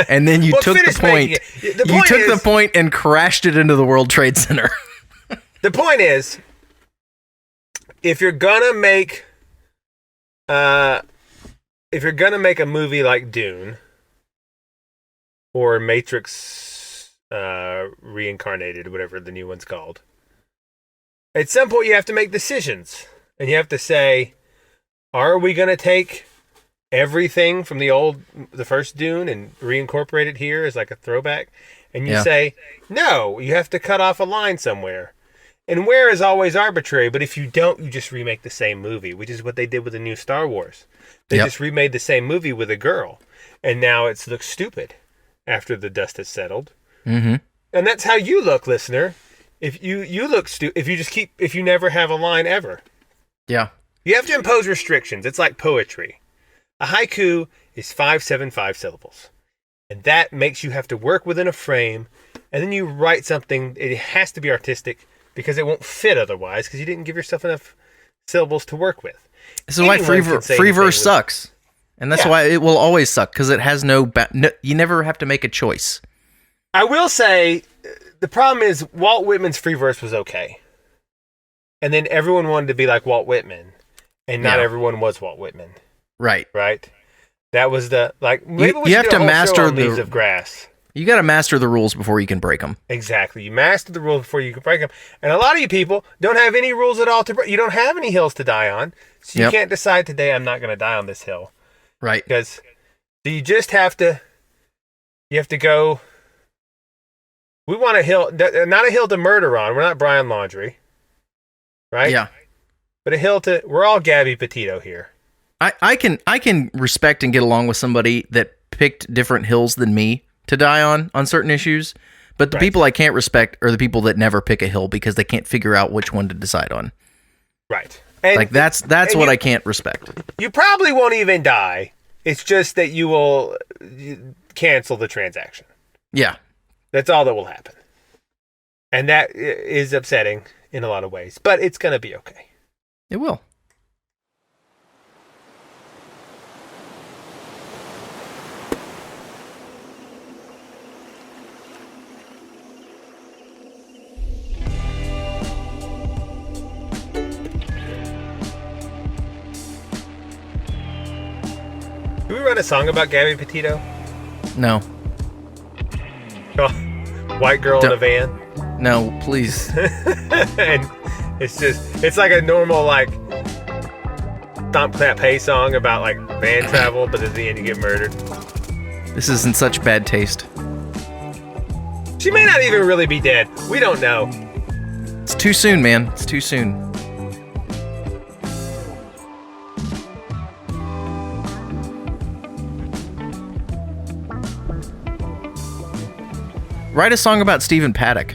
[SPEAKER 4] and then you took the point. You took the point and crashed it into the World Trade Center.
[SPEAKER 3] The point is, if you're gonna make a movie like Dune or Matrix Reincarnated, whatever the new one's called, at some point you have to make decisions, and you have to say, are we going to take everything from the first Dune and reincorporate it here as like a throwback? And you say, no, you have to cut off a line somewhere. And where is always arbitrary, but if you don't, you just remake the same movie, which is what they did with the new Star Wars. They just remade the same movie with a girl, and now it looks stupid after the dust has settled.
[SPEAKER 4] Mm-hmm.
[SPEAKER 3] And that's how you look, listener. If you look stupid, if you never have a line ever.
[SPEAKER 4] Yeah.
[SPEAKER 3] You have to impose restrictions. It's like poetry. A haiku is 575 syllables. And that makes you have to work within a frame, and then you write something. It has to be artistic because it won't fit otherwise, because you didn't give yourself enough syllables to work with.
[SPEAKER 4] This is why free verse sucks. And that's why it will always suck, because it has no, you never have to make a choice.
[SPEAKER 3] I will say, the problem is Walt Whitman's free verse was okay. And then everyone wanted to be like Walt Whitman, and not everyone was Walt Whitman.
[SPEAKER 4] Right.
[SPEAKER 3] Right? That was the, like, maybe we
[SPEAKER 4] you
[SPEAKER 3] should
[SPEAKER 4] have
[SPEAKER 3] do a
[SPEAKER 4] to
[SPEAKER 3] whole
[SPEAKER 4] master
[SPEAKER 3] show on Leaves of Grass.
[SPEAKER 4] You got to master the rules before you can break them.
[SPEAKER 3] Exactly. You master the rules before you can break them. And a lot of you people don't have any rules at all to break. You don't have any hills to die on. So you can't decide today I'm not going to die on this hill.
[SPEAKER 4] Right.
[SPEAKER 3] Because you just have to, go, we want a hill, not a hill to murder on. We're not Brian Laundrie. Right?
[SPEAKER 4] Yeah.
[SPEAKER 3] But a hill we're all Gabby Petito here.
[SPEAKER 4] I can respect and get along with somebody that picked different hills than me to die on certain issues, but the people I can't respect are the people that never pick a hill because they can't figure out which one to decide on.
[SPEAKER 3] Right. And,
[SPEAKER 4] like that's what I can't respect.
[SPEAKER 3] You probably won't even die. It's just that you will cancel the transaction.
[SPEAKER 4] Yeah.
[SPEAKER 3] That's all that will happen. And that is upsetting in a lot of ways, but it's going to be okay.
[SPEAKER 4] It will.
[SPEAKER 3] Can we run a song about Gabby Petito?
[SPEAKER 4] No.
[SPEAKER 3] Oh, white girl in a van?
[SPEAKER 4] No, please.
[SPEAKER 3] And it's like a normal, like, thump clap hey song about, like, van travel, but at the end you get murdered.
[SPEAKER 4] This is in such bad taste.
[SPEAKER 3] She may not even really be dead. We don't know.
[SPEAKER 4] It's too soon, man. It's too soon. Write a song about Stephen Paddock.